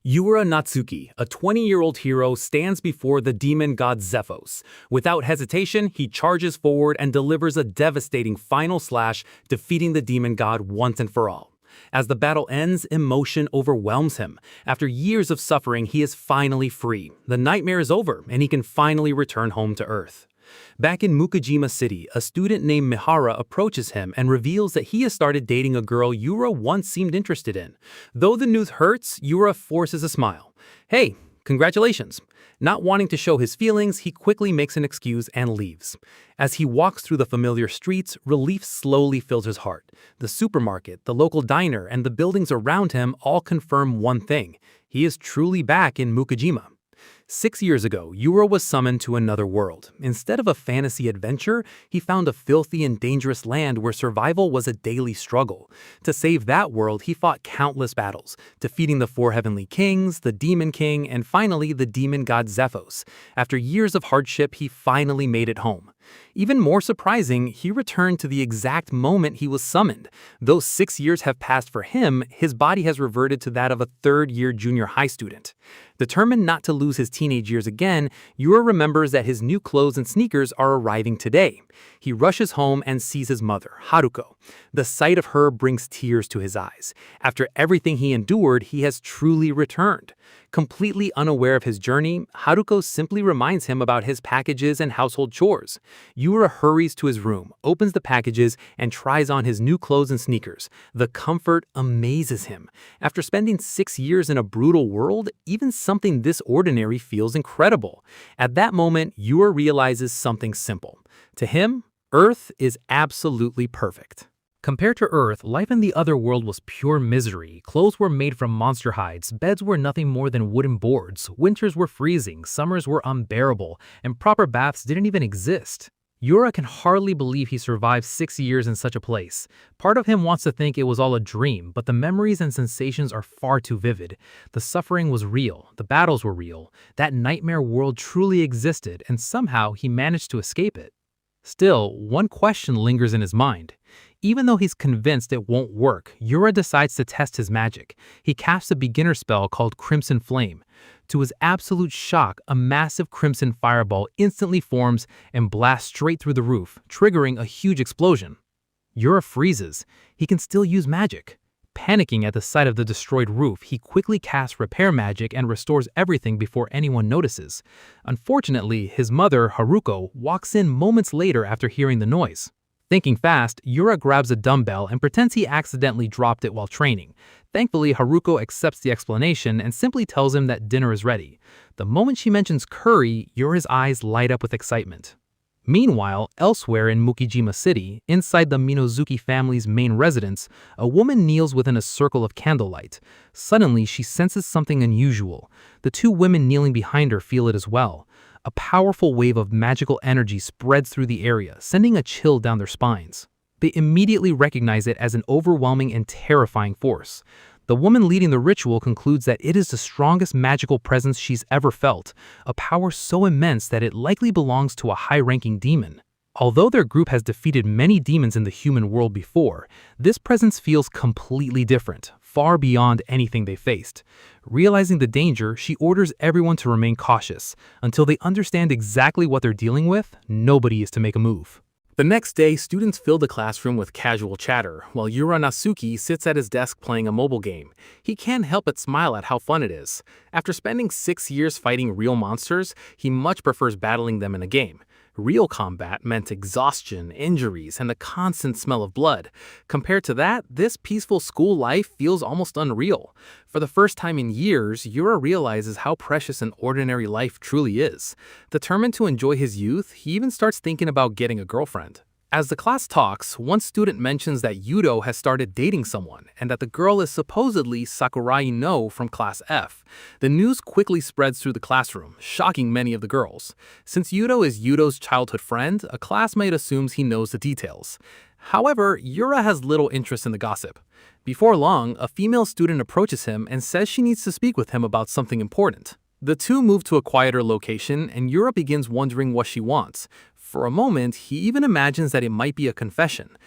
Yura Natsuki, a 20-year-old hero, stands before the demon god Zephos. Without hesitation, he charges forward and delivers a devastating final slash, defeating the demon god once and for all. As the battle ends, emotion overwhelms him. After years of suffering, he is finally free. The nightmare is over, and he can finally return home to Earth. Back in Mukajima City, a student named Mihara approaches him and reveals that he has started dating a girl Yura once seemed interested in. Though the news hurts, Yura forces a smile. "Hey, congratulations." Not wanting to show his feelings, he quickly makes an excuse and leaves. As he walks through the familiar streets, relief slowly fills his heart. The supermarket, the local diner, and the buildings around him all confirm one thing: he is truly back in Mukajima. 6 years ago, Yura was summoned to another world. Instead of a fantasy adventure, he found a filthy and dangerous land where survival was a daily struggle. To save that world, he fought countless battles, defeating the 4 heavenly kings, the demon king, and finally the demon god Zephos. After years of hardship, he finally made it home. Even more surprising, he returned to the exact moment he was summoned. Though 6 years have passed for him, his body has reverted to that of a third-year junior high student. Determined not to lose his teenage years again, Yura remembers that his new clothes and sneakers are arriving today. He rushes home and sees his mother, Haruko. The sight of her brings tears to his eyes. After everything he endured, he has truly returned. Completely unaware of his journey, Haruko simply reminds him about his packages and household chores. Yura hurries to his room, opens the packages, and tries on his new clothes and sneakers. The comfort amazes him. After spending 6 years in a brutal world, even something this ordinary feels incredible. At that moment, Yura realizes something simple. To him, Earth is absolutely perfect. Compared to Earth, life in the other world was pure misery. Clothes were made from monster hides, beds were nothing more than wooden boards, winters were freezing, summers were unbearable, and proper baths didn't even exist. Yura can hardly believe he survived 6 years in such a place. Part of him wants to think it was all a dream, but the memories and sensations are far too vivid. The suffering was real, the battles were real, that nightmare world truly existed, and somehow he managed to escape it. Still, one question lingers in his mind. Even though he's convinced it won't work, Yura decides to test his magic. He casts a beginner spell called Crimson Flame. To his absolute shock, a massive crimson fireball instantly forms and blasts straight through the roof, triggering a huge explosion. Yura freezes. He can still use magic. Panicking at the sight of the destroyed roof, he quickly casts repair magic and restores everything before anyone notices. Unfortunately, his mother, Haruko, walks in moments later after hearing the noise. Thinking fast, Yura grabs a dumbbell and pretends he accidentally dropped it while training. Thankfully, Haruko accepts the explanation and simply tells him that dinner is ready. The moment she mentions curry, Yura's eyes light up with excitement. Meanwhile, elsewhere in Mukijima City, inside the Minozuki family's main residence, a woman kneels within a circle of candlelight. Suddenly, she senses something unusual. The 2 women kneeling behind her feel it as well. A powerful wave of magical energy spreads through the area, sending a chill down their spines. They immediately recognize it as an overwhelming and terrifying force. The woman leading the ritual concludes that it is the strongest magical presence she's ever felt, a power so immense that it likely belongs to a high-ranking demon. Although their group has defeated many demons in the human world before, this presence feels completely different, far beyond anything they faced. Realizing the danger, she orders everyone to remain cautious. Until they understand exactly what they're dealing with, nobody is to make a move. The next day, students fill the classroom with casual chatter, while Yura Natsuki sits at his desk playing a mobile game. He can't help but smile at how fun it is. After spending 6 years fighting real monsters, he much prefers battling them in a game. Real combat meant exhaustion, injuries, and the constant smell of blood. Compared to that, this peaceful school life feels almost unreal. For the first time in years, Yura realizes how precious an ordinary life truly is. Determined to enjoy his youth, he even starts thinking about getting a girlfriend. As the class talks, one student mentions that Yudo has started dating someone, and that the girl is supposedly Sakurai No from Class F. The news quickly spreads through the classroom, shocking many of the girls. Since Yudo is Yudo's childhood friend, a classmate assumes he knows the details. However, Yura has little interest in the gossip. Before long, a female student approaches him and says she needs to speak with him about something important. The 2 move to a quieter location, and Yura begins wondering what she wants. For a moment, he even imagines that it might be a confession.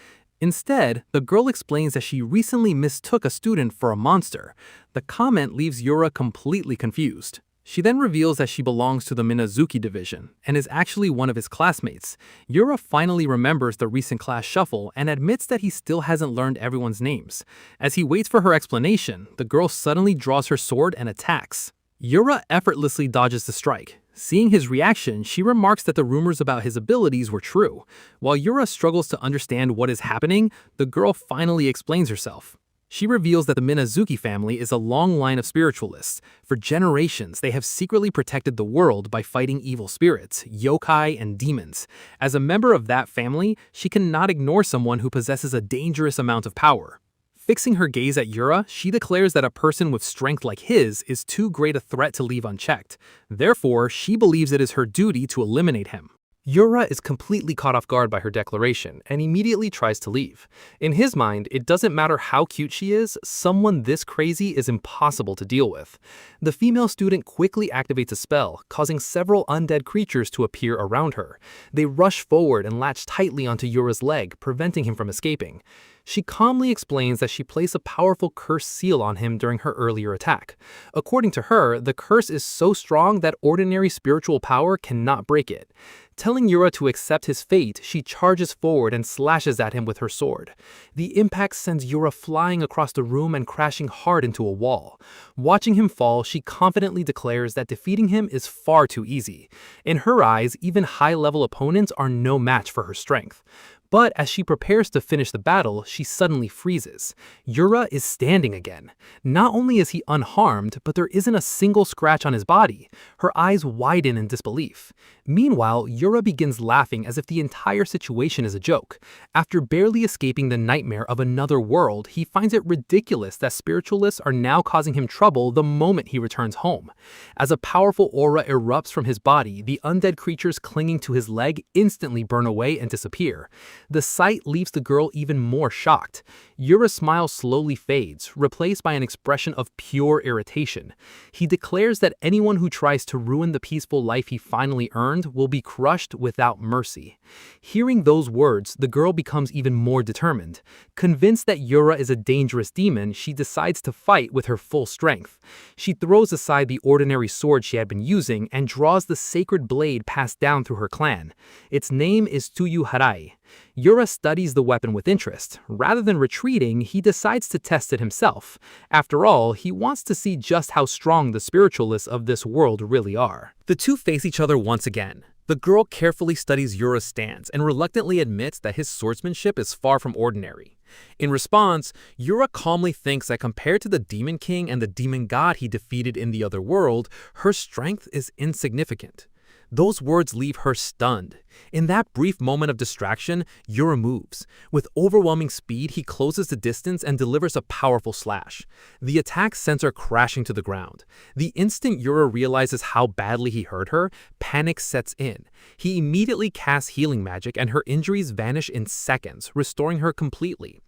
Instead, the girl explains that she recently mistook a student for a monster. The comment leaves Yura completely confused. She then reveals that she belongs to the Minazuki division and is actually one of his classmates. Yura finally remembers the recent class shuffle and admits that he still hasn't learned everyone's names. As he waits for her explanation, the girl suddenly draws her sword and attacks. Yura effortlessly dodges the strike. Seeing his reaction, she remarks that the rumors about his abilities were true. While Yura struggles to understand what is happening, the girl finally explains herself. She reveals that the Minazuki family is a long line of spiritualists. For generations, they have secretly protected the world by fighting evil spirits, yokai, and demons. As a member of that family, she cannot ignore someone who possesses a dangerous amount of power. Fixing her gaze at Yura, she declares that a person with strength like his is too great a threat to leave unchecked. Therefore, she believes it is her duty to eliminate him. Yura is completely caught off guard by her declaration and immediately tries to leave. In his mind, it doesn't matter how cute she is, someone this crazy is impossible to deal with. The female student quickly activates a spell, causing several undead creatures to appear around her. They rush forward and latch tightly onto Yura's leg, preventing him from escaping. She calmly explains that she placed a powerful curse seal on him during her earlier attack. According to her, the curse is so strong that ordinary spiritual power cannot break it. Telling Yura to accept his fate, she charges forward and slashes at him with her sword. The impact sends Yura flying across the room and crashing hard into a wall. Watching him fall, she confidently declares that defeating him is far too easy. In her eyes, even high-level opponents are no match for her strength. But as she prepares to finish the battle, she suddenly freezes. Yura is standing again. Not only is he unharmed, but there isn't a single scratch on his body. Her eyes widen in disbelief. Meanwhile, Yura begins laughing as if the entire situation is a joke. After barely escaping the nightmare of another world, he finds it ridiculous that spiritualists are now causing him trouble the moment he returns home. As a powerful aura erupts from his body, the undead creatures clinging to his leg instantly burn away and disappear. The sight leaves the girl even more shocked. Yura's smile slowly fades, replaced by an expression of pure irritation. He declares that anyone who tries to ruin the peaceful life he finally earned will be crushed without mercy. Hearing those words, the girl becomes even more determined. Convinced that Yura is a dangerous demon, she decides to fight with her full strength. She throws aside the ordinary sword she had been using and draws the sacred blade passed down through her clan. Its name is Tsuyu Harai. Yura studies the weapon with interest. Rather than retreating, he decides to test it himself. After all, he wants to see just how strong the spiritualists of this world really are. The two face each other once again. The girl carefully studies Yura's stance and reluctantly admits that his swordsmanship is far from ordinary. In response, Yura calmly thinks that compared to the Demon King and the Demon God he defeated in the other world, her strength is insignificant. Those words leave her stunned. In that brief moment of distraction, Yura moves. With overwhelming speed, he closes the distance and delivers a powerful slash. The attack sends her crashing to the ground. The instant Yura realizes how badly he hurt her, panic sets in. He immediately casts healing magic and her injuries vanish in seconds, restoring her completely.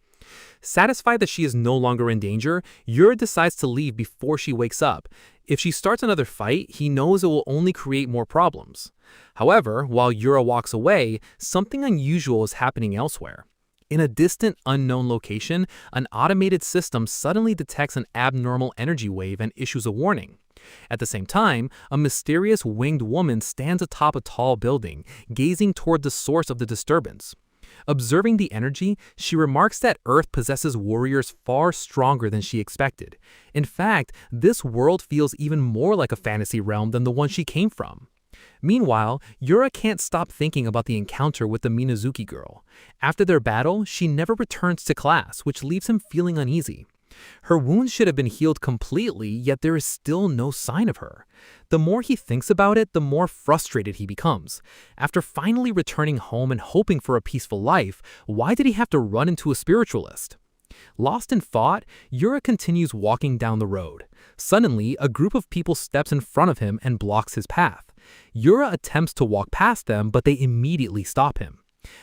Satisfied that she is no longer in danger, Yura decides to leave before she wakes up. If she starts another fight, he knows it will only create more problems. However, while Yura walks away, something unusual is happening elsewhere. In a distant, unknown location, an automated system suddenly detects an abnormal energy wave and issues a warning. At the same time, a mysterious winged woman stands atop a tall building, gazing toward the source of the disturbance. Observing the energy, she remarks that Earth possesses warriors far stronger than she expected. In fact, this world feels even more like a fantasy realm than the one she came from. Meanwhile, Yura can't stop thinking about the encounter with the Minazuki girl. After their battle, she never returns to class, which leaves him feeling uneasy. Her wounds should have been healed completely, yet there is still no sign of her. The more he thinks about it, the more frustrated he becomes. After finally returning home and hoping for a peaceful life, why did he have to run into a spiritualist? Lost in thought, Yura continues walking down the road. Suddenly, a group of people steps in front of him and blocks his path. Yura attempts to walk past them, but they immediately stop him.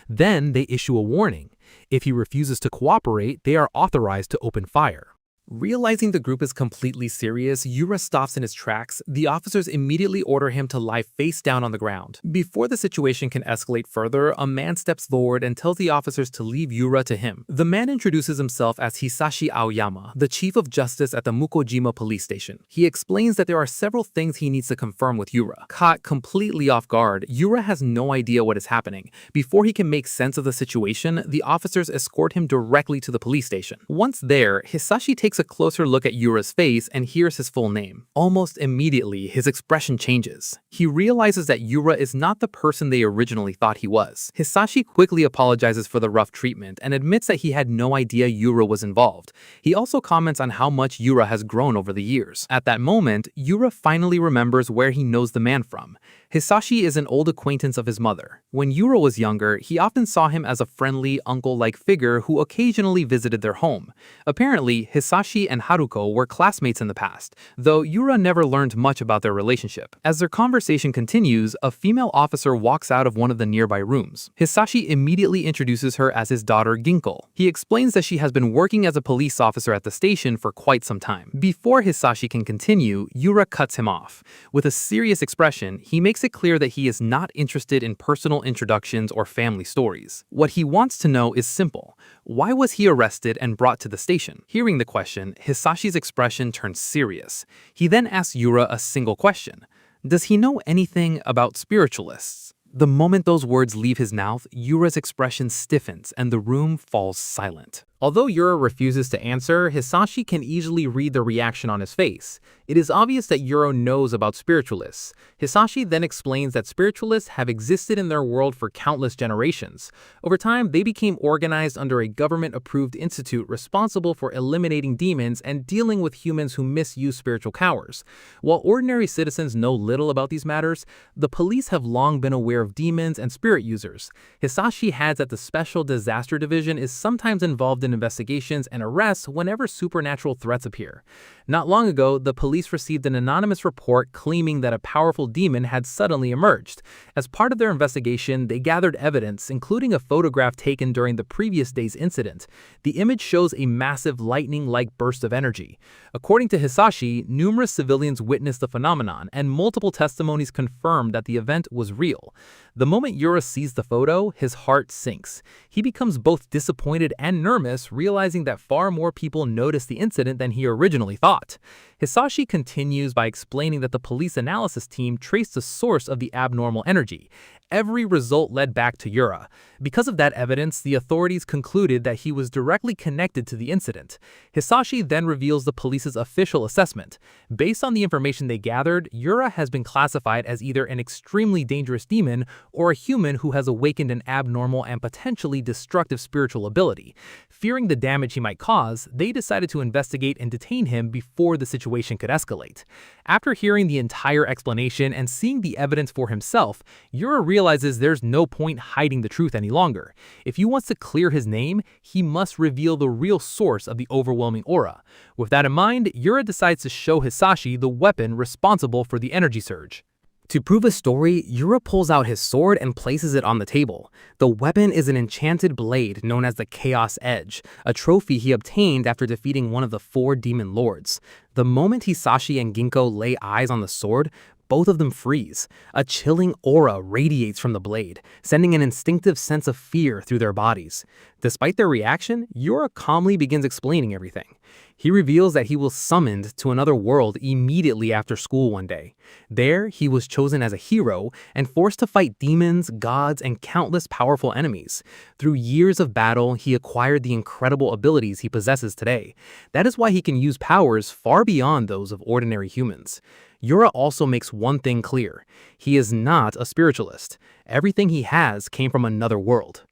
Then they issue a warning. If he refuses to cooperate, they are authorized to open fire. Realizing the group is completely serious, Yura stops in his tracks. The officers immediately order him to lie face down on the ground. Before the situation can escalate further, a man steps forward and tells the officers to leave Yura to him. The man introduces himself as Hisashi Aoyama, the chief of justice at the Mukojima police station. He explains that there are several things he needs to confirm with Yura. Caught completely off guard, Yura has no idea what is happening. Before he can make sense of the situation, the officers escort him directly to the police station. Once there, Hisashi takes a closer look at Yura's face and hears his full name. Almost immediately, his expression changes. He realizes that Yura is not the person they originally thought he was. Hisashi quickly apologizes for the rough treatment and admits that he had no idea Yura was involved. He also comments on how much Yura has grown over the years. At that moment, Yura finally remembers where he knows the man from. Hisashi is an old acquaintance of his mother. When Yura was younger, he often saw him as a friendly, uncle-like figure who occasionally visited their home. Apparently, Hisashi and Haruko were classmates in the past, though Yura never learned much about their relationship. As their conversation continues, a female officer walks out of one of the nearby rooms. Hisashi immediately introduces her as his daughter Ginko. He explains that she has been working as a police officer at the station for quite some time. Before Hisashi can continue, Yura cuts him off. With a serious expression, he makes it clear that he is not interested in personal introductions or family stories. What he wants to know is simple. Why was he arrested and brought to the station? Hearing the question, Hisashi's expression turns serious. He then asks Yura a single question. Does he know anything about spiritualists? The moment those words leave his mouth, Yura's expression stiffens and the room falls silent. Although Yura refuses to answer, Hisashi can easily read the reaction on his face. It is obvious that Yura knows about spiritualists. Hisashi then explains that spiritualists have existed in their world for countless generations. Over time, they became organized under a government-approved institute responsible for eliminating demons and dealing with humans who misuse spiritual powers. While ordinary citizens know little about these matters, the police have long been aware of demons and spirit users. Hisashi adds that the Special Disaster Division is sometimes involved in investigations and arrests whenever supernatural threats appear. Not long ago, the police received an anonymous report claiming that a powerful demon had suddenly emerged. As part of their investigation, they gathered evidence, including a photograph taken during the previous day's incident. The image shows a massive lightning-like burst of energy. According to Hisashi, numerous civilians witnessed the phenomenon, and multiple testimonies confirmed that the event was real. The moment Yura sees the photo, his heart sinks. He becomes both disappointed and nervous, realizing that far more people noticed the incident than he originally thought. Hisashi continues by explaining that the police analysis team traced the source of the abnormal energy. Every result led back to Yura. Because of that evidence, the authorities concluded that he was directly connected to the incident. Hisashi then reveals the police's official assessment. Based on the information they gathered, Yura has been classified as either an extremely dangerous demon or a human who has awakened an abnormal and potentially destructive spiritual ability. Fearing the damage he might cause, they decided to investigate and detain him before the situation could escalate. After hearing the entire explanation and seeing the evidence for himself, Yura realizes there's no point hiding the truth any longer. If he wants to clear his name, he must reveal the real source of the overwhelming aura. With that in mind, Yura decides to show Hisashi the weapon responsible for the energy surge. To prove his story, Yura pulls out his sword and places it on the table. The weapon is an enchanted blade known as the Chaos Edge, a trophy he obtained after defeating one of the 4 demon lords. The moment Hisashi and Ginko lay eyes on the sword, both of them freeze. A chilling aura radiates from the blade, sending an instinctive sense of fear through their bodies. Despite their reaction, Yura calmly begins explaining everything. He reveals that he was summoned to another world immediately after school one day. There, he was chosen as a hero and forced to fight demons, gods, and countless powerful enemies. Through years of battle, he acquired the incredible abilities he possesses today. That is why he can use powers far beyond those of ordinary humans. Yura also makes one thing clear. He is not a spiritualist. Everything he has came from another world.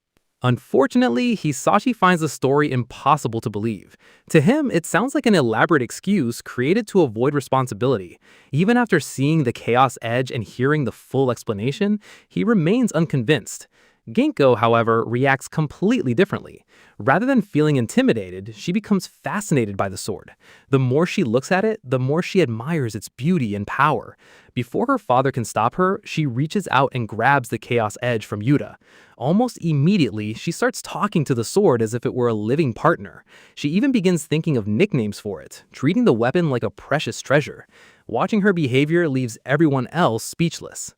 Unfortunately, Hisashi finds the story impossible to believe. To him, it sounds like an elaborate excuse created to avoid responsibility. Even after seeing the Chaos Edge and hearing the full explanation, he remains unconvinced. Ginkgo, however, reacts completely differently. Rather than feeling intimidated, she becomes fascinated by the sword. The more she looks at it, the more she admires its beauty and power. Before her father can stop her, she reaches out and grabs the Chaos Edge from Yura. Almost immediately, she starts talking to the sword as if it were a living partner. She even begins thinking of nicknames for it, treating the weapon like a precious treasure. Watching her behavior leaves everyone else speechless.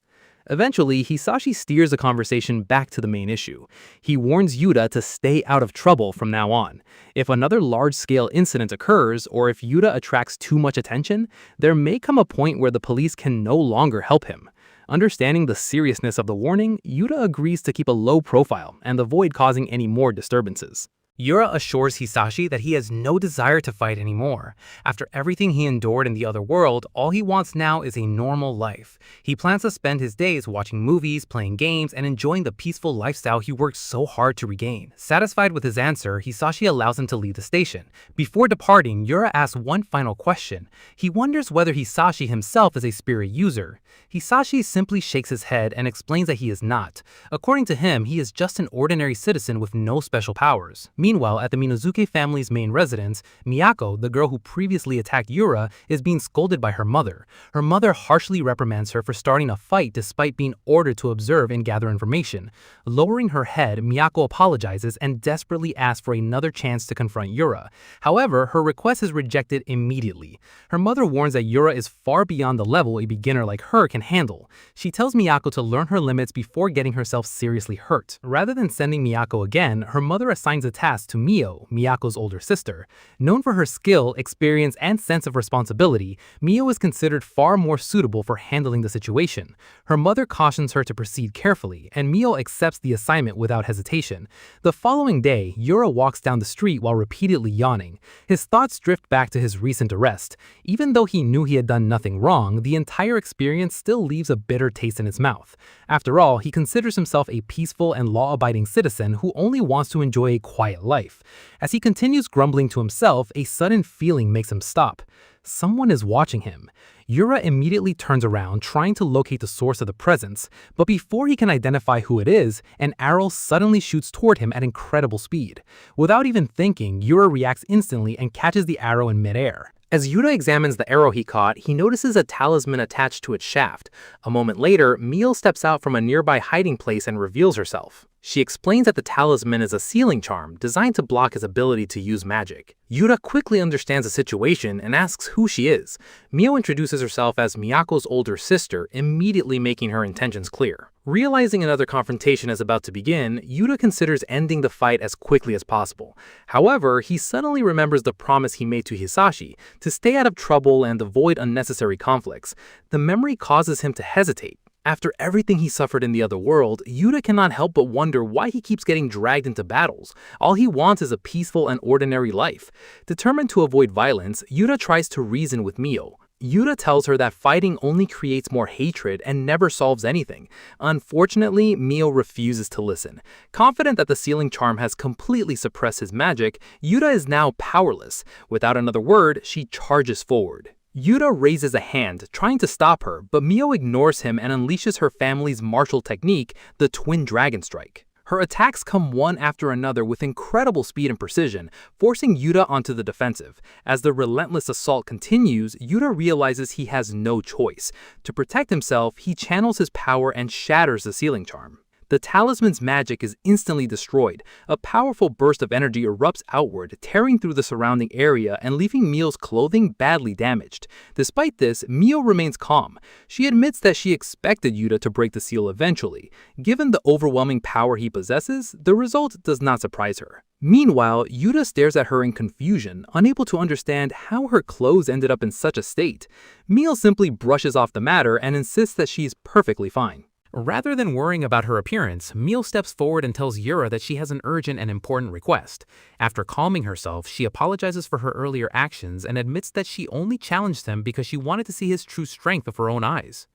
Eventually, Hisashi steers the conversation back to the main issue. He warns Yuta to stay out of trouble from now on. If another large-scale incident occurs, or if Yuta attracts too much attention, there may come a point where the police can no longer help him. Understanding the seriousness of the warning, Yuta agrees to keep a low profile and avoid causing any more disturbances. Yura assures Hisashi that he has no desire to fight anymore. After everything he endured in the other world, all he wants now is a normal life. He plans to spend his days watching movies, playing games, and enjoying the peaceful lifestyle he worked so hard to regain. Satisfied with his answer, Hisashi allows him to leave the station. Before departing, Yura asks one final question. He wonders whether Hisashi himself is a spirit user. Hisashi simply shakes his head and explains that he is not. According to him, he is just an ordinary citizen with no special powers. Meanwhile, at the Minazuke family's main residence, Miyako, the girl who previously attacked Yura, is being scolded by her mother. Her mother harshly reprimands her for starting a fight despite being ordered to observe and gather information. Lowering her head, Miyako apologizes and desperately asks for another chance to confront Yura. However, her request is rejected immediately. Her mother warns that Yura is far beyond the level a beginner like her can handle. She tells Miyako to learn her limits before getting herself seriously hurt. Rather than sending Miyako again, her mother assigns a task to Mio, Miyako's older sister. Known for her skill, experience, and sense of responsibility, Mio is considered far more suitable for handling the situation. Her mother cautions her to proceed carefully, and Mio accepts the assignment without hesitation. The following day, Yura walks down the street while repeatedly yawning. His thoughts drift back to his recent arrest. Even though he knew he had done nothing wrong, the entire experience still leaves a bitter taste in his mouth. After all, he considers himself a peaceful and law-abiding citizen who only wants to enjoy a quiet life. As he continues grumbling to himself, a sudden feeling makes him stop. Someone is watching him. Yura immediately turns around, trying to locate the source of the presence, but before he can identify who it is, an arrow suddenly shoots toward him at incredible speed. Without even thinking, Yura reacts instantly and catches the arrow in midair. As Yura examines the arrow he caught, he notices a talisman attached to its shaft. A moment later, Mio steps out from a nearby hiding place and reveals herself. She explains that the talisman is a sealing charm designed to block his ability to use magic. Yura quickly understands the situation and asks who she is. Mio introduces herself as Miyako's older sister, immediately making her intentions clear. Realizing another confrontation is about to begin, Yura considers ending the fight as quickly as possible. However, he suddenly remembers the promise he made to Hisashi to stay out of trouble and avoid unnecessary conflicts. The memory causes him to hesitate. After everything he suffered in the other world, Yura cannot help but wonder why he keeps getting dragged into battles. All he wants is a peaceful and ordinary life. Determined to avoid violence, Yura tries to reason with Mio. Yura tells her that fighting only creates more hatred and never solves anything. Unfortunately, Mio refuses to listen. Confident that the sealing charm has completely suppressed his magic, Yura is now powerless. Without another word, she charges forward. Yura raises a hand, trying to stop her, but Mio ignores him and unleashes her family's martial technique, the Twin Dragon Strike. Her attacks come one after another with incredible speed and precision, forcing Yura onto the defensive. As the relentless assault continues, Yura realizes he has no choice. To protect himself, he channels his power and shatters the sealing charm. The talisman's magic is instantly destroyed. A powerful burst of energy erupts outward, tearing through the surrounding area and leaving Mio's clothing badly damaged. Despite this, Mio remains calm. She admits that she expected Yura to break the seal eventually. Given the overwhelming power he possesses, the result does not surprise her. Meanwhile, Yura stares at her in confusion, unable to understand how her clothes ended up in such a state. Mio simply brushes off the matter and insists that she is perfectly fine. Rather than worrying about her appearance, Mio steps forward and tells Yura that she has an urgent and important request. After calming herself, she apologizes for her earlier actions and admits that she only challenged him because she wanted to see his true strength with her own eyes.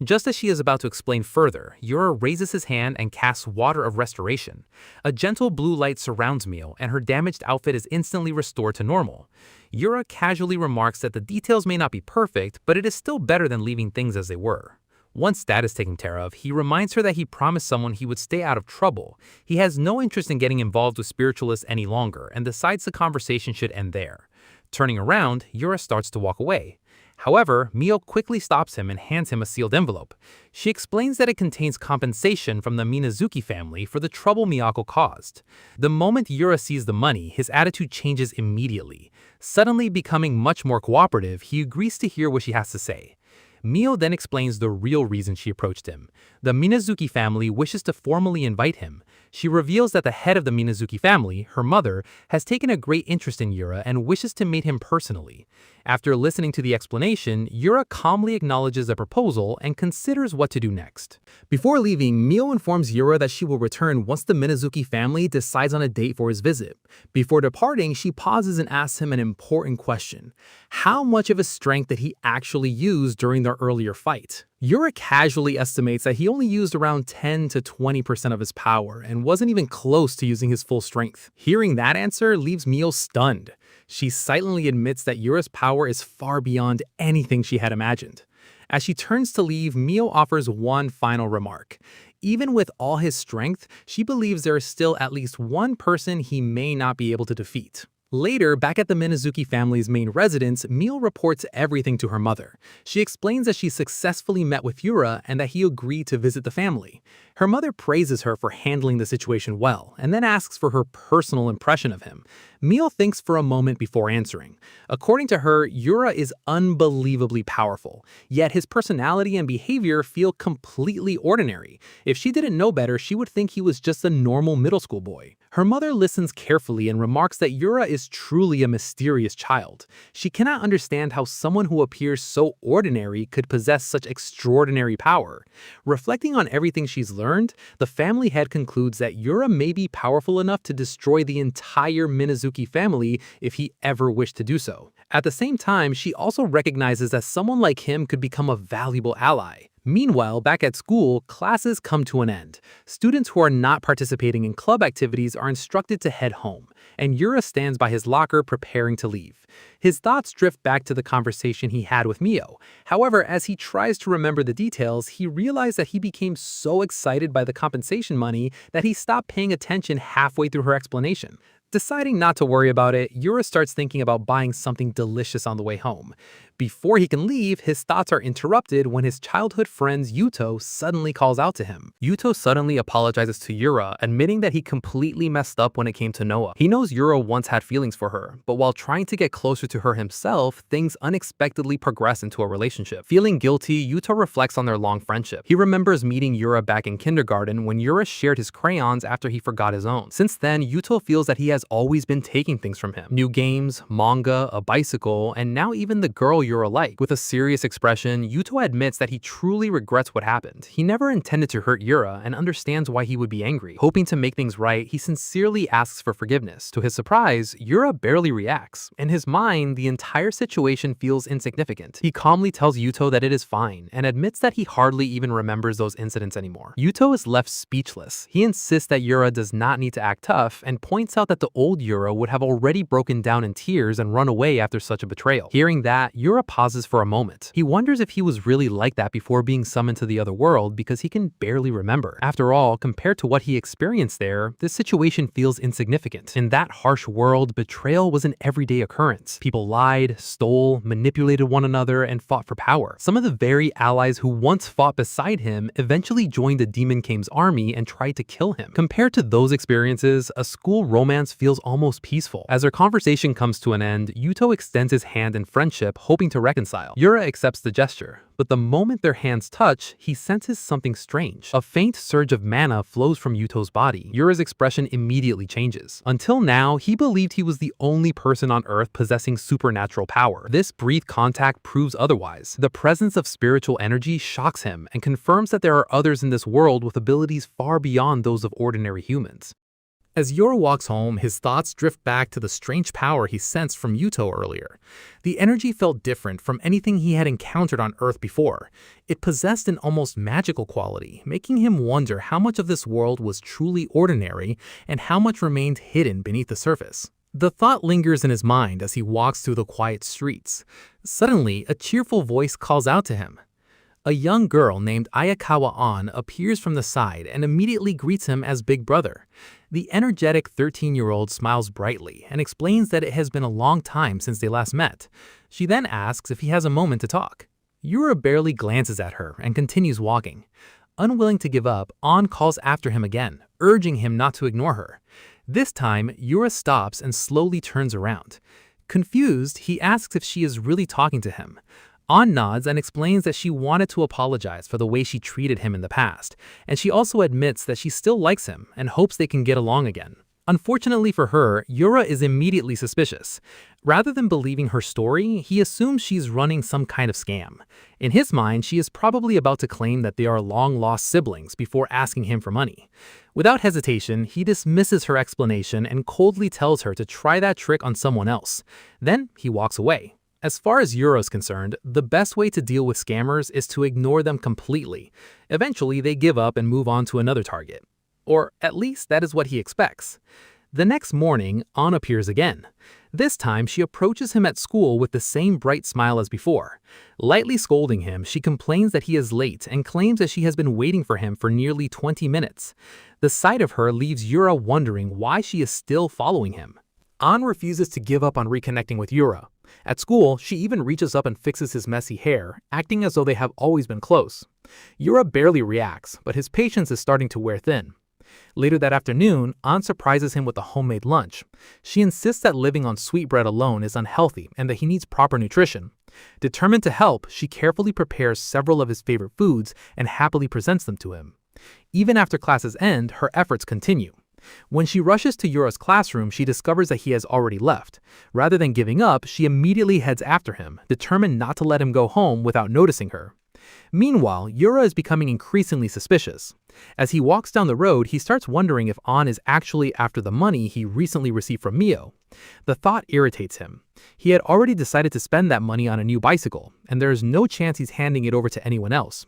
Just as she is about to explain further, Yura raises his hand and casts Water of Restoration. A gentle blue light surrounds Mio, and her damaged outfit is instantly restored to normal. Yura casually remarks that the details may not be perfect, but it is still better than leaving things as they were. Once that is taken care of, he reminds her that he promised someone he would stay out of trouble. He has no interest in getting involved with spiritualists any longer and decides the conversation should end there. Turning around, Yura starts to walk away. However, Mio quickly stops him and hands him a sealed envelope. She explains that it contains compensation from the Minazuki family for the trouble Miyako caused. The moment Yura sees the money, his attitude changes immediately. Suddenly becoming much more cooperative, he agrees to hear what she has to say. Mio then explains the real reason she approached him. The Minazuki family wishes to formally invite him. She reveals that the head of the Minazuki family, her mother, has taken a great interest in Yura and wishes to meet him personally. After listening to the explanation, Yura calmly acknowledges the proposal and considers what to do next. Before leaving, Mio informs Yura that she will return once the Minazuki family decides on a date for his visit. Before departing, she pauses and asks him an important question. How much of his strength did he actually use during their earlier fight? Yura casually estimates that he only used around 10 to 20% of his power and wasn't even close to using his full strength. Hearing that answer leaves Mio stunned. She silently admits that Yura's power is far beyond anything she had imagined. As she turns to leave, Mio offers one final remark. Even with all his strength, she believes there is still at least one person he may not be able to defeat. Later, back at the Minazuki family's main residence, Mio reports everything to her mother. She explains that she successfully met with Yura and that he agreed to visit the family. Her mother praises her for handling the situation well, and then asks for her personal impression of him. Mio thinks for a moment before answering. According to her, Yura is unbelievably powerful, yet his personality and behavior feel completely ordinary. If she didn't know better, she would think he was just a normal middle school boy. Her mother listens carefully and remarks that Yura is truly a mysterious child. She cannot understand how someone who appears so ordinary could possess such extraordinary power. Reflecting on everything she's learned, the family head concludes that Yura may be powerful enough to destroy the entire Minazuki family if he ever wished to do so. At the same time, she also recognizes that someone like him could become a valuable ally. Meanwhile, back at school, classes come to an end. Students who are not participating in club activities are instructed to head home, and Yura stands by his locker preparing to leave. His thoughts drift back to the conversation he had with Mio. However, as he tries to remember the details, he realized that he became so excited by the compensation money that he stopped paying attention halfway through her explanation. Deciding not to worry about it, Yura starts thinking about buying something delicious on the way home. Before he can leave, his thoughts are interrupted when his childhood friend Yuto suddenly calls out to him. Yuto suddenly apologizes to Yura, admitting that he completely messed up when it came to Noah. He knows Yura once had feelings for her, but while trying to get closer to her himself, things unexpectedly progress into a relationship. Feeling guilty, Yuto reflects on their long friendship. He remembers meeting Yura back in kindergarten when Yura shared his crayons after he forgot his own. Since then, Yuto feels that he has always been taking things from him. New games, manga, a bicycle, and now even the girl Yura liked. With a serious expression, Yuto admits that he truly regrets what happened. He never intended to hurt Yura and understands why he would be angry. Hoping to make things right, he sincerely asks for forgiveness. To his surprise, Yura barely reacts. In his mind, the entire situation feels insignificant. He calmly tells Yuto that it is fine and admits that he hardly even remembers those incidents anymore. Yuto is left speechless. He insists that Yura does not need to act tough and points out that the old Yura would have already broken down in tears and run away after such a betrayal. Hearing that, Yura pauses for a moment. He wonders if he was really like that before being summoned to the other world because he can barely remember. After all, compared to what he experienced there, this situation feels insignificant. In that harsh world, betrayal was an everyday occurrence. People lied, stole, manipulated one another, and fought for power. Some of the very allies who once fought beside him eventually joined the Demon King's army and tried to kill him. Compared to those experiences, a school romance feels almost peaceful. As their conversation comes to an end, Yuto extends his hand in friendship, hoping to reconcile. Yura accepts the gesture, but the moment their hands touch, he senses something strange. A faint surge of mana flows from Yuto's body. Yura's expression immediately changes. Until now, he believed he was the only person on Earth possessing supernatural power. This brief contact proves otherwise. The presence of spiritual energy shocks him and confirms that there are others in this world with abilities far beyond those of ordinary humans. As Yura walks home, his thoughts drift back to the strange power he sensed from Yuto earlier. The energy felt different from anything he had encountered on Earth before. It possessed an almost magical quality, making him wonder how much of this world was truly ordinary and how much remained hidden beneath the surface. The thought lingers in his mind as he walks through the quiet streets. Suddenly, a cheerful voice calls out to him. A young girl named Ayakawa An appears from the side and immediately greets him as Big Brother. The energetic 13-year-old smiles brightly and explains that it has been a long time since they last met. She then asks if he has a moment to talk. Yura barely glances at her and continues walking. Unwilling to give up, An calls after him again, urging him not to ignore her. This time, Yura stops and slowly turns around. Confused, he asks if she is really talking to him. An nods and explains that she wanted to apologize for the way she treated him in the past, and she also admits that she still likes him and hopes they can get along again. Unfortunately for her, Yura is immediately suspicious. Rather than believing her story, he assumes she's running some kind of scam. In his mind, she is probably about to claim that they are long-lost siblings before asking him for money. Without hesitation, he dismisses her explanation and coldly tells her to try that trick on someone else. Then he walks away. As far as Yura is concerned, the best way to deal with scammers is to ignore them completely. Eventually, they give up and move on to another target. Or at least that is what he expects. The next morning, An appears again. This time, she approaches him at school with the same bright smile as before. Lightly scolding him, she complains that he is late and claims that she has been waiting for him for nearly 20 minutes. The sight of her leaves Yura wondering why she is still following him. An refuses to give up on reconnecting with Yura. At school, she even reaches up and fixes his messy hair, acting as though they have always been close. Yura barely reacts, but his patience is starting to wear thin. Later that afternoon, An surprises him with a homemade lunch. She insists that living on sweetbread alone is unhealthy and that he needs proper nutrition. Determined to help, she carefully prepares several of his favorite foods and happily presents them to him. Even after classes end, her efforts continue. When she rushes to Yura's classroom, she discovers that he has already left. Rather than giving up, she immediately heads after him, determined not to let him go home without noticing her. Meanwhile, Yura is becoming increasingly suspicious. As he walks down the road, he starts wondering if An is actually after the money he recently received from Mio. The thought irritates him. He had already decided to spend that money on a new bicycle, and there is no chance he's handing it over to anyone else.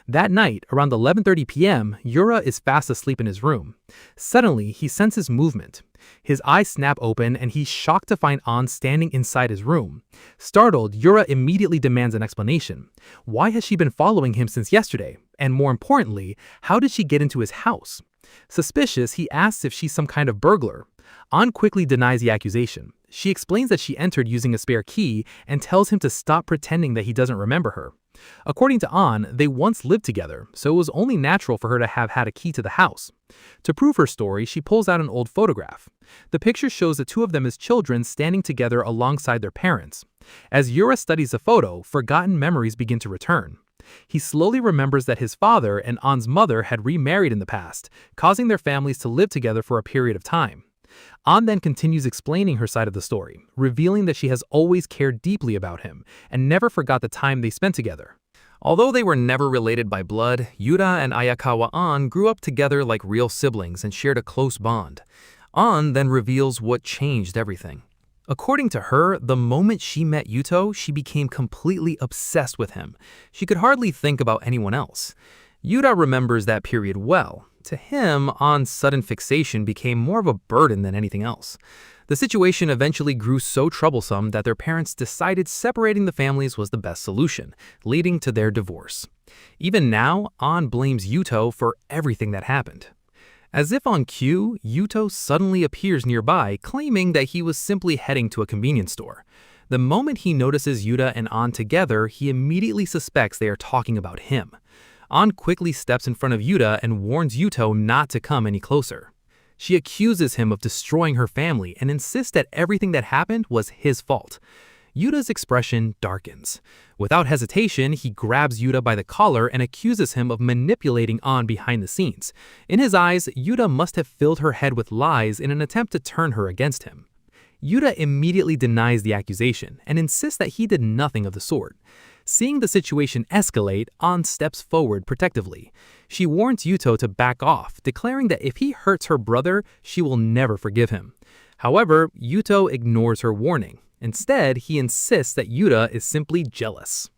That night, around 11:30 p.m., Yura is fast asleep in his room. Suddenly, he senses movement. His eyes snap open and he's shocked to find An standing inside his room. Startled, Yura immediately demands an explanation. Why has she been following him since yesterday? And more importantly, how did she get into his house? Suspicious, he asks if she's some kind of burglar. An quickly denies the accusation. She explains that she entered using a spare key and tells him to stop pretending that he doesn't remember her. According to An, they once lived together, so it was only natural for her to have had a key to the house. To prove her story, she pulls out an old photograph. The picture shows the two of them as children standing together alongside their parents. As Yura studies the photo, forgotten memories begin to return. He slowly remembers that his father and An's mother had remarried in the past, causing their families to live together for a period of time. An then continues explaining her side of the story, revealing that she has always cared deeply about him and never forgot the time they spent together. Although they were never related by blood, Yura and Ayakawa An grew up together like real siblings and shared a close bond. An then reveals what changed everything. According to her, the moment she met Yuto, she became completely obsessed with him. She could hardly think about anyone else. Yura remembers that period well. To him, An's sudden fixation became more of a burden than anything else. The situation eventually grew so troublesome that their parents decided separating the families was the best solution, leading to their divorce. Even now, An blames Yuto for everything that happened. As if on cue, Yuto suddenly appears nearby, claiming that he was simply heading to a convenience store. The moment he notices Yuta and An together, he immediately suspects they are talking about him. An quickly steps in front of Yuta and warns Yuto not to come any closer. She accuses him of destroying her family and insists that everything that happened was his fault. Yuta's expression darkens. Without hesitation, he grabs Yuta by the collar and accuses him of manipulating An behind the scenes. In his eyes, Yuta must have filled her head with lies in an attempt to turn her against him. Yuta immediately denies the accusation and insists that he did nothing of the sort. Seeing the situation escalate, An steps forward protectively. She warns Yuto to back off, declaring that if he hurts her brother, she will never forgive him. However, Yuto ignores her warning. Instead, he insists that Yuta is simply jealous.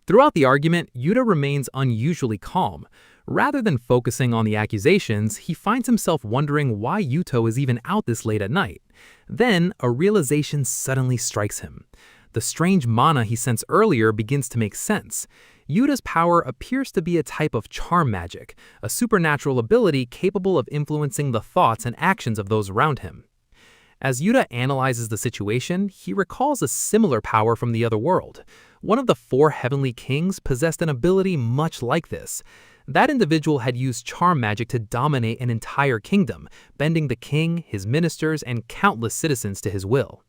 Throughout the argument, Yuta remains unusually calm. Rather than focusing on the accusations, he finds himself wondering why Yuto is even out this late at night. Then, a realization suddenly strikes him. The strange mana he sensed earlier begins to make sense. Yura's power appears to be a type of charm magic, a supernatural ability capable of influencing the thoughts and actions of those around him. As Yura analyzes the situation, he recalls a similar power from the other world. One of the 4 heavenly kings possessed an ability much like this. That individual had used charm magic to dominate an entire kingdom, bending the king, his ministers, and countless citizens to his will.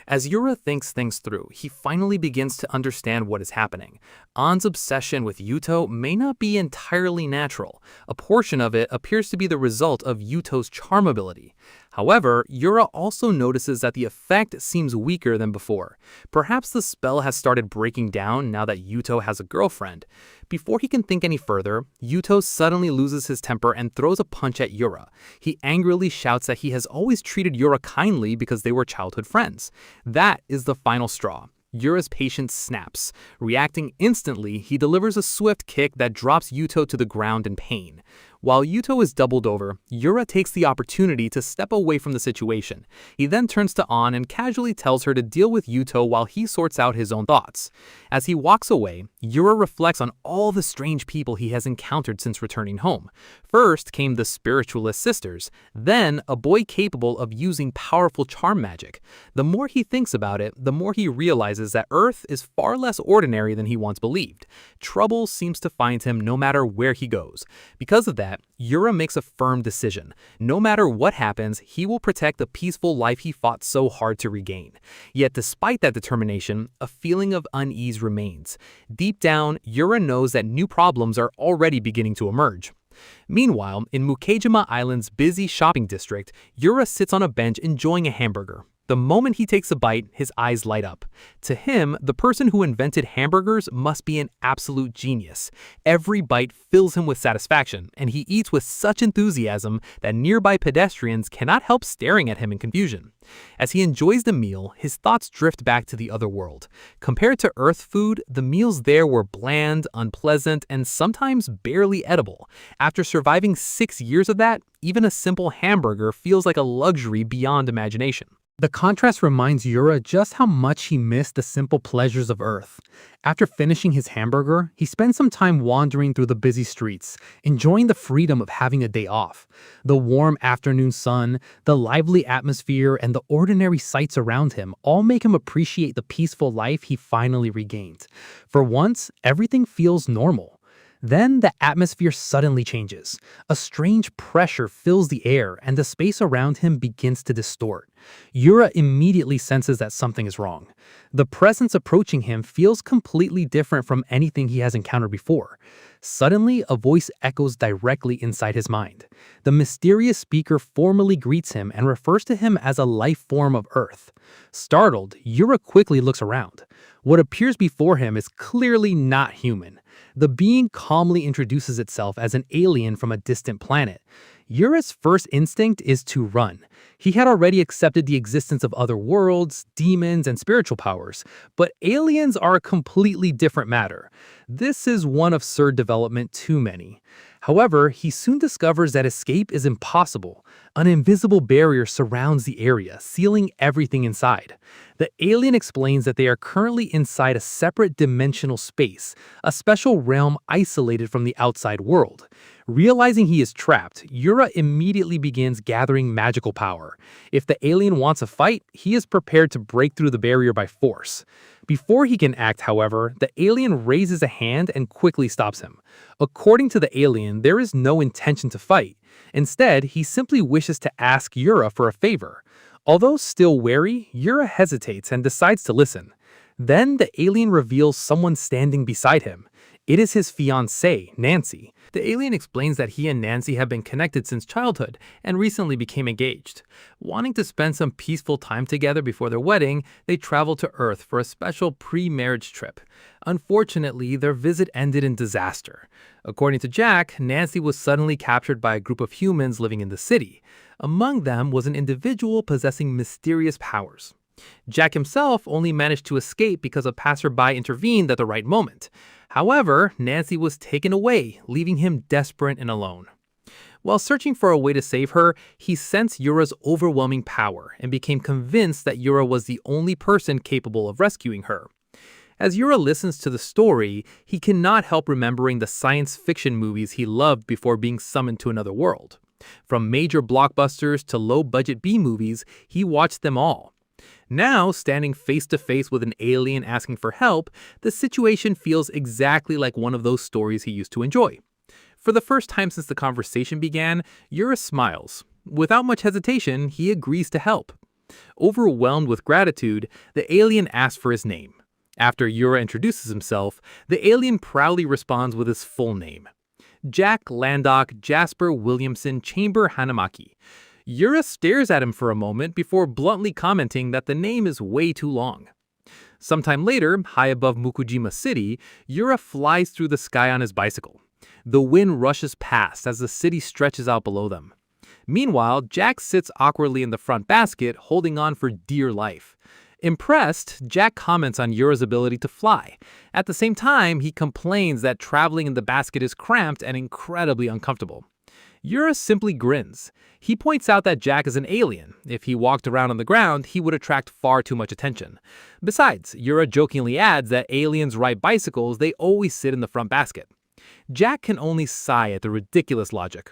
As Yura thinks things through, he finally begins to understand what is happening. An's obsession with Yuto may not be entirely natural. A portion of it appears to be the result of Yuto's charm ability. However, Yura also notices that the effect seems weaker than before. Perhaps the spell has started breaking down now that Yuto has a girlfriend. Before he can think any further, Yuto suddenly loses his temper and throws a punch at Yura. He angrily shouts that he has always treated Yura kindly because they were childhood friends. That is the final straw. Yura's patience snaps. Reacting instantly, he delivers a swift kick that drops Yuto to the ground in pain. While Yuto is doubled over, Yura takes the opportunity to step away from the situation. He then turns to An and casually tells her to deal with Yuto while he sorts out his own thoughts. As he walks away, Yura reflects on all the strange people he has encountered since returning home. First came the spiritualist sisters, then a boy capable of using powerful charm magic. The more he thinks about it, the more he realizes that Earth is far less ordinary than he once believed. Trouble seems to find him no matter where he goes. Because of that, Yura makes a firm decision. No matter what happens, he will protect the peaceful life he fought so hard to regain. Yet despite that determination, a feeling of unease remains. Deep down, Yura knows that new problems are already beginning to emerge. Meanwhile, in Mukejima Island's busy shopping district, Yura sits on a bench enjoying a hamburger. The moment he takes a bite, his eyes light up. To him, the person who invented hamburgers must be an absolute genius. Every bite fills him with satisfaction, and he eats with such enthusiasm that nearby pedestrians cannot help staring at him in confusion. As he enjoys the meal, his thoughts drift back to the other world. Compared to Earth food, the meals there were bland, unpleasant, and sometimes barely edible. After surviving 6 years of that, even a simple hamburger feels like a luxury beyond imagination. The contrast reminds Yura just how much he missed the simple pleasures of Earth. After finishing his hamburger, he spends some time wandering through the busy streets, enjoying the freedom of having a day off. The warm afternoon sun, the lively atmosphere, and the ordinary sights around him all make him appreciate the peaceful life he finally regained. For once, everything feels normal. Then the atmosphere suddenly changes. A strange pressure fills the air and the space around him begins to distort. Yura immediately senses that something is wrong. The presence approaching him feels completely different from anything he has encountered before. Suddenly, a voice echoes directly inside his mind. The mysterious speaker formally greets him and refers to him as a life form of Earth. Startled, Yura quickly looks around. What appears before him is clearly not human. The being calmly introduces itself as an alien from a distant planet. Yura's first instinct is to run. He had already accepted the existence of other worlds, demons, and spiritual powers, but aliens are a completely different matter. This is one absurd development too many. However, he soon discovers that escape is impossible. An invisible barrier surrounds the area, sealing everything inside. The alien explains that they are currently inside a separate dimensional space, a special realm isolated from the outside world. Realizing he is trapped, Yura immediately begins gathering magical power. If the alien wants a fight, he is prepared to break through the barrier by force. Before he can act, however, the alien raises a hand and quickly stops him. According to the alien, there is no intention to fight. Instead, he simply wishes to ask Yura for a favor. Although still wary, Yura hesitates and decides to listen. Then the alien reveals someone standing beside him. It is his fiancée, Nancy. The alien explains that he and Nancy have been connected since childhood and recently became engaged. Wanting to spend some peaceful time together before their wedding, they travel to Earth for a special pre-marriage trip. Unfortunately, their visit ended in disaster. According to Jack, Nancy was suddenly captured by a group of humans living in the city. Among them was an individual possessing mysterious powers. Jack himself only managed to escape because a passerby intervened at the right moment. However, Nancy was taken away, leaving him desperate and alone. While searching for a way to save her, he sensed Yura's overwhelming power and became convinced that Yura was the only person capable of rescuing her. As Yura listens to the story, he cannot help remembering the science fiction movies he loved before being summoned to another world. From major blockbusters to low-budget B-movies, he watched them all. Now, standing face to face with an alien asking for help, the situation feels exactly like one of those stories he used to enjoy. For the first time since the conversation began, Yura smiles. Without much hesitation, he agrees to help. Overwhelmed with gratitude, the alien asks for his name. After Yura introduces himself, the alien proudly responds with his full name: Jack Landock Jasper Williamson Chamber Hanamaki. Yura stares at him for a moment before bluntly commenting that the name is way too long. Sometime later, high above Mukujima City, Yura flies through the sky on his bicycle. The wind rushes past as the city stretches out below them. Meanwhile, Jack sits awkwardly in the front basket, holding on for dear life. Impressed, Jack comments on Yura's ability to fly. At the same time, he complains that traveling in the basket is cramped and incredibly uncomfortable. Yura simply grins. He points out that Jack is an alien. If he walked around on the ground, he would attract far too much attention. Besides, Yura jokingly adds that aliens ride bicycles, they always sit in the front basket. Jack can only sigh at the ridiculous logic.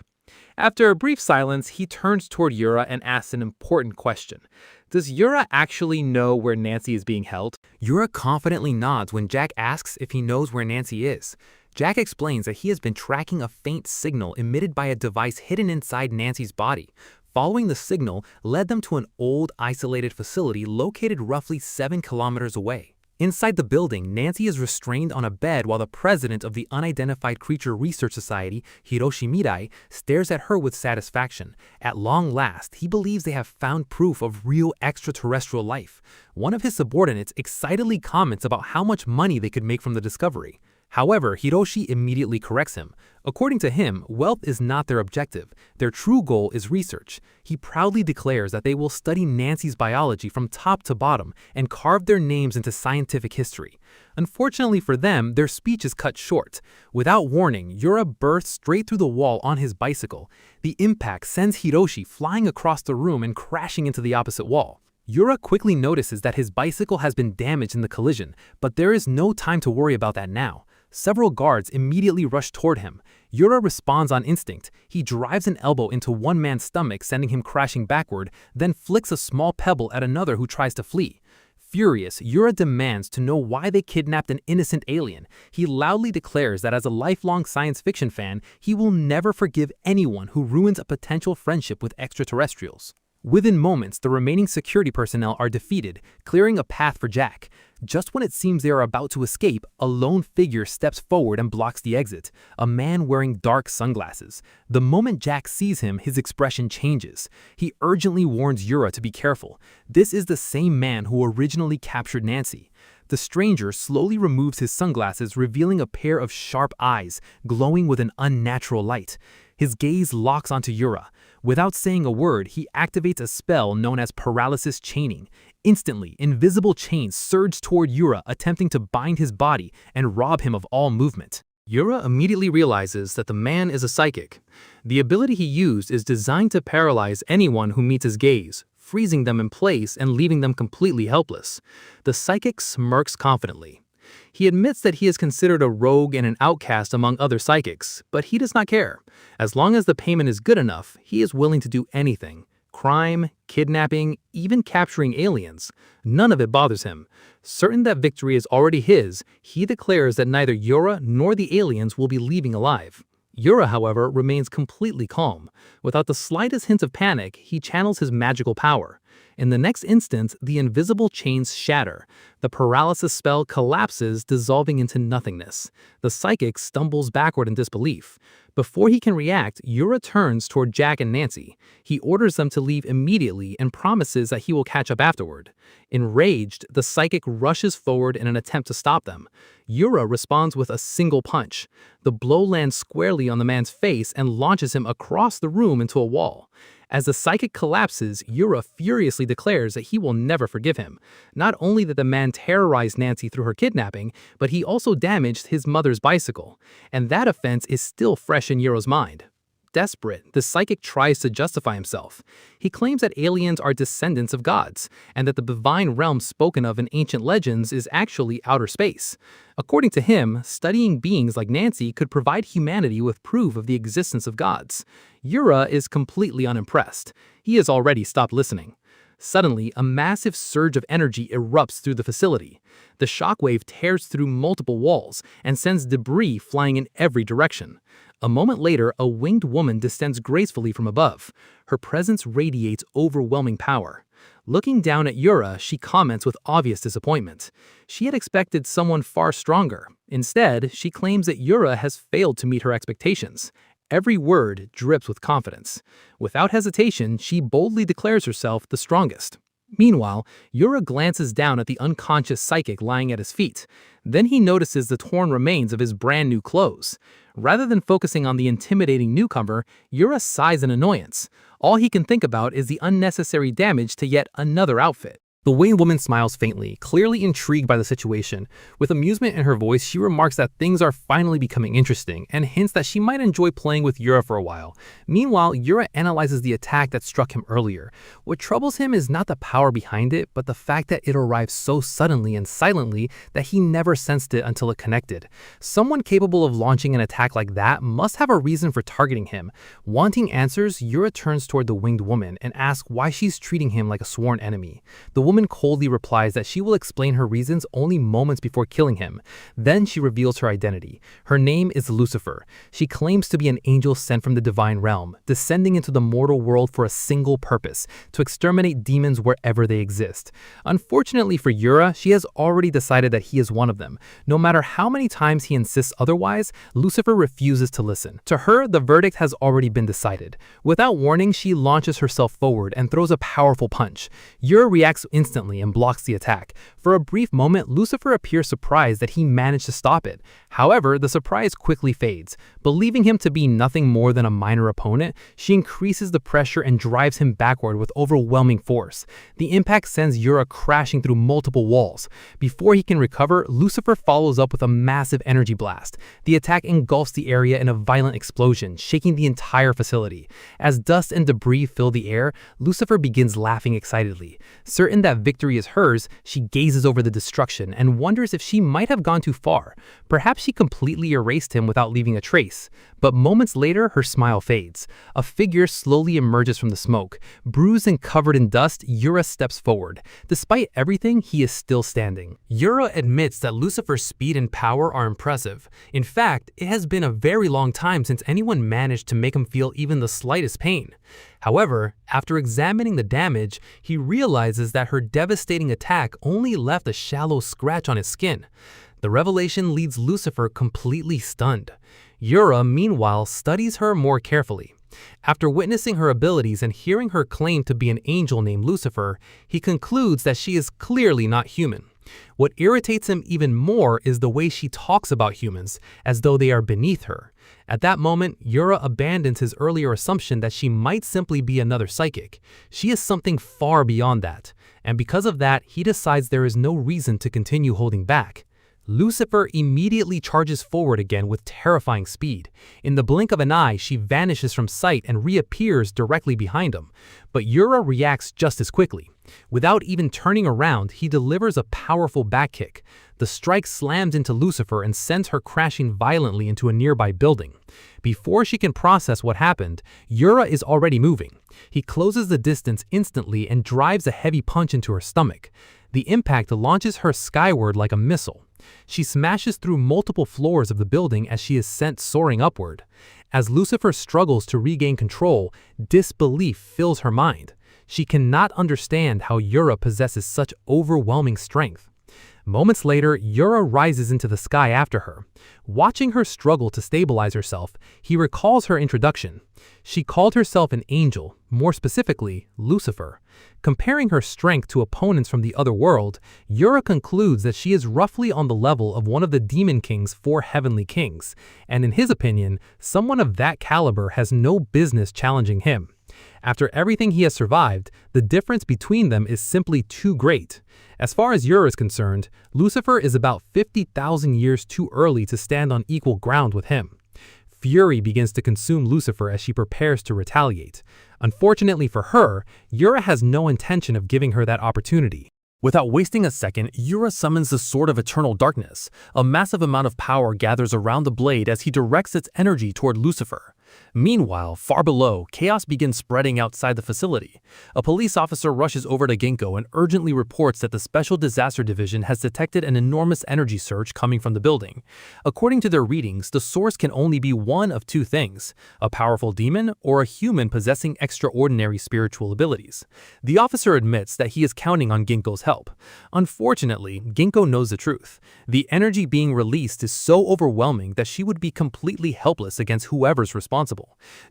After a brief silence, he turns toward Yura and asks an important question. Does Yura actually know where Nancy is being held? Yura confidently nods when Jack asks if he knows where Nancy is. Jack explains that he has been tracking a faint signal emitted by a device hidden inside Nancy's body. Following the signal led them to an old, isolated facility located roughly 7 kilometers away. Inside the building, Nancy is restrained on a bed while the president of the Unidentified Creature Research Society, Hiroshi Mirai, stares at her with satisfaction. At long last, he believes they have found proof of real extraterrestrial life. One of his subordinates excitedly comments about how much money they could make from the discovery. However, Hiroshi immediately corrects him. According to him, wealth is not their objective. Their true goal is research. He proudly declares that they will study Nancy's biology from top to bottom and carve their names into scientific history. Unfortunately for them, their speech is cut short. Without warning, Yura bursts straight through the wall on his bicycle. The impact sends Hiroshi flying across the room and crashing into the opposite wall. Yura quickly notices that his bicycle has been damaged in the collision, but there is no time to worry about that now. Several guards immediately rush toward him. Yura responds on instinct. He drives an elbow into one man's stomach, sending him crashing backward, then flicks a small pebble at another who tries to flee. Furious, Yura demands to know why they kidnapped an innocent alien. He loudly declares that as a lifelong science fiction fan, he will never forgive anyone who ruins a potential friendship with extraterrestrials. Within moments, the remaining security personnel are defeated, clearing a path for Jack. Just when it seems they are about to escape, a lone figure steps forward and blocks the exit, a man wearing dark sunglasses. The moment Jack sees him, his expression changes. He urgently warns Yura to be careful. This is the same man who originally captured Nancy. The stranger slowly removes his sunglasses, revealing a pair of sharp eyes, glowing with an unnatural light. His gaze locks onto Yura. Without saying a word, he activates a spell known as paralysis chaining. Instantly, invisible chains surge toward Yura, attempting to bind his body and rob him of all movement. Yura immediately realizes that the man is a psychic. The ability he used is designed to paralyze anyone who meets his gaze, freezing them in place and leaving them completely helpless. The psychic smirks confidently. He admits that he is considered a rogue and an outcast among other psychics, but he does not care. As long as the payment is good enough, he is willing to do anything. Crime, kidnapping, even capturing aliens. None of it bothers him. Certain that victory is already his, he declares that neither Yura nor the aliens will be leaving alive. Yura, however, remains completely calm. Without the slightest hint of panic, he channels his magical power. In the next instant, the invisible chains shatter. The paralysis spell collapses, dissolving into nothingness. The psychic stumbles backward in disbelief. Before he can react, Yura turns toward Jack and Nancy. He orders them to leave immediately and promises that he will catch up afterward. Enraged, the psychic rushes forward in an attempt to stop them. Yura responds with a single punch. The blow lands squarely on the man's face and launches him across the room into a wall. As the psychic collapses, Yura furiously declares that he will never forgive him. Not only did the man terrorize Nancy through her kidnapping, but he also damaged his mother's bicycle. And that offense is still fresh in Yura's mind. Desperate, the psychic tries to justify himself. He claims that aliens are descendants of gods, and that the divine realm spoken of in ancient legends is actually outer space. According to him, studying beings like Nancy could provide humanity with proof of the existence of gods. Yura is completely unimpressed. He has already stopped listening. Suddenly, a massive surge of energy erupts through the facility. The shockwave tears through multiple walls and sends debris flying in every direction. A moment later, a winged woman descends gracefully from above. Her presence radiates overwhelming power. Looking down at Yura, she comments with obvious disappointment. She had expected someone far stronger. Instead, she claims that Yura has failed to meet her expectations. Every word drips with confidence. Without hesitation, she boldly declares herself the strongest. Meanwhile, Yura glances down at the unconscious psychic lying at his feet. Then he notices the torn remains of his brand new clothes. Rather than focusing on the intimidating newcomer, Yura sighs in annoyance. All he can think about is the unnecessary damage to yet another outfit. The winged woman smiles faintly, clearly intrigued by the situation. With amusement in her voice, she remarks that things are finally becoming interesting and hints that she might enjoy playing with Yura for a while. Meanwhile, Yura analyzes the attack that struck him earlier. What troubles him is not the power behind it, but the fact that it arrived so suddenly and silently that he never sensed it until it connected. Someone capable of launching an attack like that must have a reason for targeting him. Wanting answers, Yura turns toward the winged woman and asks why she's treating him like a sworn enemy. The woman coldly replies that she will explain her reasons only moments before killing him. Then she reveals her identity. Her name is Lucifer. She claims to be an angel sent from the divine realm, descending into the mortal world for a single purpose: to exterminate demons wherever they exist. Unfortunately for Yura, she has already decided that he is one of them. No matter how many times he insists otherwise, Lucifer refuses to listen. To her, the verdict has already been decided. Without warning, she launches herself forward and throws a powerful punch. Yura reacts instantly and blocks the attack. For a brief moment, Lucifer appears surprised that he managed to stop it. However, the surprise quickly fades. Believing him to be nothing more than a minor opponent, she increases the pressure and drives him backward with overwhelming force. The impact sends Yura crashing through multiple walls. Before he can recover, Lucifer follows up with a massive energy blast. The attack engulfs the area in a violent explosion, shaking the entire facility. As dust and debris fill the air, Lucifer begins laughing excitedly. Certain that victory is hers, she gazes over the destruction and wonders if she might have gone too far. Perhaps she completely erased him without leaving a trace. But moments later, her smile fades. A figure slowly emerges from the smoke. Bruised and covered in dust, Yura steps forward. Despite everything, he is still standing. Yura admits that Lucifer's speed and power are impressive. In fact, it has been a very long time since anyone managed to make him feel even the slightest pain. However, after examining the damage, he realizes that her devastating attack only left a shallow scratch on his skin. The revelation leaves Lucifer completely stunned. Yura, meanwhile, studies her more carefully. After witnessing her abilities and hearing her claim to be an angel named Lucifer, he concludes that she is clearly not human. What irritates him even more is the way she talks about humans, as though they are beneath her. At that moment, Yura abandons his earlier assumption that she might simply be another psychic. She is something far beyond that, and because of that, he decides there is no reason to continue holding back. Lucifer immediately charges forward again with terrifying speed. In the blink of an eye, she vanishes from sight and reappears directly behind him. But Yura reacts just as quickly. Without even turning around, he delivers a powerful back kick. The strike slams into Lucifer and sends her crashing violently into a nearby building. Before she can process what happened, Yura is already moving. He closes the distance instantly and drives a heavy punch into her stomach. The impact launches her skyward like a missile. She smashes through multiple floors of the building as she is sent soaring upward. As Lucifer struggles to regain control, disbelief fills her mind. She cannot understand how Yura possesses such overwhelming strength. Moments later, Yura rises into the sky after her. Watching her struggle to stabilize herself, he recalls her introduction. She called herself an angel, more specifically, Lucifer. Comparing her strength to opponents from the other world, Yura concludes that she is roughly on the level of one of the Demon King's 4 heavenly kings, and in his opinion, someone of that caliber has no business challenging him. After everything he has survived, the difference between them is simply too great. As far as Yura is concerned, Lucifer is about 50,000 years too early to stand on equal ground with him. Fury begins to consume Lucifer as she prepares to retaliate. Unfortunately for her, Yura has no intention of giving her that opportunity. Without wasting a second, Yura summons the Sword of Eternal Darkness. A massive amount of power gathers around the blade as he directs its energy toward Lucifer. Meanwhile, far below, chaos begins spreading outside the facility. A police officer rushes over to Ginkgo and urgently reports that the Special Disaster Division has detected an enormous energy surge coming from the building. According to their readings, the source can only be one of two things: a powerful demon or a human possessing extraordinary spiritual abilities. The officer admits that he is counting on Ginkgo's help. Unfortunately, Ginkgo knows the truth. The energy being released is so overwhelming that she would be completely helpless against whoever's responsible.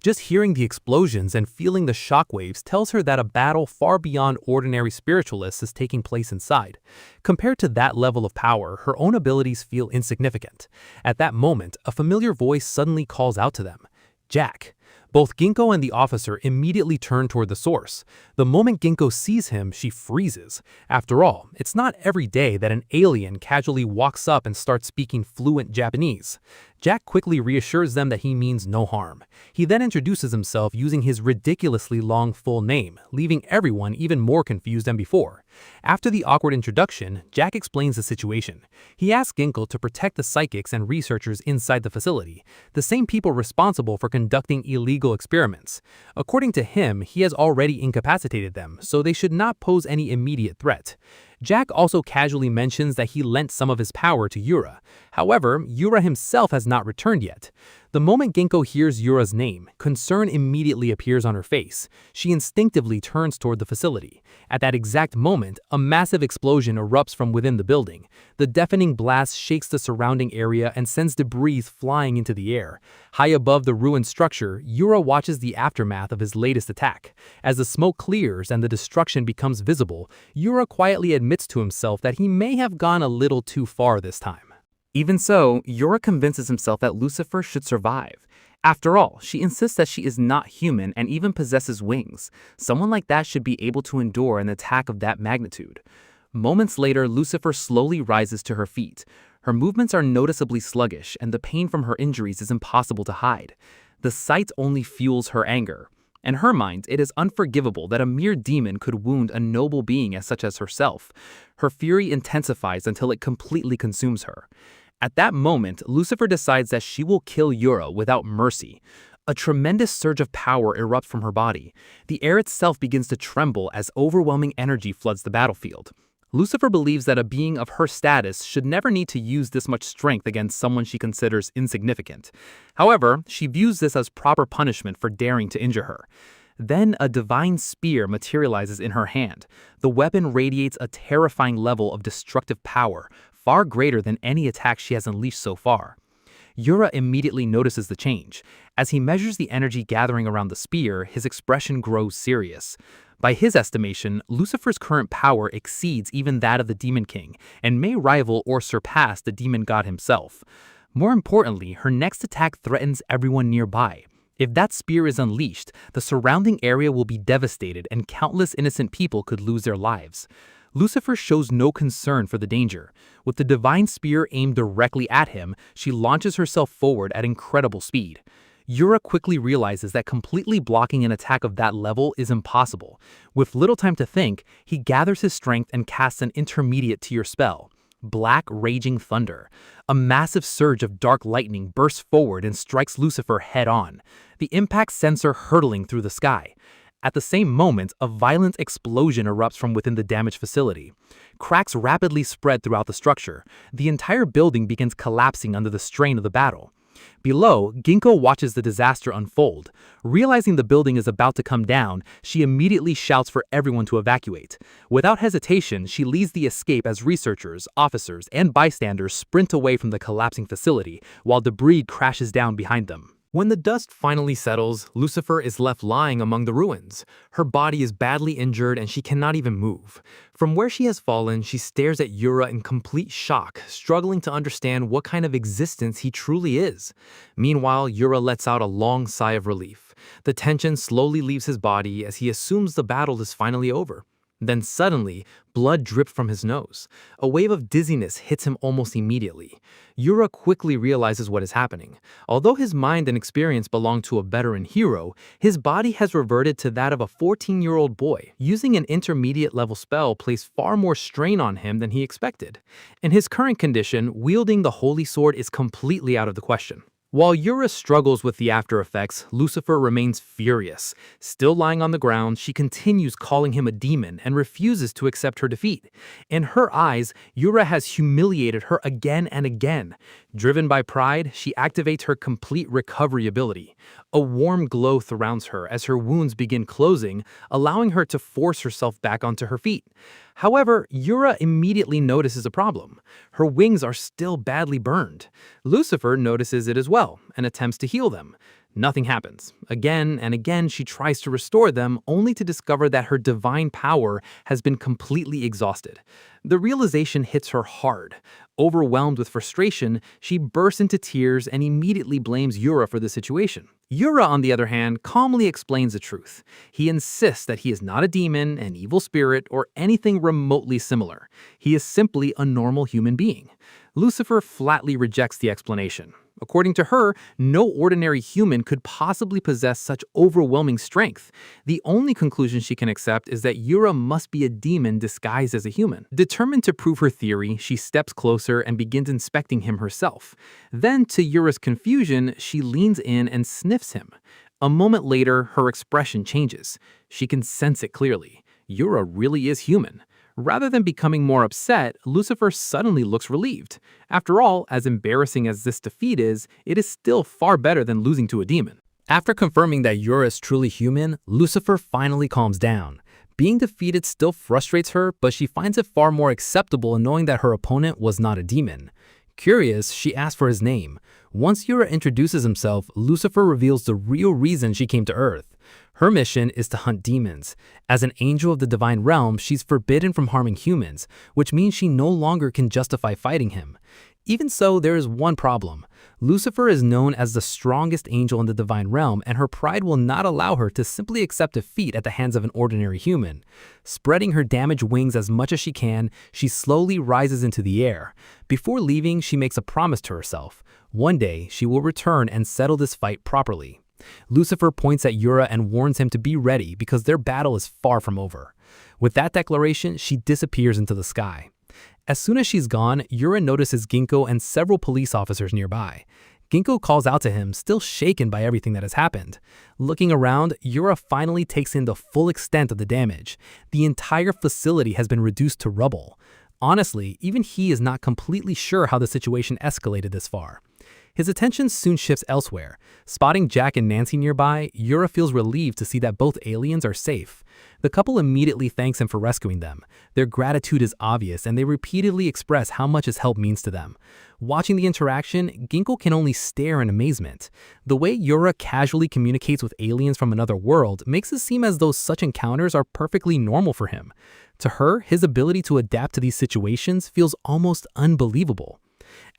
Just hearing the explosions and feeling the shockwaves tells her that a battle far beyond ordinary spiritualists is taking place inside. Compared to that level of power, her own abilities feel insignificant. At that moment, a familiar voice suddenly calls out to them, "Jack." Both Ginkgo and the officer immediately turn toward the source. The moment Ginkgo sees him, she freezes. After all, it's not every day that an alien casually walks up and starts speaking fluent Japanese. Jack quickly reassures them that he means no harm. He then introduces himself using his ridiculously long full name, leaving everyone even more confused than before. After the awkward introduction, Jack explains the situation. He asks Ginkgo to protect the psychics and researchers inside the facility, the same people responsible for conducting illegal experiments. According to him, he has already incapacitated them, so they should not pose any immediate threat. Jack also casually mentions that he lent some of his power to Yura. However, Yura himself has not returned yet. The moment Ginkgo hears Yura's name, concern immediately appears on her face. She instinctively turns toward the facility. At that exact moment, a massive explosion erupts from within the building. The deafening blast shakes the surrounding area and sends debris flying into the air. High above the ruined structure, Yura watches the aftermath of his latest attack. As the smoke clears and the destruction becomes visible, Yura quietly admits to himself that he may have gone a little too far this time. Even so, Yura convinces himself that Lucifer should survive. After all, she insists that she is not human and even possesses wings. Someone like that should be able to endure an attack of that magnitude. Moments later, Lucifer slowly rises to her feet. Her movements are noticeably sluggish, and the pain from her injuries is impossible to hide. The sight only fuels her anger. In her mind, it is unforgivable that a mere demon could wound a noble being such as herself. Her fury intensifies until it completely consumes her. At that moment, Lucifer decides that she will kill Yura without mercy. A tremendous surge of power erupts from her body. The air itself begins to tremble as overwhelming energy floods the battlefield. Lucifer believes that a being of her status should never need to use this much strength against someone she considers insignificant. However, she views this as proper punishment for daring to injure her. Then a divine spear materializes in her hand. The weapon radiates a terrifying level of destructive power, far greater than any attack she has unleashed so far. Yura immediately notices the change. As he measures the energy gathering around the spear, his expression grows serious. By his estimation, Lucifer's current power exceeds even that of the Demon King, and may rival or surpass the demon god himself. More importantly, her next attack threatens everyone nearby. If that spear is unleashed, the surrounding area will be devastated and countless innocent people could lose their lives. Lucifer shows no concern for the danger. With the divine spear aimed directly at him, she launches herself forward at incredible speed. Yura quickly realizes that completely blocking an attack of that level is impossible. With little time to think, he gathers his strength and casts an intermediate tier spell. Black Raging Thunder. A massive surge of dark lightning bursts forward and strikes Lucifer head-on. The impact sends her hurtling through the sky. At the same moment, a violent explosion erupts from within the damaged facility. Cracks rapidly spread throughout the structure. The entire building begins collapsing under the strain of the battle. Below, Ginkgo watches the disaster unfold. Realizing the building is about to come down, she immediately shouts for everyone to evacuate. Without hesitation, she leads the escape as researchers, officers, and bystanders sprint away from the collapsing facility, while debris crashes down behind them. When the dust finally settles, Lucifer is left lying among the ruins. Her body is badly injured and she cannot even move. From where she has fallen, she stares at Yura in complete shock, struggling to understand what kind of existence he truly is. Meanwhile, Yura lets out a long sigh of relief. The tension slowly leaves his body as he assumes the battle is finally over. Then suddenly, blood dripped from his nose. A wave of dizziness hits him almost immediately. Yura quickly realizes what is happening. Although his mind and experience belong to a veteran hero, his body has reverted to that of a 14-year-old boy. Using an intermediate-level spell placed far more strain on him than he expected. In his current condition, wielding the holy sword is completely out of the question. While Yura struggles with the after effects, Lucifer remains furious. Still lying on the ground, she continues calling him a demon and refuses to accept her defeat. In her eyes, Yura has humiliated her again and again. Driven by pride, she activates her complete recovery ability. A warm glow surrounds her as her wounds begin closing, allowing her to force herself back onto her feet. However, Yura immediately notices a problem. Her wings are still badly burned. Lucifer notices it as well and attempts to heal them. Nothing happens. Again and again, she tries to restore them, only to discover that her divine power has been completely exhausted. The realization hits her hard. Overwhelmed with frustration, she bursts into tears and immediately blames Yura for the situation. Yura, on the other hand, calmly explains the truth. He insists that he is not a demon, an evil spirit, or anything remotely similar. He is simply a normal human being. Lucifer flatly rejects the explanation. According to her, no ordinary human could possibly possess such overwhelming strength. The only conclusion she can accept is that Yura must be a demon disguised as a human. Determined to prove her theory, she steps closer and begins inspecting him herself. Then, to Yura's confusion, she leans in and sniffs him. A moment later, her expression changes. She can sense it clearly. Yura really is human. Rather than becoming more upset, Lucifer suddenly looks relieved. After all, as embarrassing as this defeat is, it is still far better than losing to a demon. After confirming that Yura is truly human, Lucifer finally calms down. Being defeated still frustrates her, but she finds it far more acceptable in knowing that her opponent was not a demon. Curious, she asks for his name. Once Yura introduces himself, Lucifer reveals the real reason she came to Earth. Her mission is to hunt demons. As an angel of the divine realm, she's forbidden from harming humans, which means she no longer can justify fighting him. Even so, there is one problem. Lucifer is known as the strongest angel in the divine realm, and her pride will not allow her to simply accept defeat at the hands of an ordinary human. Spreading her damaged wings as much as she can, she slowly rises into the air. Before leaving, she makes a promise to herself. One day, she will return and settle this fight properly. Lucifer points at Yura and warns him to be ready because their battle is far from over. With that declaration, she disappears into the sky. As soon as she's gone, Yura notices Ginkgo and several police officers nearby. Ginkgo calls out to him, still shaken by everything that has happened. Looking around, Yura finally takes in the full extent of the damage. The entire facility has been reduced to rubble. Honestly, even he is not completely sure how the situation escalated this far. His attention soon shifts elsewhere. Spotting Jack and Nancy nearby, Yura feels relieved to see that both aliens are safe. The couple immediately thanks him for rescuing them. Their gratitude is obvious, and they repeatedly express how much his help means to them. Watching the interaction, Ginkgo can only stare in amazement. The way Yura casually communicates with aliens from another world makes it seem as though such encounters are perfectly normal for him. To her, his ability to adapt to these situations feels almost unbelievable.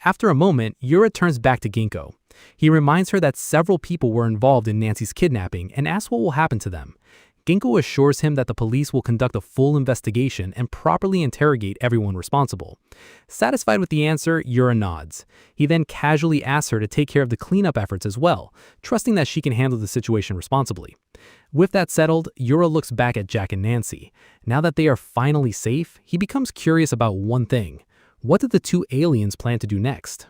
After a moment, Yura turns back to Ginkgo. He reminds her that several people were involved in Nancy's kidnapping and asks what will happen to them. Ginkgo assures him that the police will conduct a full investigation and properly interrogate everyone responsible. Satisfied with the answer, Yura nods. He then casually asks her to take care of the cleanup efforts as well, trusting that she can handle the situation responsibly. With that settled, Yura looks back at Jack and Nancy. Now that they are finally safe, he becomes curious about one thing. What did the two aliens plan to do next?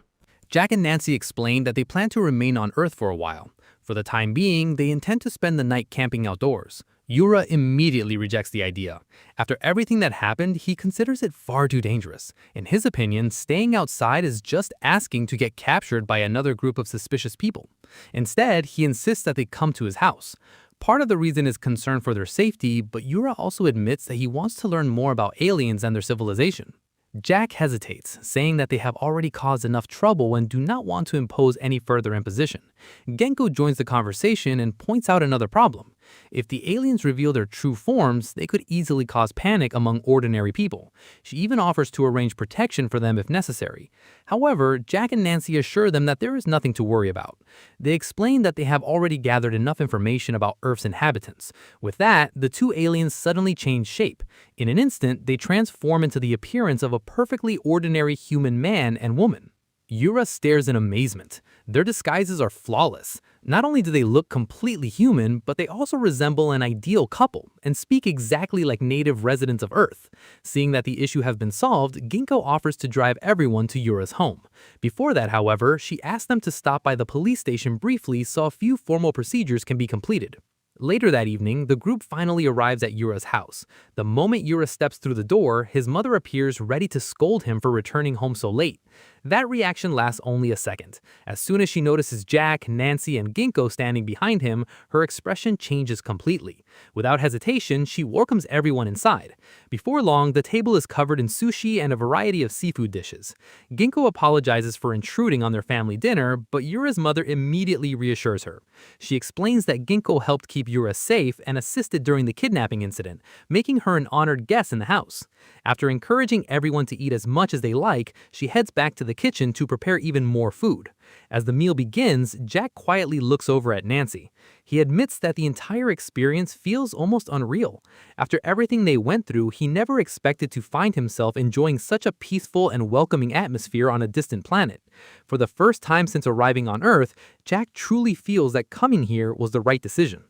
Jack and Nancy explained that they plan to remain on Earth for a while. For the time being, they intend to spend the night camping outdoors. Yura immediately rejects the idea. After everything that happened, he considers it far too dangerous. In his opinion, staying outside is just asking to get captured by another group of suspicious people. Instead, he insists that they come to his house. Part of the reason is concern for their safety, but Yura also admits that he wants to learn more about aliens and their civilization. Jack hesitates, saying that they have already caused enough trouble and do not want to impose any further imposition. Ginkgo joins the conversation and points out another problem. If the aliens reveal their true forms, they could easily cause panic among ordinary people. She even offers to arrange protection for them if necessary. However, Jack and Nancy assure them that there is nothing to worry about. They explain that they have already gathered enough information about Earth's inhabitants. With that, the two aliens suddenly change shape. In an instant, they transform into the appearance of a perfectly ordinary human man and woman. Yura stares in amazement. Their disguises are flawless. Not only do they look completely human, but they also resemble an ideal couple and speak exactly like native residents of Earth. Seeing that the issue has been solved, Ginkgo offers to drive everyone to Yura's home. Before that, however, she asks them to stop by the police station briefly so a few formal procedures can be completed. Later that evening, the group finally arrives at Yura's house. The moment Yura steps through the door, his mother appears ready to scold him for returning home so late. That reaction lasts only a second. As soon as she notices Jack, Nancy, and Ginkgo standing behind him, her expression changes completely. Without hesitation, she welcomes everyone inside. Before long, the table is covered in sushi and a variety of seafood dishes. Ginkgo apologizes for intruding on their family dinner, but Yura's mother immediately reassures her. She explains that Ginkgo helped keep Yura safe and assisted during the kidnapping incident, making her an honored guest in the house. After encouraging everyone to eat as much as they like, she heads back to the kitchen to prepare even more food. As the meal begins, Jack quietly looks over at Nancy. He admits that the entire experience feels almost unreal. After everything they went through, he never expected to find himself enjoying such a peaceful and welcoming atmosphere on a distant planet. For the first time since arriving on Earth, Jack truly feels that coming here was the right decision.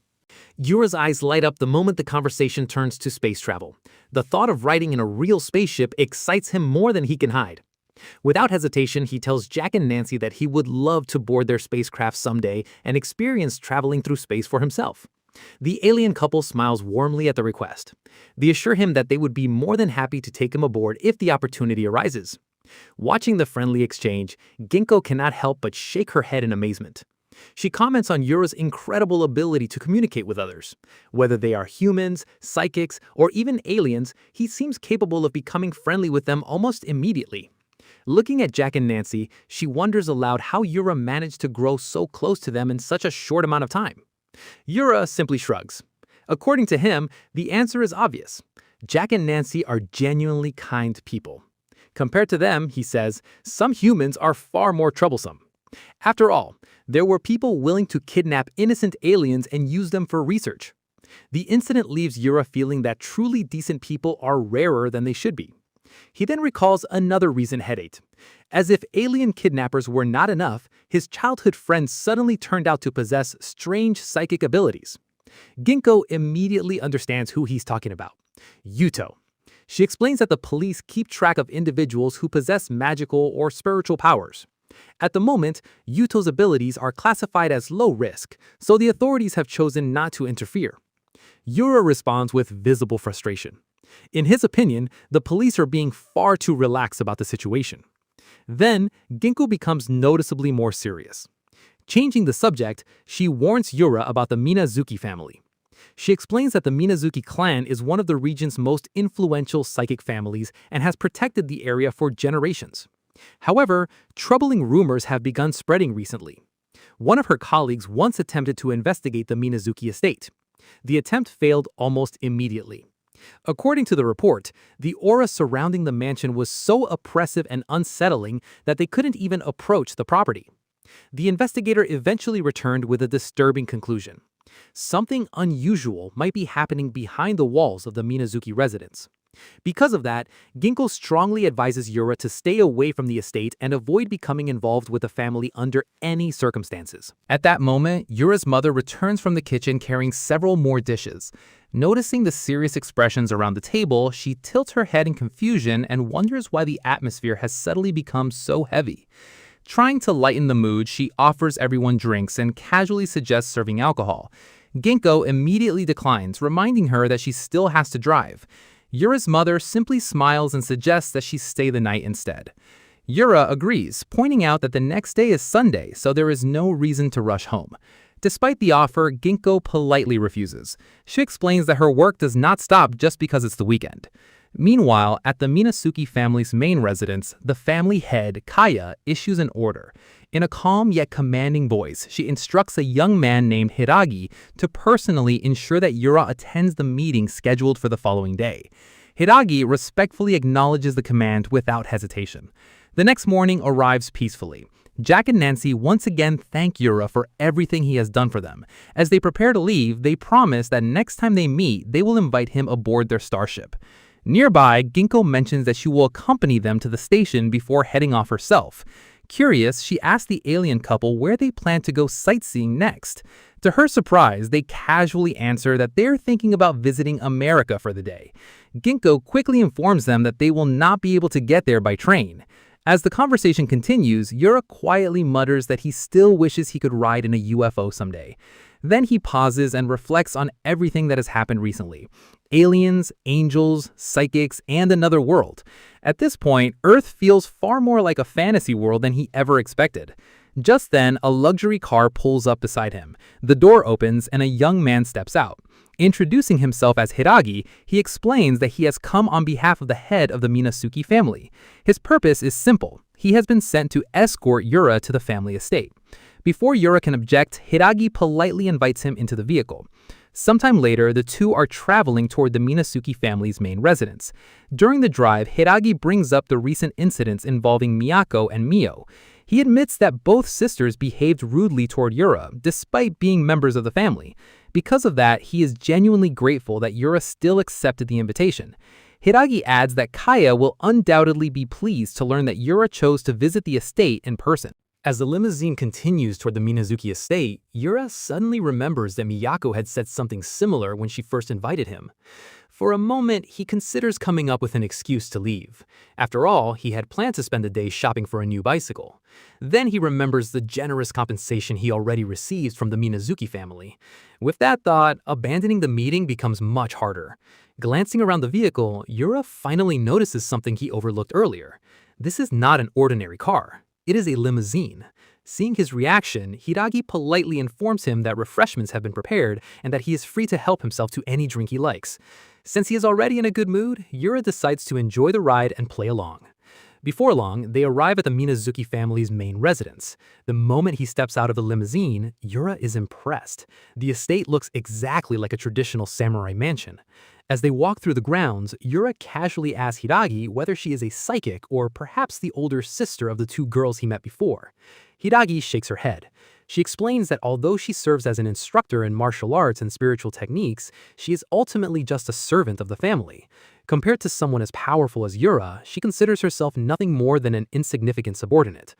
Yura's eyes light up the moment the conversation turns to space travel. The thought of riding in a real spaceship excites him more than he can hide. Without hesitation, he tells Jack and Nancy that he would love to board their spacecraft someday and experience traveling through space for himself. The alien couple smiles warmly at the request. They assure him that they would be more than happy to take him aboard if the opportunity arises. Watching the friendly exchange, Ginkgo cannot help but shake her head in amazement. She comments on Yura's incredible ability to communicate with others. Whether they are humans, psychics, or even aliens, he seems capable of becoming friendly with them almost immediately. Looking at Jack and Nancy, she wonders aloud how Yura managed to grow so close to them in such a short amount of time. Yura simply shrugs. According to him, the answer is obvious. Jack and Nancy are genuinely kind people. Compared to them, he says, some humans are far more troublesome. After all, there were people willing to kidnap innocent aliens and use them for research. The incident leaves Yura feeling that truly decent people are rarer than they should be. He then recalls another recent headache. As if alien kidnappers were not enough, his childhood friend suddenly turned out to possess strange psychic abilities. Ginkgo immediately understands who he's talking about. Yuto. She explains that the police keep track of individuals who possess magical or spiritual powers. At the moment, Yuto's abilities are classified as low risk, so the authorities have chosen not to interfere. Yura responds with visible frustration. In his opinion, the police are being far too relaxed about the situation. Then, Ginkgo becomes noticeably more serious. Changing the subject, she warns Yura about the Minazuki family. She explains that the Minazuki clan is one of the region's most influential psychic families and has protected the area for generations. However, troubling rumors have begun spreading recently. One of her colleagues once attempted to investigate the Minazuki estate. The attempt failed almost immediately. According to the report, the aura surrounding the mansion was so oppressive and unsettling that they couldn't even approach the property. The investigator eventually returned with a disturbing conclusion. Something unusual might be happening behind the walls of the Minazuki residence. Because of that, Ginkgo strongly advises Yura to stay away from the estate and avoid becoming involved with the family under any circumstances. At that moment, Yura's mother returns from the kitchen carrying several more dishes. Noticing the serious expressions around the table, she tilts her head in confusion and wonders why the atmosphere has suddenly become so heavy. Trying to lighten the mood, she offers everyone drinks and casually suggests serving alcohol. Ginkgo immediately declines, reminding her that she still has to drive. Yura's mother simply smiles and suggests that she stay the night instead. Yura agrees, pointing out that the next day is Sunday, so there is no reason to rush home. Despite the offer, Ginkgo politely refuses. She explains that her work does not stop just because it's the weekend. Meanwhile, at the Minazuki family's main residence, the family head, Kaya, issues an order. In a calm yet commanding voice, she instructs a young man named Hiragi to personally ensure that Yura attends the meeting scheduled for the following day. Hiragi respectfully acknowledges the command without hesitation. The next morning arrives peacefully. Jack and Nancy once again thank Yura for everything he has done for them. As they prepare to leave, they promise that next time they meet, they will invite him aboard their starship. Nearby, Ginkgo mentions that she will accompany them to the station before heading off herself. Curious, she asks the alien couple where they plan to go sightseeing next. To her surprise, they casually answer that they're thinking about visiting America for the day. Ginkgo quickly informs them that they will not be able to get there by train. As the conversation continues, Yura quietly mutters that he still wishes he could ride in a UFO someday. Then he pauses and reflects on everything that has happened recently. Aliens, angels, psychics, and another world. At this point, Earth feels far more like a fantasy world than he ever expected. Just then, a luxury car pulls up beside him. The door opens and a young man steps out. Introducing himself as Hiragi, he explains that he has come on behalf of the head of the Minazuki family. His purpose is simple. He has been sent to escort Yura to the family estate. Before Yura can object, Hiragi politely invites him into the vehicle. Sometime later, the two are traveling toward the Minazuki family's main residence. During the drive, Hiragi brings up the recent incidents involving Miyako and Mio. He admits that both sisters behaved rudely toward Yura, despite being members of the family. Because of that, he is genuinely grateful that Yura still accepted the invitation. Hiragi adds that Kaya will undoubtedly be pleased to learn that Yura chose to visit the estate in person. As the limousine continues toward the Minazuki estate, Yura suddenly remembers that Miyako had said something similar when she first invited him. For a moment, he considers coming up with an excuse to leave. After all, he had planned to spend the day shopping for a new bicycle. Then he remembers the generous compensation he already received from the Minazuki family. With that thought, abandoning the meeting becomes much harder. Glancing around the vehicle, Yura finally notices something he overlooked earlier. This is not an ordinary car. It is a limousine. Seeing his reaction, Hiragi politely informs him that refreshments have been prepared and that he is free to help himself to any drink he likes. Since he is already in a good mood, Yura decides to enjoy the ride and play along. Before long, they arrive at the Minazuki family's main residence. The moment he steps out of the limousine, Yura is impressed. The estate looks exactly like a traditional samurai mansion. As they walk through the grounds, Yura casually asks Hiragi whether she is a psychic or perhaps the older sister of the two girls he met before. Hiragi shakes her head. She explains that although she serves as an instructor in martial arts and spiritual techniques, she is ultimately just a servant of the family. Compared to someone as powerful as Yura, she considers herself nothing more than an insignificant subordinate.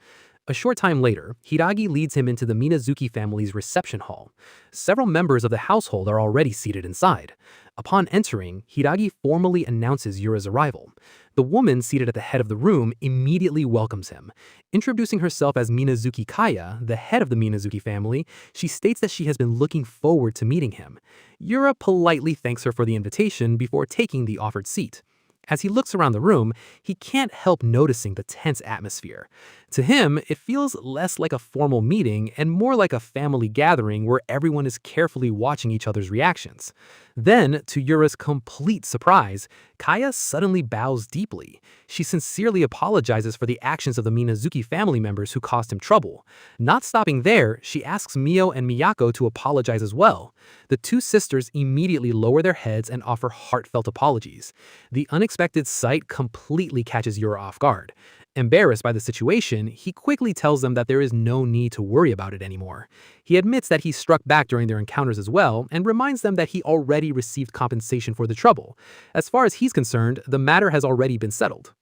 A short time later, Hiragi leads him into the Minazuki family's reception hall. Several members of the household are already seated inside. Upon entering, Hiragi formally announces Yura's arrival. The woman seated at the head of the room immediately welcomes him. Introducing herself as Minazuki Kaya, the head of the Minazuki family, she states that she has been looking forward to meeting him. Yura politely thanks her for the invitation before taking the offered seat. As he looks around the room, he can't help noticing the tense atmosphere. To him, it feels less like a formal meeting and more like a family gathering where everyone is carefully watching each other's reactions. Then, to Yura's complete surprise, Kaya suddenly bows deeply. She sincerely apologizes for the actions of the Minazuki family members who caused him trouble. Not stopping there, she asks Mio and Miyako to apologize as well. The two sisters immediately lower their heads and offer heartfelt apologies. The unexpected sight completely catches Yura off guard. Embarrassed by the situation, he quickly tells them that there is no need to worry about it anymore. He admits that he struck back during their encounters as well and reminds them that he already received compensation for the trouble. As far as he's concerned, the matter has already been settled.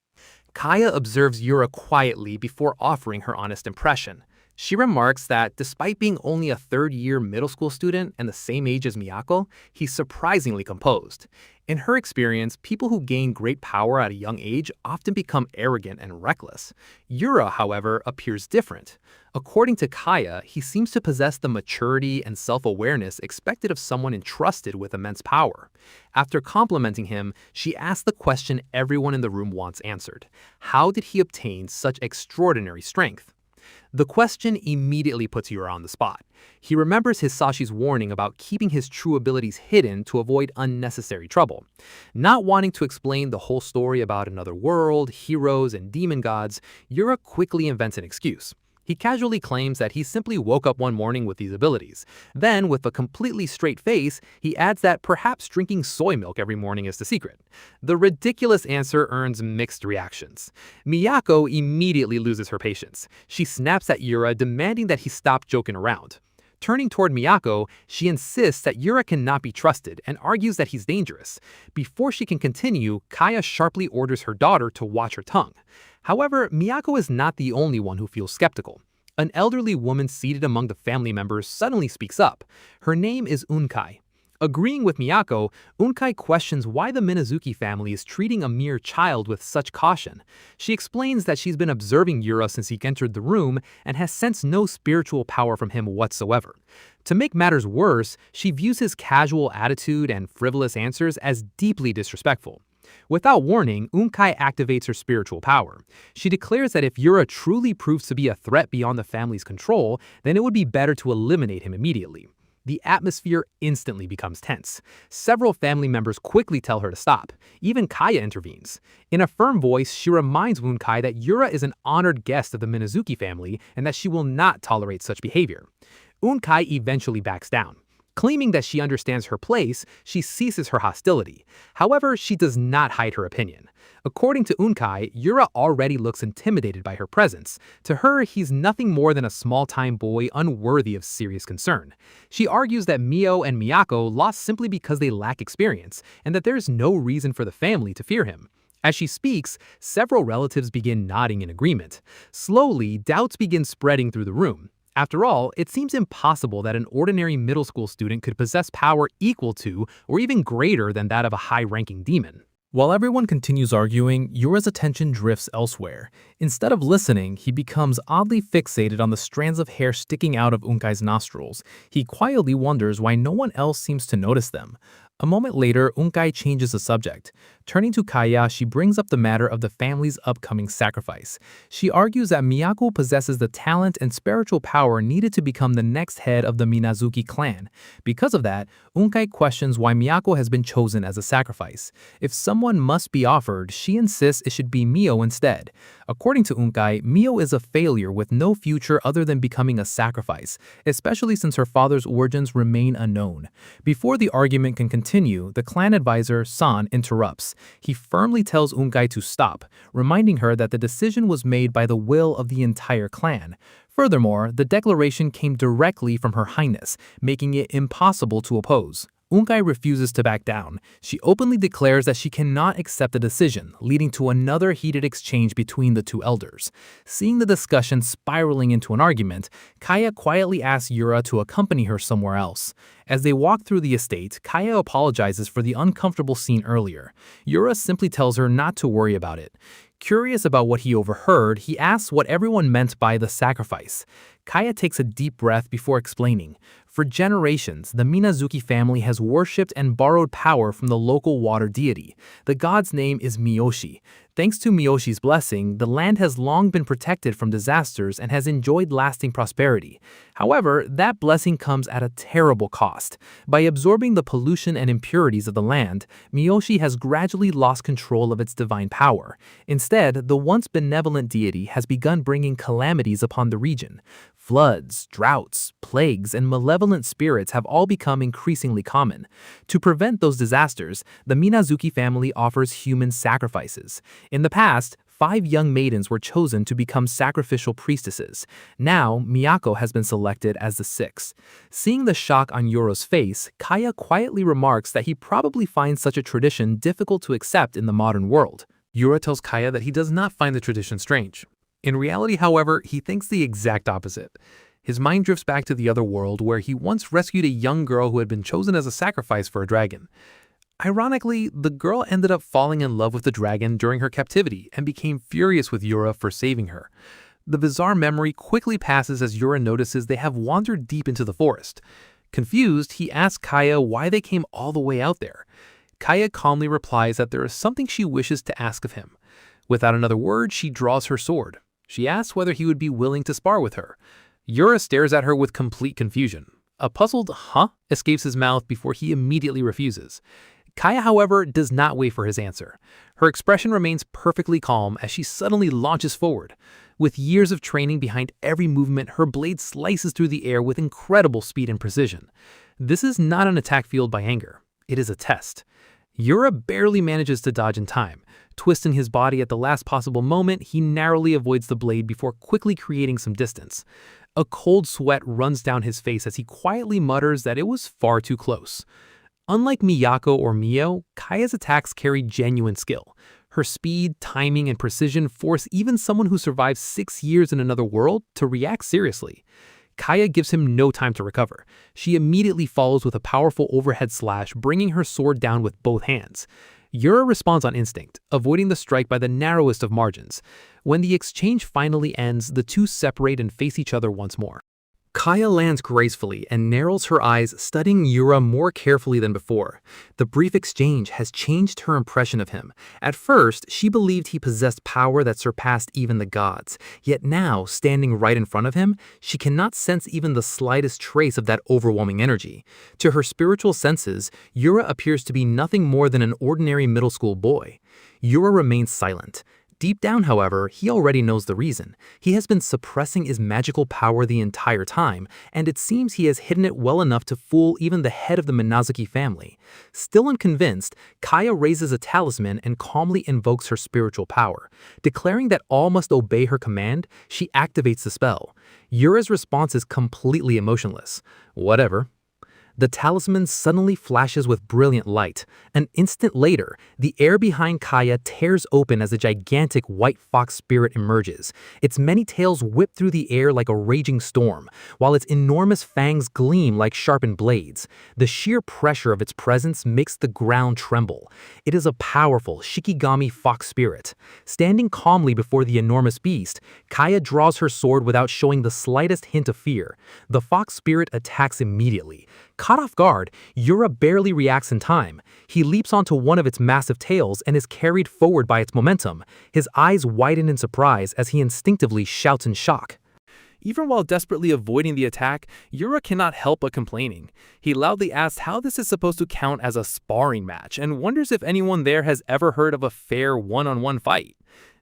Kaya observes Yura quietly before offering her honest impression. She remarks that despite being only a third-year middle school student and the same age as Miyako, he's surprisingly composed. In her experience, people who gain great power at a young age often become arrogant and reckless. Yura, however, appears different. According to Kaya, he seems to possess the maturity and self-awareness expected of someone entrusted with immense power. After complimenting him, she asks the question everyone in the room wants answered. How did he obtain such extraordinary strength? The question immediately puts Yura on the spot. He remembers Hisashi's warning about keeping his true abilities hidden to avoid unnecessary trouble. Not wanting to explain the whole story about another world, heroes, and demon gods, Yura quickly invents an excuse. He casually claims that he simply woke up one morning with these abilities. Then, with a completely straight face, he adds that perhaps drinking soy milk every morning is the secret. The ridiculous answer earns mixed reactions. Miyako immediately loses her patience. She snaps at Yura, demanding that he stop joking around. Turning toward Miyako, she insists that Yura cannot be trusted and argues that he's dangerous. Before she can continue, Kaya sharply orders her daughter to watch her tongue. However, Miyako is not the only one who feels skeptical. An elderly woman seated among the family members suddenly speaks up. Her name is Unkai. Agreeing with Miyako, Unkai questions why the Minazuki family is treating a mere child with such caution. She explains that she's been observing Yura since he entered the room and has sensed no spiritual power from him whatsoever. To make matters worse, she views his casual attitude and frivolous answers as deeply disrespectful. Without warning, Unkai activates her spiritual power. She declares that if Yura truly proves to be a threat beyond the family's control, then it would be better to eliminate him immediately. The atmosphere instantly becomes tense. Several family members quickly tell her to stop. Even Kaya intervenes. In a firm voice, she reminds Unkai that Yura is an honored guest of the Minazuki family and that she will not tolerate such behavior. Unkai eventually backs down. Claiming that she understands her place, she ceases her hostility. However, she does not hide her opinion. According to Unkai, Yura already looks intimidated by her presence. To her, he's nothing more than a small-time boy unworthy of serious concern. She argues that Mio and Miyako lost simply because they lack experience, and that there's no reason for the family to fear him. As she speaks, several relatives begin nodding in agreement. Slowly, doubts begin spreading through the room. After all, it seems impossible that an ordinary middle school student could possess power equal to or even greater than that of a high-ranking demon. While everyone continues arguing, Yura's attention drifts elsewhere. Instead of listening, he becomes oddly fixated on the strands of hair sticking out of Unkai's nostrils. He quietly wonders why no one else seems to notice them. A moment later, Unkai changes the subject. Turning to Kaya, she brings up the matter of the family's upcoming sacrifice. She argues that Miyako possesses the talent and spiritual power needed to become the next head of the Minazuki clan. Because of that, Unkai questions why Miyako has been chosen as a sacrifice. If someone must be offered, she insists it should be Mio instead. According to Unkai, Mio is a failure with no future other than becoming a sacrifice, especially since her father's origins remain unknown. Before the argument can continue, the clan advisor, San, interrupts. He firmly tells Unkai to stop, reminding her that the decision was made by the will of the entire clan. Furthermore, the declaration came directly from Her Highness, making it impossible to oppose. Unkai refuses to back down. She openly declares that she cannot accept the decision, leading to another heated exchange between the two elders. Seeing the discussion spiraling into an argument, Kaya quietly asks Yura to accompany her somewhere else. As they walk through the estate, Kaya apologizes for the uncomfortable scene earlier. Yura simply tells her not to worry about it. Curious about what he overheard, he asks what everyone meant by the sacrifice. Kaya takes a deep breath before explaining. For generations, the Minazuki family has worshipped and borrowed power from the local water deity. The god's name is Miyoshi. Thanks to Miyoshi's blessing, the land has long been protected from disasters and has enjoyed lasting prosperity. However, that blessing comes at a terrible cost. By absorbing the pollution and impurities of the land, Miyoshi has gradually lost control of its divine power. Instead, the once benevolent deity has begun bringing calamities upon the region. Floods, droughts, plagues, and malevolent spirits have all become increasingly common. To prevent those disasters, the Minazuki family offers human sacrifices. In the past, 5 young maidens were chosen to become sacrificial priestesses. Now, Miyako has been selected as the 6th. Seeing the shock on Yura's face, Kaya quietly remarks that he probably finds such a tradition difficult to accept in the modern world. Yura tells Kaya that he does not find the tradition strange. In reality, however, he thinks the exact opposite. His mind drifts back to the other world where he once rescued a young girl who had been chosen as a sacrifice for a dragon. Ironically, the girl ended up falling in love with the dragon during her captivity and became furious with Yura for saving her. The bizarre memory quickly passes as Yura notices they have wandered deep into the forest. Confused, he asks Kaya why they came all the way out there. Kaya calmly replies that there is something she wishes to ask of him. Without another word, she draws her sword. She asks whether he would be willing to spar with her. Yura stares at her with complete confusion. A puzzled "huh?" escapes his mouth before he immediately refuses. Kaya, however, does not wait for his answer. Her expression remains perfectly calm as she suddenly launches forward. With years of training behind every movement, her blade slices through the air with incredible speed and precision. This is not an attack fueled by anger. It is a test. Yura barely manages to dodge in time. Twisting his body at the last possible moment, he narrowly avoids the blade before quickly creating some distance. A cold sweat runs down his face as he quietly mutters that it was far too close. Unlike Miyako or Mio, Kaya's attacks carry genuine skill. Her speed, timing, and precision force even someone who survived 6 years in another world to react seriously. Kaya gives him no time to recover. She immediately follows with a powerful overhead slash, bringing her sword down with both hands. Yura responds on instinct, avoiding the strike by the narrowest of margins. When the exchange finally ends, the two separate and face each other once more. Kaya lands gracefully and narrows her eyes, studying Yura more carefully than before. The brief exchange has changed her impression of him. At first, she believed he possessed power that surpassed even the gods. Yet now, standing right in front of him, she cannot sense even the slightest trace of that overwhelming energy. To her spiritual senses, Yura appears to be nothing more than an ordinary middle school boy. Yura remains silent. Deep down, however, he already knows the reason. He has been suppressing his magical power the entire time, and it seems he has hidden it well enough to fool even the head of the Minazuki family. Still unconvinced, Kaya raises a talisman and calmly invokes her spiritual power. Declaring that all must obey her command, she activates the spell. Yura's response is completely emotionless. Whatever. The talisman suddenly flashes with brilliant light. An instant later, the air behind Kaya tears open as a gigantic white fox spirit emerges. Its many tails whip through the air like a raging storm, while its enormous fangs gleam like sharpened blades. The sheer pressure of its presence makes the ground tremble. It is a powerful Shikigami fox spirit. Standing calmly before the enormous beast, Kaya draws her sword without showing the slightest hint of fear. The fox spirit attacks immediately. Caught off guard, Yura barely reacts in time. He leaps onto one of its massive tails and is carried forward by its momentum. His eyes widen in surprise as he instinctively shouts in shock. Even while desperately avoiding the attack, Yura cannot help but complaining. He loudly asks how this is supposed to count as a sparring match and wonders if anyone there has ever heard of a fair one-on-one fight.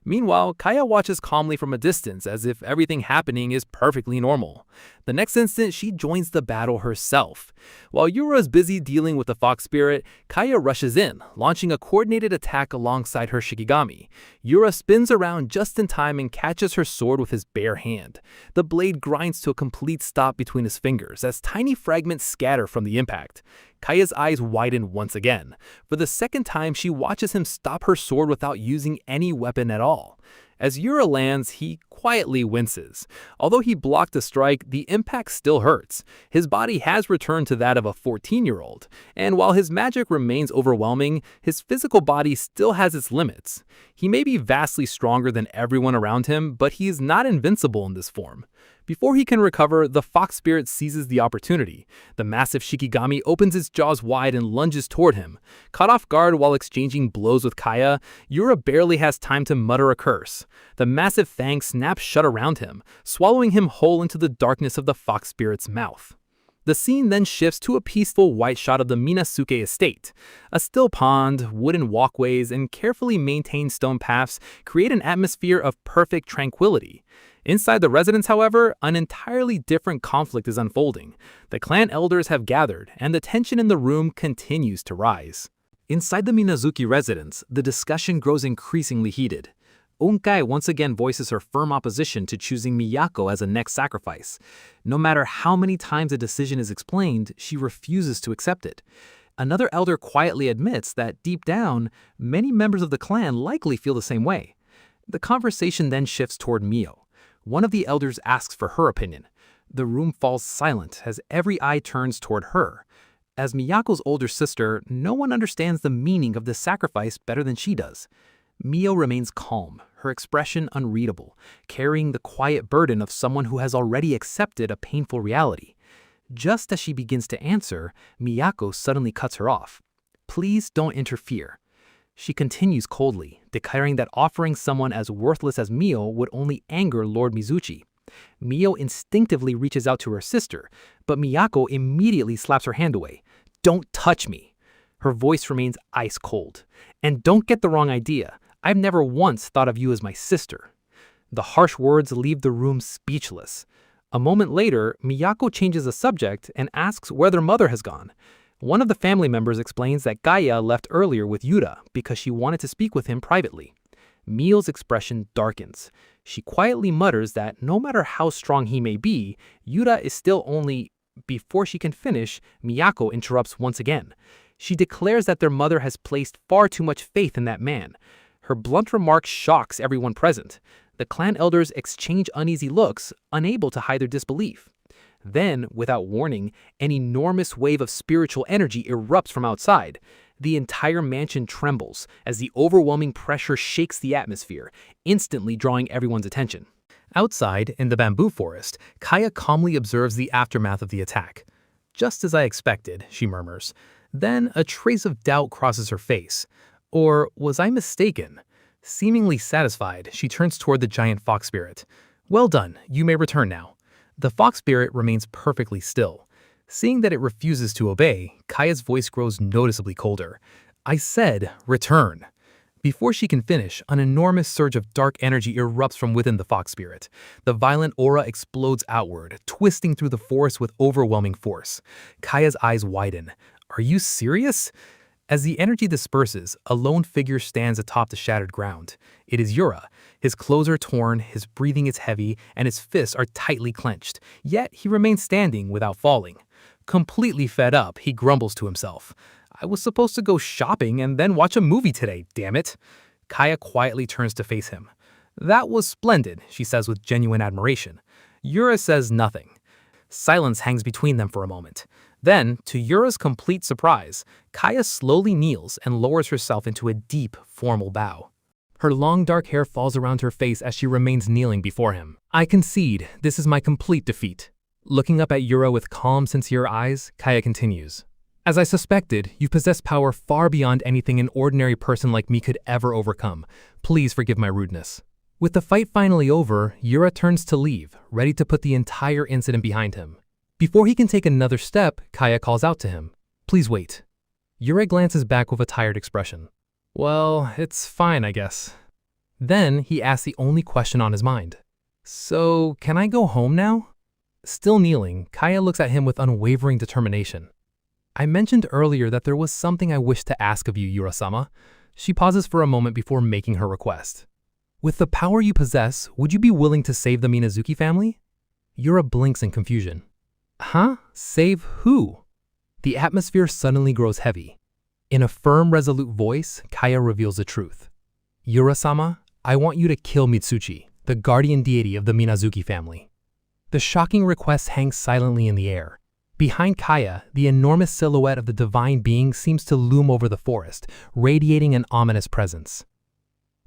Meanwhile, Kaya watches calmly from a distance as if everything happening is perfectly normal. The next instant, she joins the battle herself. While Yura is busy dealing with the fox spirit, Kaya rushes in, launching a coordinated attack alongside her Shikigami. Yura spins around just in time and catches her sword with his bare hand. The blade grinds to a complete stop between his fingers as tiny fragments scatter from the impact. Kaya's eyes widen once again. For the second time, she watches him stop her sword without using any weapon at all. As Yura lands, he quietly winces. Although he blocked the strike, the impact still hurts. His body has returned to that of a 14-year-old, and while his magic remains overwhelming, his physical body still has its limits. He may be vastly stronger than everyone around him, but he is not invincible in this form. Before he can recover, the fox spirit seizes the opportunity. The massive Shikigami opens its jaws wide and lunges toward him. Caught off guard while exchanging blows with Kaya, Yura barely has time to mutter a curse. The massive fangs snap shut around him, swallowing him whole into the darkness of the fox spirit's mouth. The scene then shifts to a peaceful white shot of the Minazuki estate. A still pond, wooden walkways, and carefully maintained stone paths create an atmosphere of perfect tranquility. Inside the residence, however, an entirely different conflict is unfolding. The clan elders have gathered, and the tension in the room continues to rise. Inside the Minazuki residence, the discussion grows increasingly heated. Onkai once again voices her firm opposition to choosing Miyako as a next sacrifice. No matter how many times a decision is explained, she refuses to accept it. Another elder quietly admits that, deep down, many members of the clan likely feel the same way. The conversation then shifts toward Mio. One of the elders asks for her opinion. The room falls silent as every eye turns toward her. As Miyako's older sister, no one understands the meaning of this sacrifice better than she does. Mio remains calm, her expression unreadable, carrying the quiet burden of someone who has already accepted a painful reality. Just as she begins to answer, Miyako suddenly cuts her off. "Please don't interfere." She continues coldly, declaring that offering someone as worthless as Mio would only anger Lord Mizuchi. Mio instinctively reaches out to her sister, but Miyako immediately slaps her hand away. "Don't touch me." Her voice remains ice cold. "And don't get the wrong idea. I've never once thought of you as my sister." The harsh words leave the room speechless. A moment later, Miyako changes the subject and asks where their mother has gone. One of the family members explains that Gaia left earlier with Yura because she wanted to speak with him privately. Mio's expression darkens. She quietly mutters that no matter how strong he may be, Yura is still only... Before she can finish, Miyako interrupts once again. She declares that their mother has placed far too much faith in that man. Her blunt remark shocks everyone present. The clan elders exchange uneasy looks, unable to hide their disbelief. Then, without warning, an enormous wave of spiritual energy erupts from outside. The entire mansion trembles as the overwhelming pressure shakes the atmosphere, instantly drawing everyone's attention. Outside, in the bamboo forest, Kaya calmly observes the aftermath of the attack. "Just as I expected," she murmurs. Then a trace of doubt crosses her face. Or was I mistaken? Seemingly satisfied, she turns toward the giant fox spirit. "Well done, you may return now." The fox spirit remains perfectly still. Seeing that it refuses to obey, Kaya's voice grows noticeably colder. "I said, return." Before she can finish, an enormous surge of dark energy erupts from within the fox spirit. The violent aura explodes outward, twisting through the forest with overwhelming force. Kaya's eyes widen. "Are you serious?" As the energy disperses, a lone figure stands atop the shattered ground. It is Yura. His clothes are torn, his breathing is heavy, and his fists are tightly clenched. Yet he remains standing without falling. Completely fed up, he grumbles to himself. "I was supposed to go shopping and then watch a movie today, damn it." Kaya quietly turns to face him. "That was splendid," she says with genuine admiration. Yura says nothing. Silence hangs between them for a moment. Then, to Yura's complete surprise, Kaya slowly kneels and lowers herself into a deep, formal bow. Her long dark hair falls around her face as she remains kneeling before him. "I concede, this is my complete defeat." Looking up at Yura with calm, sincere eyes, Kaya continues. "As I suspected, you possess power far beyond anything an ordinary person like me could ever overcome. Please forgive my rudeness." With the fight finally over, Yura turns to leave, ready to put the entire incident behind him. Before he can take another step, Kaya calls out to him. "Please wait." Yura glances back with a tired expression. "Well, it's fine, I guess." Then he asks the only question on his mind. "So, can I go home now?" Still kneeling, Kaya looks at him with unwavering determination. "I mentioned earlier that there was something I wished to ask of you, Yura-sama." She pauses for a moment before making her request. "With the power you possess, would you be willing to save the Minazuki family?" Yura blinks in confusion. "Huh? Save who?" The atmosphere suddenly grows heavy. In a firm, resolute voice, Kaya reveals the truth. "Yura-sama, I want you to kill Mitsuchi, the guardian deity of the Minazuki family." The shocking request hangs silently in the air. Behind Kaya, the enormous silhouette of the divine being seems to loom over the forest, radiating an ominous presence.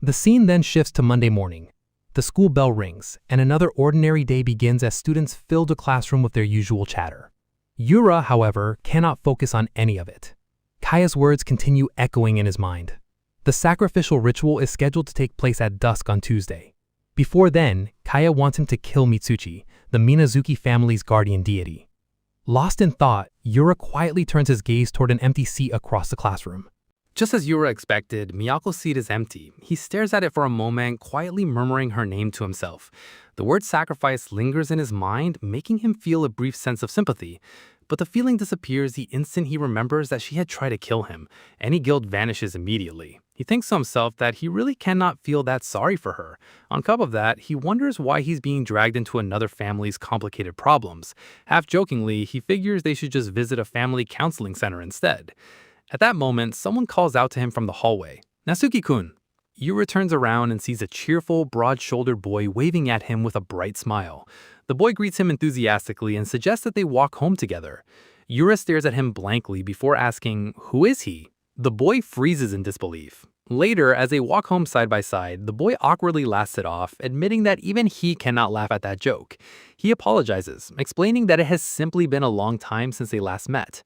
The scene then shifts to Monday morning. The school bell rings, and another ordinary day begins as students fill the classroom with their usual chatter. Yura, however, cannot focus on any of it. Kaya's words continue echoing in his mind. The sacrificial ritual is scheduled to take place at dusk on Tuesday. Before then, Kaya wants him to kill Mitsuchi, the Minazuki family's guardian deity. Lost in thought, Yura quietly turns his gaze toward an empty seat across the classroom. Just as Yura expected, Miyako's seat is empty. He stares at it for a moment, quietly murmuring her name to himself. The word sacrifice lingers in his mind, making him feel a brief sense of sympathy. But the feeling disappears the instant he remembers that she had tried to kill him. Any guilt vanishes immediately. He thinks to himself that he really cannot feel that sorry for her. On top of that, he wonders why he's being dragged into another family's complicated problems. Half jokingly, he figures they should just visit a family counseling center instead. At that moment, someone calls out to him from the hallway. "Natsuki-kun." Yura turns around and sees a cheerful, broad-shouldered boy waving at him with a bright smile. The boy greets him enthusiastically and suggests that they walk home together. Yura stares at him blankly before asking, "Who is he?" The boy freezes in disbelief. Later, as they walk home side by side, the boy awkwardly laughs it off, admitting that even he cannot laugh at that joke. He apologizes, explaining that it has simply been a long time since they last met.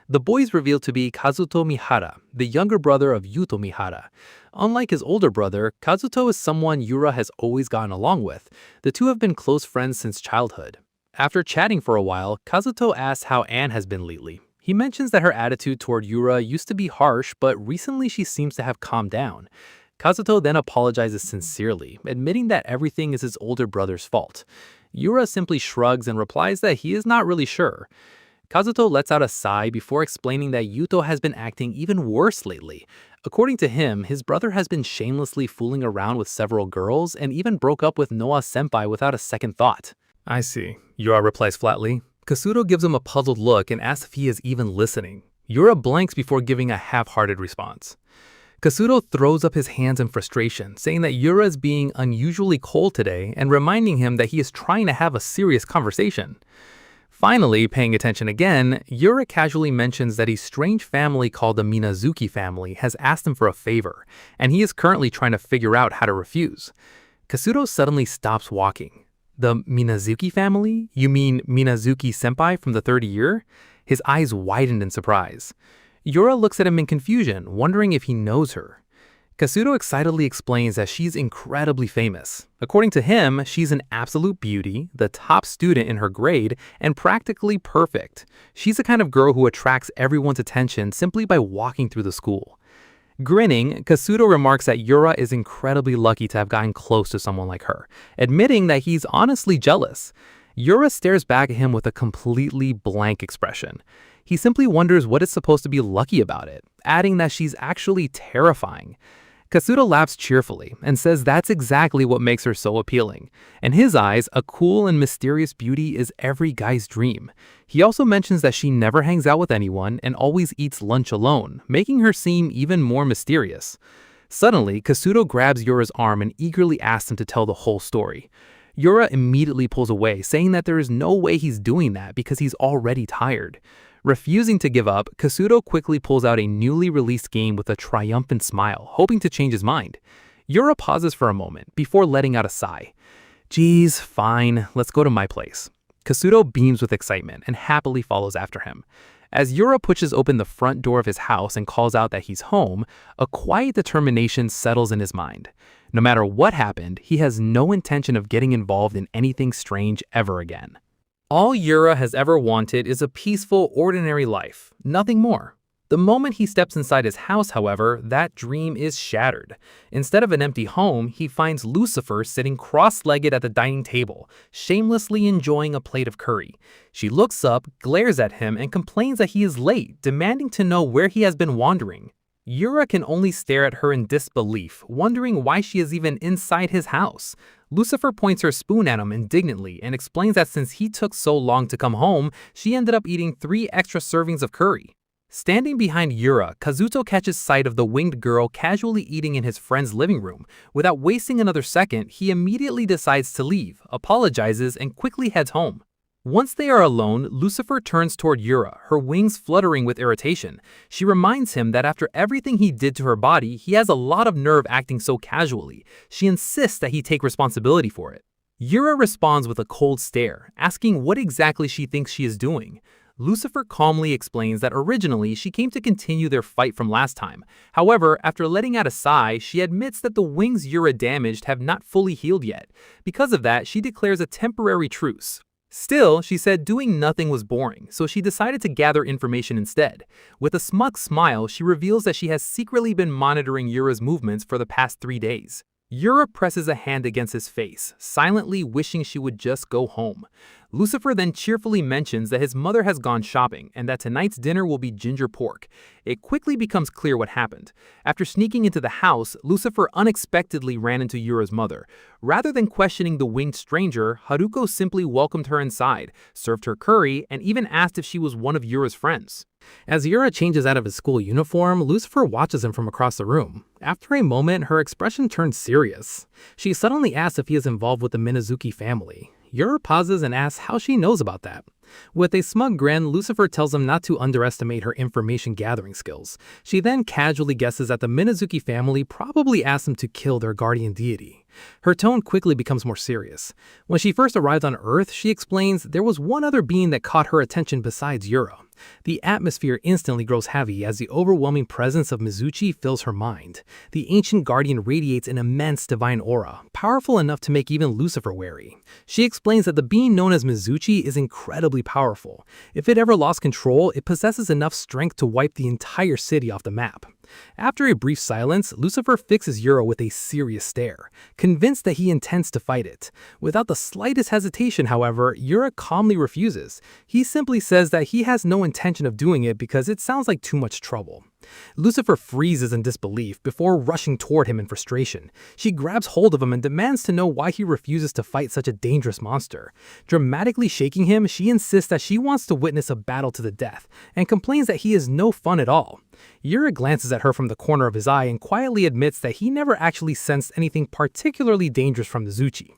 The boy is revealed to be Kazuto Mihara, the younger brother of Yuto Mihara. Unlike his older brother, Kazuto is someone Yura has always gotten along with. The two have been close friends since childhood. After chatting for a while, Kazuto asks how Anne has been lately. He mentions that her attitude toward Yura used to be harsh, but recently she seems to have calmed down. Kazuto then apologizes sincerely, admitting that everything is his older brother's fault. Yura simply shrugs and replies that he is not really sure. Kazuto lets out a sigh before explaining that Yuto has been acting even worse lately. According to him, his brother has been shamelessly fooling around with several girls and even broke up with Noa-senpai without a second thought. I see, Yura replies flatly. Kazuto gives him a puzzled look and asks if he is even listening. Yura blanks before giving a half-hearted response. Kazuto throws up his hands in frustration, saying that Yura is being unusually cold today and reminding him that he is trying to have a serious conversation. Finally, paying attention again, Yura casually mentions that a strange family called the Minazuki family has asked him for a favor, and he is currently trying to figure out how to refuse. Kazuto suddenly stops walking. The Minazuki family? You mean Minazuki-senpai from the third year? His eyes widened in surprise. Yura looks at him in confusion, wondering if he knows her. Kazuto excitedly explains that she's incredibly famous. According to him, she's an absolute beauty, the top student in her grade, and practically perfect. She's the kind of girl who attracts everyone's attention simply by walking through the school. Grinning, Kazuto remarks that Yura is incredibly lucky to have gotten close to someone like her, admitting that he's honestly jealous. Yura stares back at him with a completely blank expression. He simply wonders what is supposed to be lucky about it, adding that she's actually terrifying. Kazuto laughs cheerfully and says that's exactly what makes her so appealing. In his eyes, a cool and mysterious beauty is every guy's dream. He also mentions that she never hangs out with anyone and always eats lunch alone, making her seem even more mysterious. Suddenly, Kazuto grabs Yura's arm and eagerly asks him to tell the whole story. Yura immediately pulls away, saying that there is no way he's doing that because he's already tired. Refusing to give up, Kazuto quickly pulls out a newly released game with a triumphant smile, hoping to change his mind. Yura pauses for a moment before letting out a sigh. Geez, fine, let's go to my place. Kazuto beams with excitement and happily follows after him. As Yura pushes open the front door of his house and calls out that he's home, a quiet determination settles in his mind. No matter what happened, he has no intention of getting involved in anything strange ever again. All Yura has ever wanted is a peaceful, ordinary life, nothing more. The moment he steps inside his house, however, that dream is shattered. Instead of an empty home, he finds Lucifer sitting cross-legged at the dining table, shamelessly enjoying a plate of curry. She looks up, glares at him, and complains that he is late, demanding to know where he has been wandering. Yura can only stare at her in disbelief, wondering why she is even inside his house. Lucifer points her spoon at him indignantly and explains that since he took so long to come home, she ended up eating 3 extra servings of curry. Standing behind Yura, Kazuto catches sight of the winged girl casually eating in his friend's living room. Without wasting another second, he immediately decides to leave, apologizes, and quickly heads home. Once they are alone, Lucifer turns toward Yura, her wings fluttering with irritation. She reminds him that after everything he did to her body, he has a lot of nerve acting so casually. She insists that he take responsibility for it. Yura responds with a cold stare, asking what exactly she thinks she is doing. Lucifer calmly explains that originally she came to continue their fight from last time. However, after letting out a sigh, she admits that the wings Yura damaged have not fully healed yet. Because of that, she declares a temporary truce. Still, she said doing nothing was boring, so she decided to gather information instead. With a smug smile, she reveals that she has secretly been monitoring Yura's movements for the past 3 days. Yura presses a hand against his face, silently wishing she would just go home. Lucifer then cheerfully mentions that his mother has gone shopping and that tonight's dinner will be ginger pork. It quickly becomes clear what happened. After sneaking into the house, Lucifer unexpectedly ran into Yura's mother. Rather than questioning the winged stranger, Haruko simply welcomed her inside, served her curry, and even asked if she was one of Yura's friends. As Yura changes out of his school uniform, Lucifer watches him from across the room. After a moment, her expression turns serious. She suddenly asks if he is involved with the Minazuki family. Yura pauses and asks how she knows about that. With a smug grin, Lucifer tells him not to underestimate her information-gathering skills. She then casually guesses that the Minazuki family probably asked him to kill their guardian deity. Her tone quickly becomes more serious. When she first arrived on Earth, she explains there was one other being that caught her attention besides Yura. The atmosphere instantly grows heavy as the overwhelming presence of Mizuchi fills her mind. The ancient guardian radiates an immense divine aura, powerful enough to make even Lucifer wary. She explains that the being known as Mizuchi is incredibly powerful. If it ever lost control, it possesses enough strength to wipe the entire city off the map. After a brief silence, Lucifer fixes Yura with a serious stare, convinced that he intends to fight it. Without the slightest hesitation, however, Yura calmly refuses. He simply says that he has no intention of doing it because it sounds like too much trouble. Lucifer freezes in disbelief before rushing toward him in frustration. She grabs hold of him and demands to know why he refuses to fight such a dangerous monster. Dramatically shaking him, she insists that she wants to witness a battle to the death, and complains that he is no fun at all. Yura glances at her from the corner of his eye and quietly admits that he never actually sensed anything particularly dangerous from Mizuchi.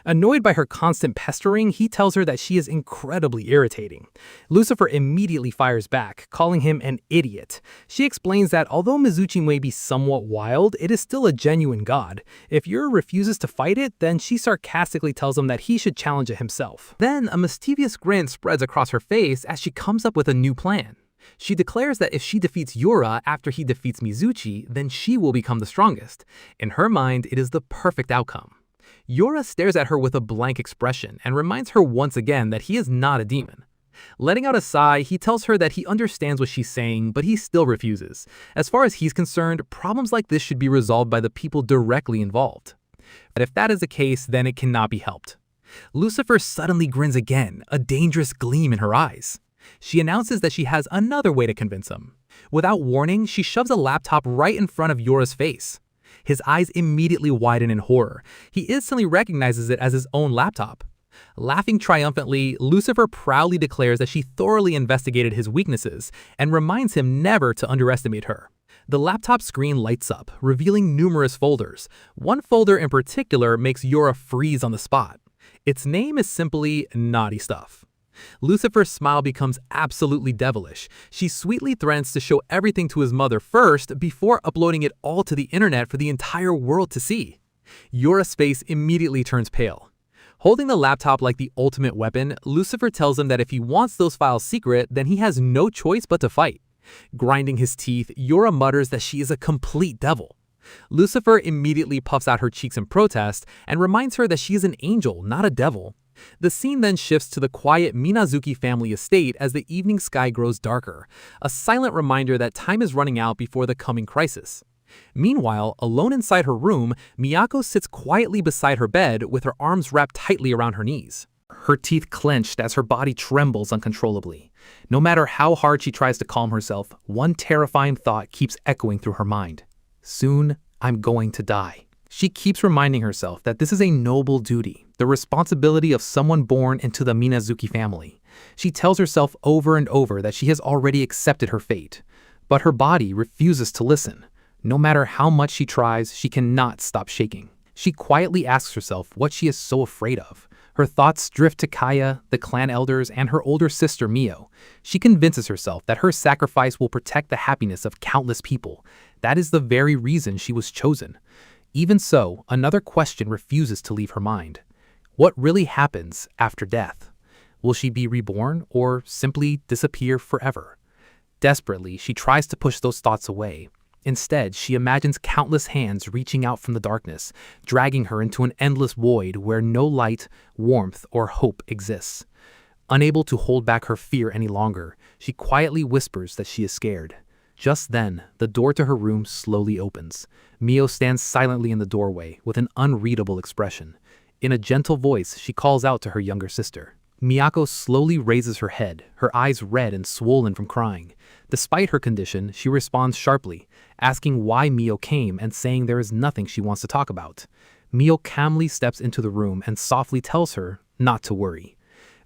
Annoyed by her constant pestering, he tells her that she is incredibly irritating. Lucifer immediately fires back, calling him an idiot. She explains that although Mizuchi may be somewhat wild, it is still a genuine god. If Yura refuses to fight it, then she sarcastically tells him that he should challenge it himself. Then a mischievous grin spreads across her face as she comes up with a new plan. She declares that if she defeats Yura after he defeats Mizuchi, then she will become the strongest. In her mind, it is the perfect outcome. Yura stares at her with a blank expression and reminds her once again that he is not a demon. Letting out a sigh, he tells her that he understands what she's saying, but he still refuses. As far as he's concerned, problems like this should be resolved by the people directly involved. But if that is the case, then it cannot be helped. Lucifer suddenly grins again, a dangerous gleam in her eyes. She announces that she has another way to convince him. Without warning, she shoves a laptop right in front of Yura's face. His eyes immediately widen in horror. He instantly recognizes it as his own laptop. Laughing triumphantly, Lucifer proudly declares that she thoroughly investigated his weaknesses and reminds him never to underestimate her. The laptop screen lights up, revealing numerous folders. One folder in particular makes Yura freeze on the spot. Its name is simply Naughty Stuff. Lucifer's smile becomes absolutely devilish. She sweetly threatens to show everything to his mother first before uploading it all to the internet for the entire world to see. Yura's face immediately turns pale. Holding the laptop like the ultimate weapon, Lucifer tells him that if he wants those files secret, then he has no choice but to fight. Grinding his teeth, Yura mutters that she is a complete devil. Lucifer immediately puffs out her cheeks in protest and reminds her that she is an angel, not a devil. The scene then shifts to the quiet Minazuki family estate as the evening sky grows darker, a silent reminder that time is running out before the coming crisis. Meanwhile, alone inside her room, Miyako sits quietly beside her bed with her arms wrapped tightly around her knees. Her teeth clenched as her body trembles uncontrollably. No matter how hard she tries to calm herself, one terrifying thought keeps echoing through her mind. Soon, I'm going to die. She keeps reminding herself that this is a noble duty, the responsibility of someone born into the Minazuki family. She tells herself over and over that she has already accepted her fate. But her body refuses to listen. No matter how much she tries, she cannot stop shaking. She quietly asks herself what she is so afraid of. Her thoughts drift to Kaya, the clan elders, and her older sister Mio. She convinces herself that her sacrifice will protect the happiness of countless people. That is the very reason she was chosen. Even so, another question refuses to leave her mind. What really happens after death? Will she be reborn or simply disappear forever? Desperately, she tries to push those thoughts away. Instead, she imagines countless hands reaching out from the darkness, dragging her into an endless void where no light, warmth, or hope exists. Unable to hold back her fear any longer, she quietly whispers that she is scared. Just then, the door to her room slowly opens. Mio stands silently in the doorway with an unreadable expression. In a gentle voice, she calls out to her younger sister. Miyako slowly raises her head, her eyes red and swollen from crying. Despite her condition, she responds sharply, asking why Mio came and saying there is nothing she wants to talk about. Mio calmly steps into the room and softly tells her not to worry.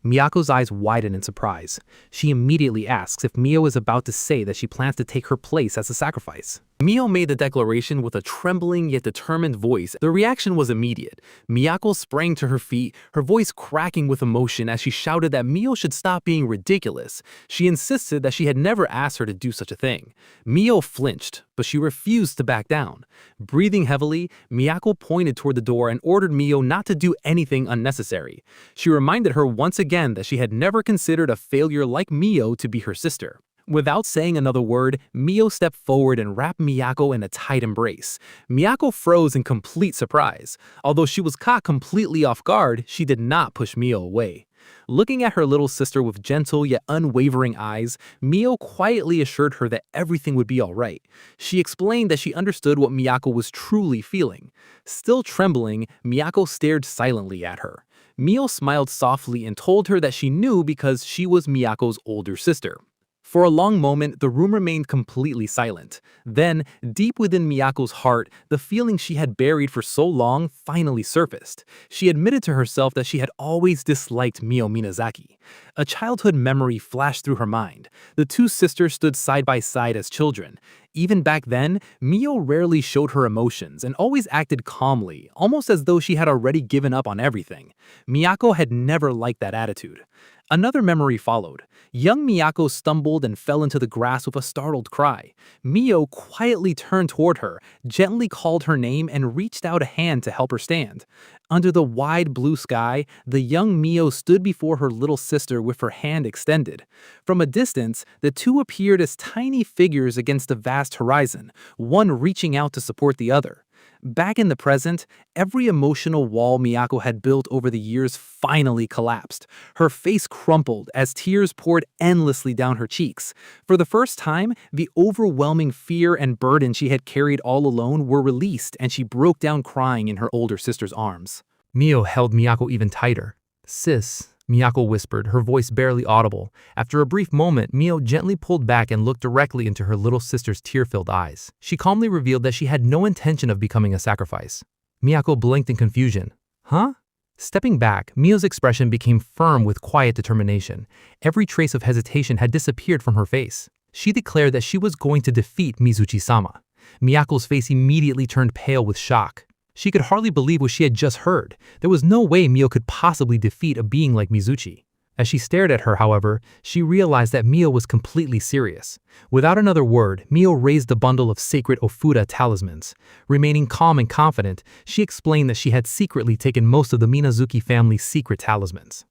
Miyako's eyes widen in surprise. She immediately asks if Mio is about to say that she plans to take her place as a sacrifice. Mio made the declaration with a trembling yet determined voice. The reaction was immediate. Miyako sprang to her feet, her voice cracking with emotion as she shouted that Mio should stop being ridiculous. She insisted that she had never asked her to do such a thing. Mio flinched, but she refused to back down. Breathing heavily, Miyako pointed toward the door and ordered Mio not to do anything unnecessary. She reminded her once again that she had never considered a failure like Mio to be her sister. Without saying another word, Mio stepped forward and wrapped Miyako in a tight embrace. Miyako froze in complete surprise. Although she was caught completely off guard, she did not push Mio away. Looking at her little sister with gentle yet unwavering eyes, Mio quietly assured her that everything would be all right. She explained that she understood what Miyako was truly feeling. Still trembling, Miyako stared silently at her. Mio smiled softly and told her that she knew because she was Miyako's older sister. For a long moment, the room remained completely silent. Then, deep within Miyako's heart, the feeling she had buried for so long finally surfaced. She admitted to herself that she had always disliked Mio Minazaki. A childhood memory flashed through her mind. The two sisters stood side by side as children. Even back then, Mio rarely showed her emotions and always acted calmly, almost as though she had already given up on everything. Miyako had never liked that attitude. Another memory followed. Young Miyako stumbled and fell into the grass with a startled cry. Mio quietly turned toward her, gently called her name, and reached out a hand to help her stand. Under the wide blue sky, the young Mio stood before her little sister with her hand extended. From a distance, the two appeared as tiny figures against the vast horizon, one reaching out to support the other. Back in the present, every emotional wall Miyako had built over the years finally collapsed. Her face crumpled as tears poured endlessly down her cheeks. For the first time, the overwhelming fear and burden she had carried all alone were released, and she broke down crying in her older sister's arms. Mio held Miyako even tighter. "Sis," Miyako whispered, her voice barely audible. After a brief moment, Mio gently pulled back and looked directly into her little sister's tear-filled eyes. She calmly revealed that she had no intention of becoming a sacrifice. Miyako blinked in confusion. "Huh?" Stepping back, Mio's expression became firm with quiet determination. Every trace of hesitation had disappeared from her face. She declared that she was going to defeat Mizuchi-sama. Miyako's face immediately turned pale with shock. She could hardly believe what she had just heard. There was no way Mio could possibly defeat a being like Mizuchi. As she stared at her, however, she realized that Mio was completely serious. Without another word, Mio raised the bundle of sacred Ofuda talismans. Remaining calm and confident, she explained that she had secretly taken most of the Minazuki family's secret talismans.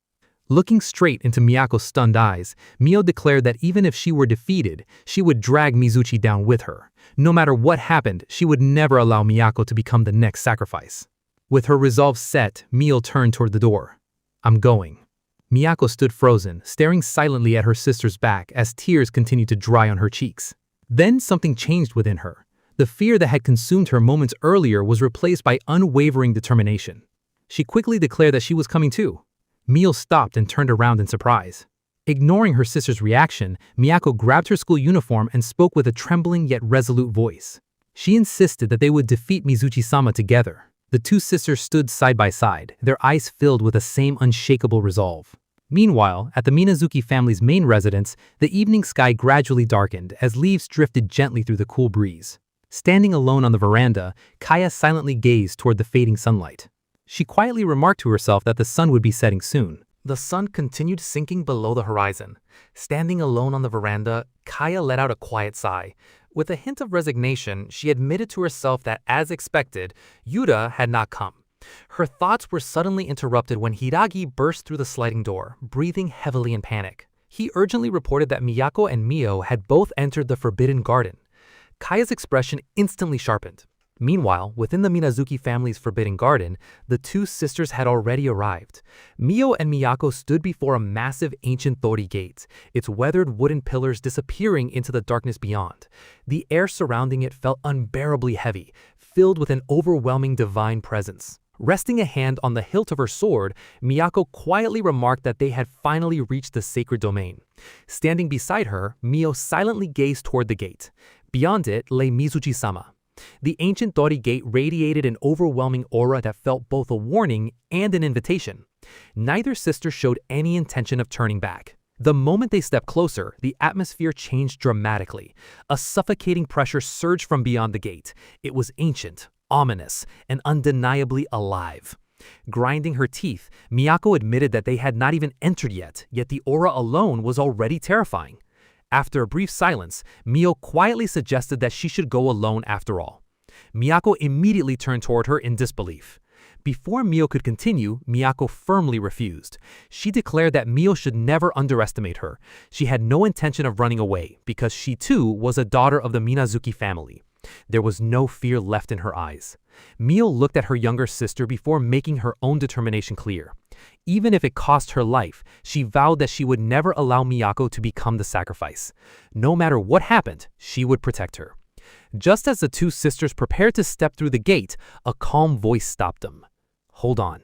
Looking straight into Miyako's stunned eyes, Mio declared that even if she were defeated, she would drag Mizuchi down with her. No matter what happened, she would never allow Miyako to become the next sacrifice. With her resolve set, Mio turned toward the door. "I'm going." Miyako stood frozen, staring silently at her sister's back as tears continued to dry on her cheeks. Then something changed within her. The fear that had consumed her moments earlier was replaced by unwavering determination. She quickly declared that she was coming too. Mio stopped and turned around in surprise. Ignoring her sister's reaction, Miyako grabbed her school uniform and spoke with a trembling yet resolute voice. She insisted that they would defeat Mizuchi-sama together. The two sisters stood side by side, their eyes filled with the same unshakable resolve. Meanwhile, at the Minazuki family's main residence, the evening sky gradually darkened as leaves drifted gently through the cool breeze. Standing alone on the veranda, Kaya silently gazed toward the fading sunlight. She quietly remarked to herself that the sun would be setting soon. The sun continued sinking below the horizon. Standing alone on the veranda, Kaya let out a quiet sigh. With a hint of resignation, she admitted to herself that, as expected, Yura had not come. Her thoughts were suddenly interrupted when Hiragi burst through the sliding door, breathing heavily in panic. He urgently reported that Miyako and Mio had both entered the Forbidden Garden. Kaya's expression instantly sharpened. Meanwhile, within the Minazuki family's Forbidden Garden, the two sisters had already arrived. Mio and Miyako stood before a massive ancient torii gate, its weathered wooden pillars disappearing into the darkness beyond. The air surrounding it felt unbearably heavy, filled with an overwhelming divine presence. Resting a hand on the hilt of her sword, Miyako quietly remarked that they had finally reached the sacred domain. Standing beside her, Mio silently gazed toward the gate. Beyond it lay Mizuchi-sama. The ancient torii gate radiated an overwhelming aura that felt both a warning and an invitation. Neither sister showed any intention of turning back. The moment they stepped closer, the atmosphere changed dramatically. A suffocating pressure surged from beyond the gate. It was ancient, ominous, and undeniably alive. Grinding her teeth, Miyako admitted that they had not even entered yet the aura alone was already terrifying. After a brief silence, Mio quietly suggested that she should go alone after all. Miyako immediately turned toward her in disbelief. Before Mio could continue, Miyako firmly refused. She declared that Mio should never underestimate her. She had no intention of running away because she too was a daughter of the Minazuki family. There was no fear left in her eyes. Mio looked at her younger sister before making her own determination clear. Even if it cost her life, she vowed that she would never allow Miyako to become the sacrifice. No matter what happened, she would protect her. Just as the two sisters prepared to step through the gate, a calm voice stopped them. Hold on.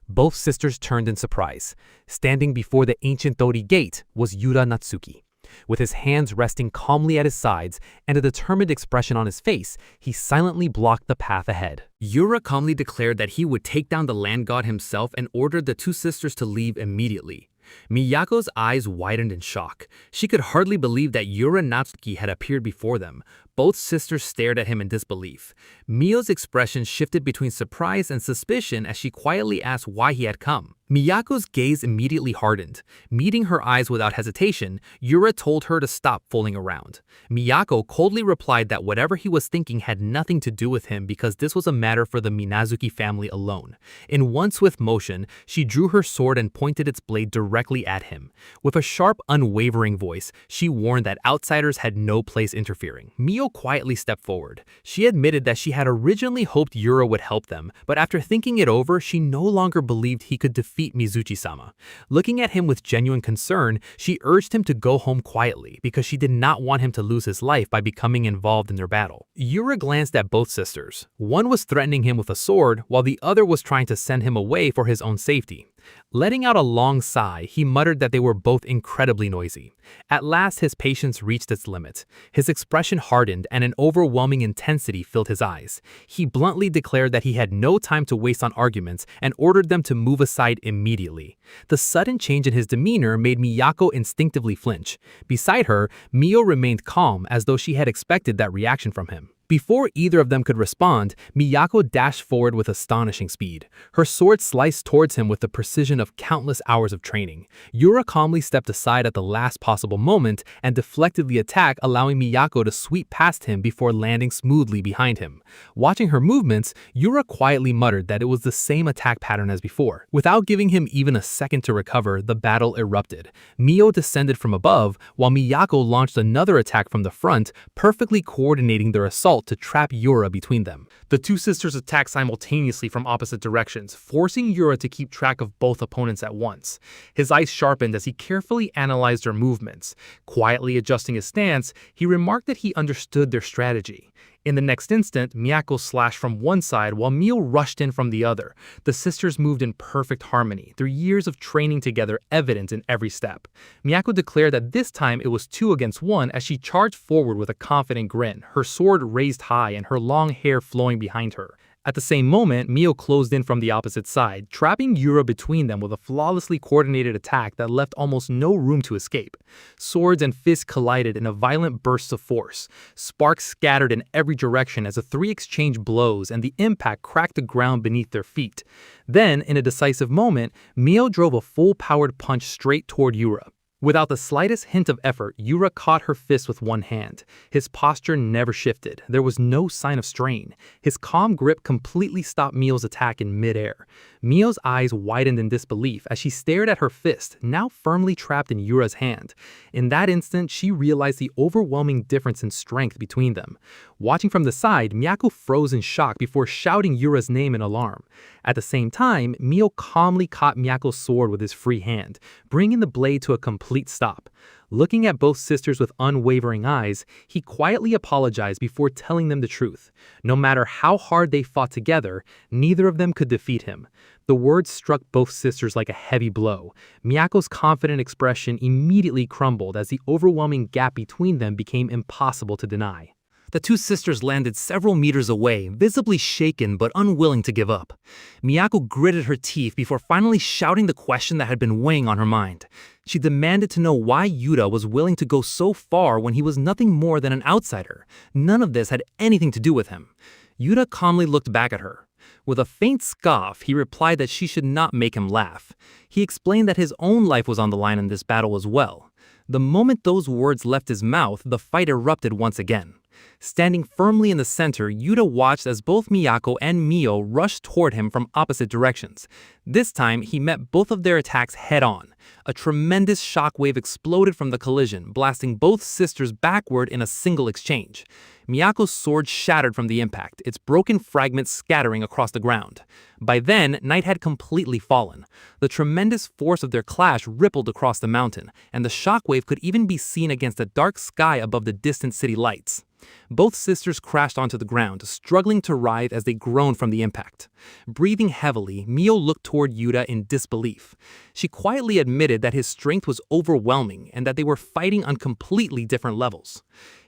Both sisters turned in surprise. Standing before the ancient Tori gate was Yura Natsuki. With his hands resting calmly at his sides and a determined expression on his face, he silently blocked the path ahead. Yura calmly declared that he would take down the land god himself and ordered the two sisters to leave immediately. Miyako's eyes widened in shock. She could hardly believe that Yura Natsuki had appeared before them. Both sisters stared at him in disbelief. Mio's expression shifted between surprise and suspicion as she quietly asked why he had come. Miyako's gaze immediately hardened. Meeting her eyes without hesitation, Yura told her to stop fooling around. Miyako coldly replied that whatever he was thinking had nothing to do with him because this was a matter for the Minazuki family alone. In one swift motion, she drew her sword and pointed its blade directly at him. With a sharp, unwavering voice, she warned that outsiders had no place interfering. Mio quietly stepped forward. She admitted that she had originally hoped Yura would help them, but after thinking it over, she no longer believed he could defeat Mizuchi-sama. Looking at him with genuine concern, she urged him to go home quietly because she did not want him to lose his life by becoming involved in their battle. Yura glanced at both sisters. One was threatening him with a sword, while the other was trying to send him away for his own safety. Letting out a long sigh, he muttered that they were both incredibly noisy. At last, his patience reached its limit. His expression hardened and an overwhelming intensity filled his eyes. He bluntly declared that he had no time to waste on arguments and ordered them to move aside immediately. The sudden change in his demeanor made Miyako instinctively flinch. Beside her, Mio remained calm as though she had expected that reaction from him. Before either of them could respond, Miyako dashed forward with astonishing speed. Her sword sliced towards him with the precision of countless hours of training. Yura calmly stepped aside at the last possible moment and deflected the attack, allowing Miyako to sweep past him before landing smoothly behind him. Watching her movements, Yura quietly muttered that it was the same attack pattern as before. Without giving him even a second to recover, the battle erupted. Mio descended from above, while Miyako launched another attack from the front, perfectly coordinating their assault to trap Yura between them. The two sisters attacked simultaneously from opposite directions, forcing Yura to keep track of both opponents at once. His eyes sharpened as he carefully analyzed their movements. Quietly adjusting his stance, he remarked that he understood their strategy. In the next instant, Miyako slashed from one side while Mio rushed in from the other. The sisters moved in perfect harmony, their years of training together evident in every step. Miyako declared that this time it was 2 against 1 as she charged forward with a confident grin, her sword raised high and her long hair flowing behind her. At the same moment, Mio closed in from the opposite side, trapping Yura between them with a flawlessly coordinated attack that left almost no room to escape. Swords and fists collided in a violent burst of force. Sparks scattered in every direction as the three exchanged blows and the impact cracked the ground beneath their feet. Then, in a decisive moment, Mio drove a full-powered punch straight toward Yura. Without the slightest hint of effort, Yura caught her fist with one hand. His posture never shifted. There was no sign of strain. His calm grip completely stopped Mio's attack in midair. Mio's eyes widened in disbelief as she stared at her fist, now firmly trapped in Yura's hand. In that instant, she realized the overwhelming difference in strength between them. Watching from the side, Miyako froze in shock before shouting Yura's name in alarm. At the same time, Mio calmly caught Miyako's sword with his free hand, bringing the blade to a complete stop. Looking at both sisters with unwavering eyes, he quietly apologized before telling them the truth. No matter how hard they fought together, neither of them could defeat him. The words struck both sisters like a heavy blow. Miyako's confident expression immediately crumbled as the overwhelming gap between them became impossible to deny. The two sisters landed several meters away, visibly shaken but unwilling to give up. Miyako gritted her teeth before finally shouting the question that had been weighing on her mind. She demanded to know why Yura was willing to go so far when he was nothing more than an outsider. None of this had anything to do with him. Yura calmly looked back at her. With a faint scoff, he replied that she should not make him laugh. He explained that his own life was on the line in this battle as well. The moment those words left his mouth, the fight erupted once again. Standing firmly in the center, Yura watched as both Miyako and Mio rushed toward him from opposite directions. This time, he met both of their attacks head-on. A tremendous shockwave exploded from the collision, blasting both sisters backward in a single exchange. Miyako's sword shattered from the impact, its broken fragments scattering across the ground. By then, night had completely fallen. The tremendous force of their clash rippled across the mountain, and the shockwave could even be seen against the dark sky above the distant city lights. Both sisters crashed onto the ground, struggling to writhe as they groaned from the impact. Breathing heavily, Mio looked toward Yura in disbelief. She quietly admitted that his strength was overwhelming and that they were fighting on completely different levels.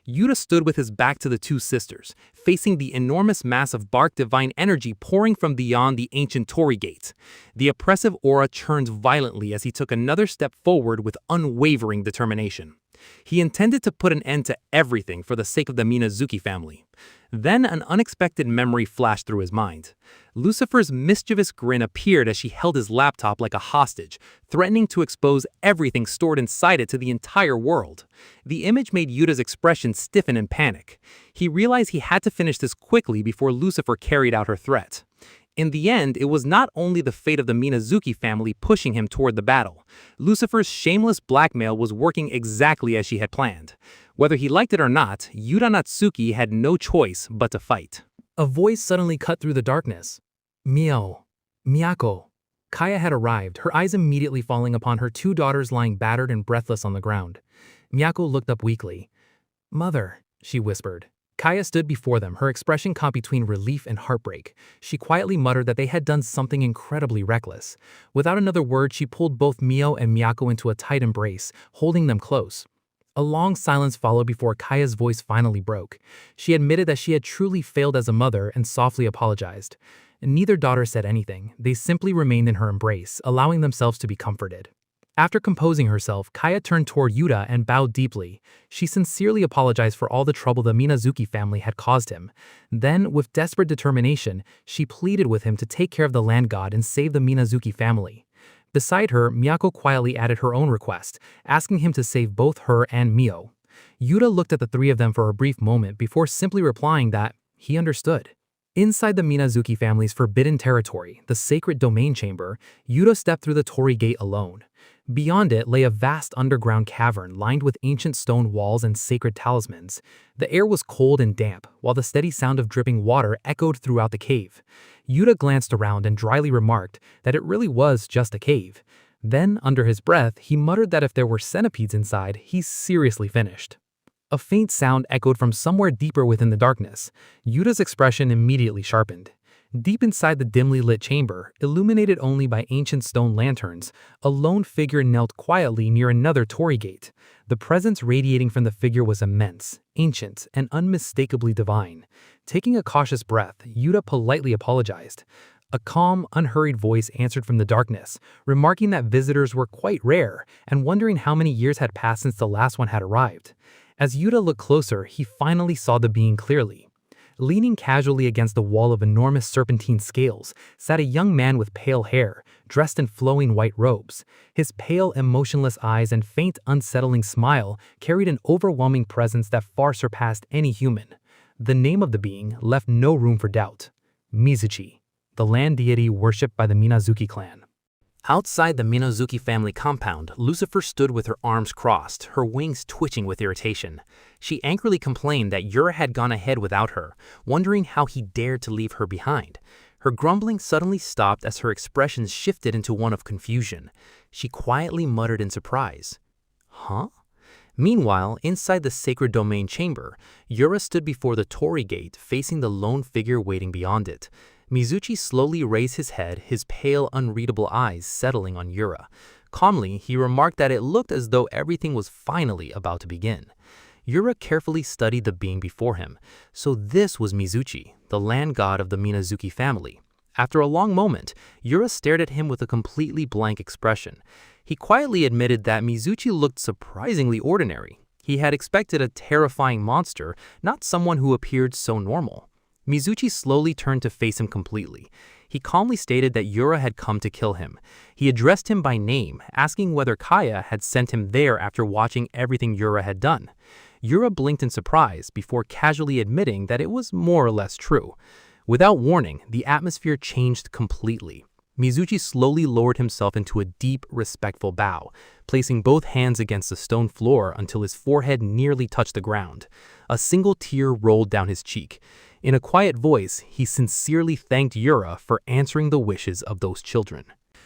Yura stood with his back to the two sisters, facing the enormous mass of bark divine energy pouring from beyond the ancient Torii Gate. The oppressive aura churned violently as he took another step forward with unwavering determination. He intended to put an end to everything for the sake of the Minazuki family. Then an unexpected memory flashed through his mind. Lucifer's mischievous grin appeared as she held his laptop like a hostage, threatening to expose everything stored inside it to the entire world. The image made Yura's expression stiffen in panic. He realized he had to finish this quickly before Lucifer carried out her threat. In the end, it was not only the fate of the Minazuki family pushing him toward the battle. Lucifer's shameless blackmail was working exactly as she had planned. Whether he liked it or not, Yura Natsuki had no choice but to fight. A voice suddenly cut through the darkness. Mio. Miyako. Kaya had arrived, her eyes immediately falling upon her two daughters lying battered and breathless on the ground. Miyako looked up weakly. "Mother," she whispered. Kaya stood before them, her expression caught between relief and heartbreak. She quietly muttered that they had done something incredibly reckless. Without another word, she pulled both Mio and Miyako into a tight embrace, holding them close. A long silence followed before Kaya's voice finally broke. She admitted that she had truly failed as a mother and softly apologized. Neither daughter said anything. They simply remained in her embrace, allowing themselves to be comforted. After composing herself, Kaya turned toward Yura and bowed deeply. She sincerely apologized for all the trouble the Minazuki family had caused him. Then, with desperate determination, she pleaded with him to take care of the land god and save the Minazuki family. Beside her, Miyako quietly added her own request, asking him to save both her and Mio. Yura looked at the three of them for a brief moment before simply replying that he understood. Inside the Minazuki family's forbidden territory, the sacred domain chamber, Yura stepped through the Torii Gate alone. Beyond it lay a vast underground cavern lined with ancient stone walls and sacred talismans. The air was cold and damp, while the steady sound of dripping water echoed throughout the cave. Yura glanced around and dryly remarked that it really was just a cave. Then, under his breath, he muttered that if there were centipedes inside, he's seriously finished. A faint sound echoed from somewhere deeper within the darkness. Yura's expression immediately sharpened. Deep inside the dimly lit chamber, illuminated only by ancient stone lanterns, a lone figure knelt quietly near another Torii Gate. The presence radiating from the figure was immense, ancient, and unmistakably divine. Taking a cautious breath, Yura politely apologized. A calm, unhurried voice answered from the darkness, remarking that visitors were quite rare and wondering how many years had passed since the last one had arrived. As Yura looked closer, he finally saw the being clearly. Leaning casually against the wall of enormous serpentine scales sat a young man with pale hair, dressed in flowing white robes. His pale, emotionless eyes and faint, unsettling smile carried an overwhelming presence that far surpassed any human. The name of the being left no room for doubt. Mizuchi, the land deity worshipped by the Minazuki clan. Outside the Minazuki family compound, Lucifer stood with her arms crossed, her wings twitching with irritation. She angrily complained that Yura had gone ahead without her, wondering how he dared to leave her behind. Her grumbling suddenly stopped as her expression shifted into one of confusion. She quietly muttered in surprise, "Huh?" Meanwhile, inside the sacred domain chamber, Yura stood before the Torii Gate, facing the lone figure waiting beyond it. Mizuchi slowly raised his head, his pale, unreadable eyes settling on Yura. Calmly, he remarked that it looked as though everything was finally about to begin. Yura carefully studied the being before him. So this was Mizuchi, the land god of the Minazuki family. After a long moment, Yura stared at him with a completely blank expression. He quietly admitted that Mizuchi looked surprisingly ordinary. He had expected a terrifying monster, not someone who appeared so normal. Mizuchi slowly turned to face him completely. He calmly stated that Yura had come to kill him. He addressed him by name, asking whether Kaya had sent him there after watching everything Yura had done. Yura blinked in surprise before casually admitting that it was more or less true. Without warning, the atmosphere changed completely. Mizuchi slowly lowered himself into a deep, respectful bow, placing both hands against the stone floor until his forehead nearly touched the ground. A single tear rolled down his cheek. In a quiet voice, he sincerely thanked Yura for answering the wishes of those children.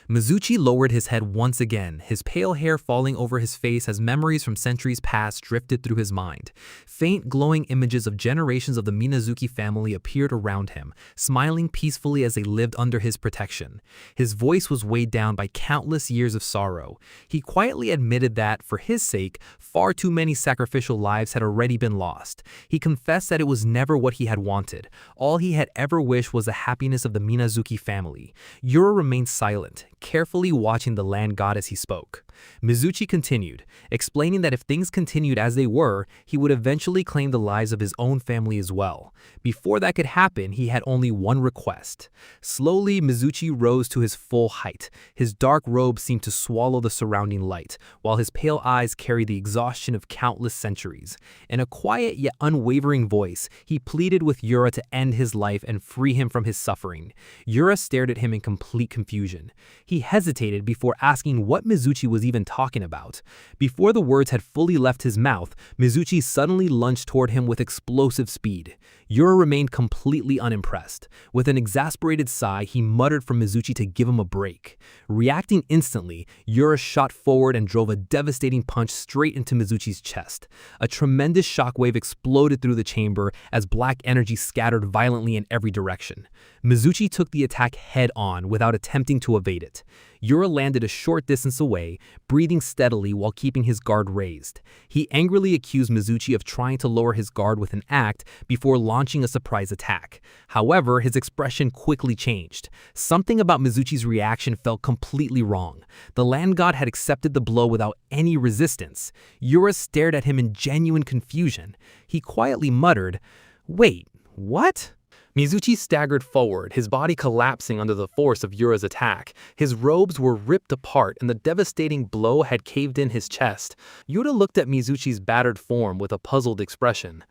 Mizuchi lowered his head once again, his pale hair falling over his face as memories from centuries past drifted through his mind. Faint, glowing images of generations of the Minazuki family appeared around him, smiling peacefully as they lived under his protection. His voice was weighed down by countless years of sorrow. He quietly admitted that, for his sake, far too many sacrificial lives had already been lost. He confessed that it was never what he had wanted. All he had ever wished was the happiness of the Minazuki family. Yura remained silent, carefully watching the land god as he spoke. Mizuchi continued, explaining that if things continued as they were, he would eventually claim the lives of his own family as well. Before that could happen, he had only one request. Slowly, Mizuchi rose to his full height. His dark robe seemed to swallow the surrounding light, while his pale eyes carried the exhaustion of countless centuries. In a quiet yet unwavering voice, he pleaded with Yura to end his life and free him from his suffering. Yura stared at him in complete confusion. He hesitated before asking what Mizuchi was even talking about. Before the words had fully left his mouth, Mizuchi suddenly lunged toward him with explosive speed. Yura remained completely unimpressed. With an exasperated sigh, he muttered for Mizuchi to give him a break. Reacting instantly, Yura shot forward and drove a devastating punch straight into Mizuchi's chest. A tremendous shockwave exploded through the chamber as black energy scattered violently in every direction. Mizuchi took the attack head-on without attempting to evade it. Yura landed a short distance away, breathing steadily while keeping his guard raised. He angrily accused Mizuchi of trying to lower his guard with an act before launching a surprise attack. However, his expression quickly changed. Something about Mizuchi's reaction felt completely wrong. The land god had accepted the blow without any resistance. Yura stared at him in genuine confusion. He quietly muttered, "Wait, what?" Mizuchi staggered forward, his body collapsing under the force of Yura's attack. His robes were ripped apart and the devastating blow had caved in his chest. Yura looked at Mizuchi's battered form with a puzzled expression.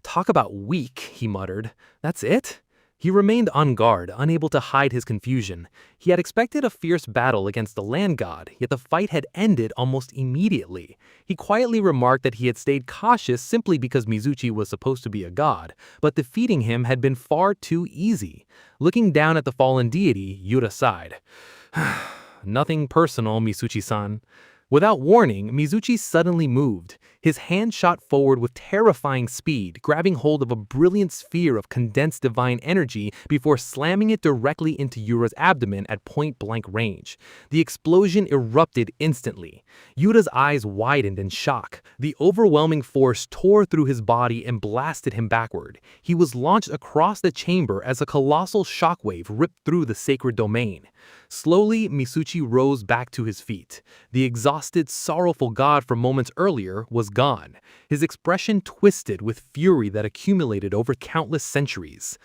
"Talk about weak," he muttered. "That's it?" He remained on guard, unable to hide his confusion. He had expected a fierce battle against the land god, yet the fight had ended almost immediately. He quietly remarked that he had stayed cautious simply because Mizuchi was supposed to be a god, but defeating him had been far too easy. Looking down at the fallen deity, Yura sighed. "Nothing personal, Mizuchi-san." Without warning, Mizuchi suddenly moved. His hand shot forward with terrifying speed, grabbing hold of a brilliant sphere of condensed divine energy before slamming it directly into Yura's abdomen at point-blank range. The explosion erupted instantly. Yura's eyes widened in shock. The overwhelming force tore through his body and blasted him backward. He was launched across the chamber as a colossal shockwave ripped through the sacred domain. Slowly, Mizuchi rose back to his feet. The exhausted, sorrowful god from moments earlier was gone. His expression twisted with fury that accumulated over countless centuries.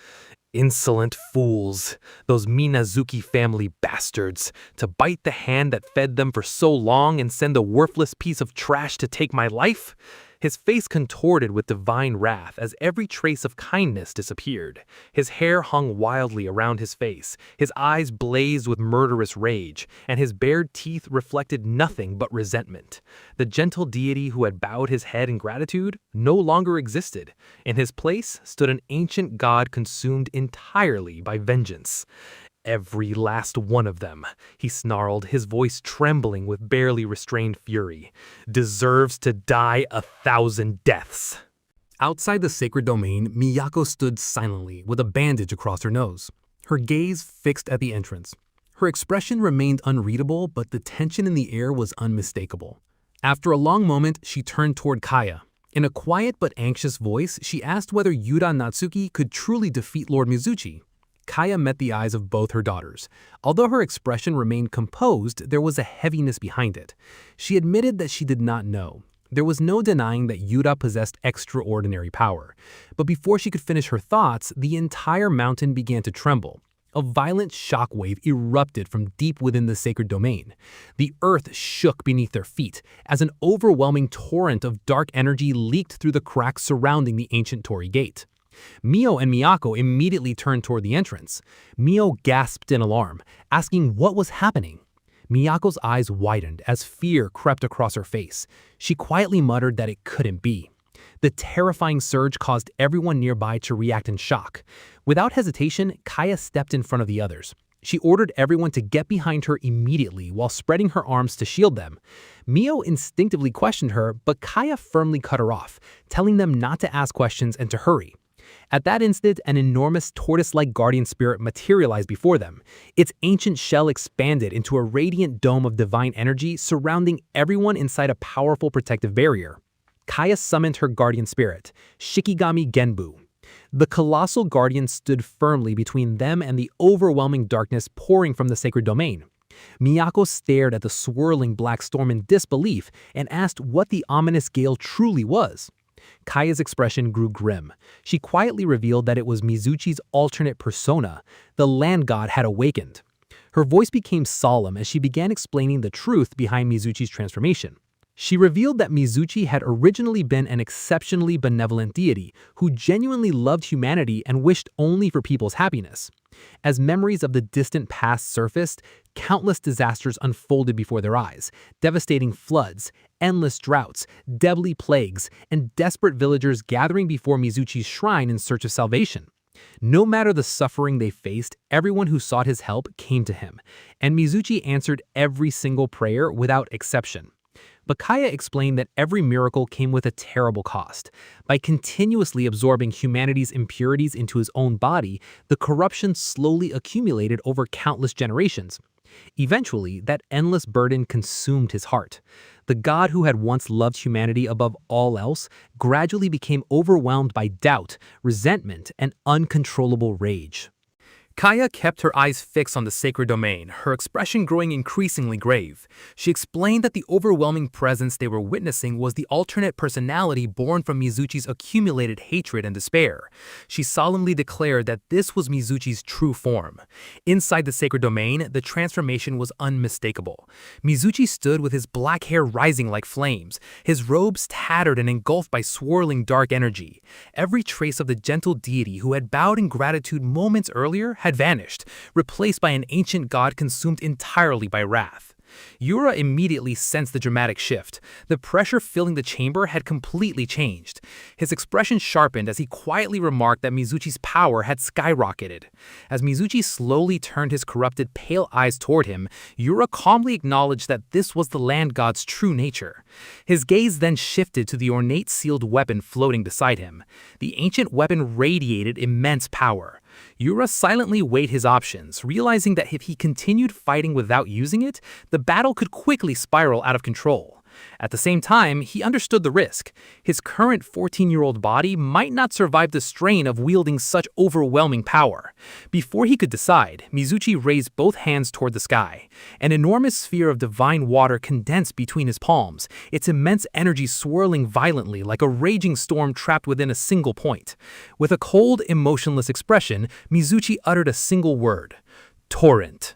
"Insolent fools, those Minazuki family bastards, to bite the hand that fed them for so long and send a worthless piece of trash to take my life?" His face contorted with divine wrath as every trace of kindness disappeared. His hair hung wildly around his face, his eyes blazed with murderous rage, and his bared teeth reflected nothing but resentment. The gentle deity who had bowed his head in gratitude no longer existed. In his place stood an ancient god consumed entirely by vengeance. "Every last one of them," he snarled, his voice trembling with barely restrained fury, "deserves to die 1,000 deaths." Outside the sacred domain, Miyako stood silently with a bandage across her nose, her gaze fixed at the entrance. Her expression remained unreadable, but the tension in the air was unmistakable. After a long moment, she turned toward Kaya. In a quiet but anxious voice, she asked whether Yura Natsuki could truly defeat Lord Mizuchi. Kaya met the eyes of both her daughters. Although her expression remained composed, there was a heaviness behind it. She admitted that she did not know. There was no denying that Yura possessed extraordinary power. But before she could finish her thoughts, the entire mountain began to tremble. A violent shockwave erupted from deep within the sacred domain. The earth shook beneath their feet as an overwhelming torrent of dark energy leaked through the cracks surrounding the ancient torii gate. Mio and Miyako immediately turned toward the entrance. Mio gasped in alarm, asking what was happening. Miyako's eyes widened as fear crept across her face. She quietly muttered that it couldn't be. The terrifying surge caused everyone nearby to react in shock. Without hesitation, Kaya stepped in front of the others. She ordered everyone to get behind her immediately while spreading her arms to shield them. Mio instinctively questioned her, but Kaya firmly cut her off, telling them not to ask questions and to hurry. At that instant, an enormous tortoise-like guardian spirit materialized before them. Its ancient shell expanded into a radiant dome of divine energy surrounding everyone inside a powerful protective barrier. Kaya summoned her guardian spirit, Shikigami Genbu. The colossal guardian stood firmly between them and the overwhelming darkness pouring from the sacred domain. Miyako stared at the swirling black storm in disbelief and asked what the ominous gale truly was. Kaya's expression grew grim. She quietly revealed that it was Mizuchi's alternate persona. The land god had awakened. Her voice became solemn as she began explaining the truth behind Mizuchi's transformation. She revealed that Mizuchi had originally been an exceptionally benevolent deity who genuinely loved humanity and wished only for people's happiness. As memories of the distant past surfaced, countless disasters unfolded before their eyes: devastating floods, endless droughts, deadly plagues, and desperate villagers gathering before Mizuchi's shrine in search of salvation. No matter the suffering they faced, everyone who sought his help came to him, and Mizuchi answered every single prayer without exception. But Kaya explained that every miracle came with a terrible cost. By continuously absorbing humanity's impurities into his own body, the corruption slowly accumulated over countless generations. Eventually, that endless burden consumed his heart. The god who had once loved humanity above all else gradually became overwhelmed by doubt, resentment, and uncontrollable rage. Kaya kept her eyes fixed on the sacred domain, her expression growing increasingly grave. She explained that the overwhelming presence they were witnessing was the alternate personality born from Mizuchi's accumulated hatred and despair. She solemnly declared that this was Mizuchi's true form. Inside the sacred domain, the transformation was unmistakable. Mizuchi stood with his black hair rising like flames, his robes tattered and engulfed by swirling dark energy. Every trace of the gentle deity who had bowed in gratitude moments earlier had vanished, replaced by an ancient god consumed entirely by wrath. Yura immediately sensed the dramatic shift. The pressure filling the chamber had completely changed. His expression sharpened as he quietly remarked that Mizuchi's power had skyrocketed. As Mizuchi slowly turned his corrupted, pale eyes toward him, Yura calmly acknowledged that this was the land god's true nature. His gaze then shifted to the ornate sealed weapon floating beside him. The ancient weapon radiated immense power. Yura silently weighed his options, realizing that if he continued fighting without using it, the battle could quickly spiral out of control. At the same time, he understood the risk. His current 14-year-old body might not survive the strain of wielding such overwhelming power. Before he could decide, Mizuchi raised both hands toward the sky. An enormous sphere of divine water condensed between his palms, its immense energy swirling violently like a raging storm trapped within a single point. With a cold, emotionless expression, Mizuchi uttered a single word: torrent.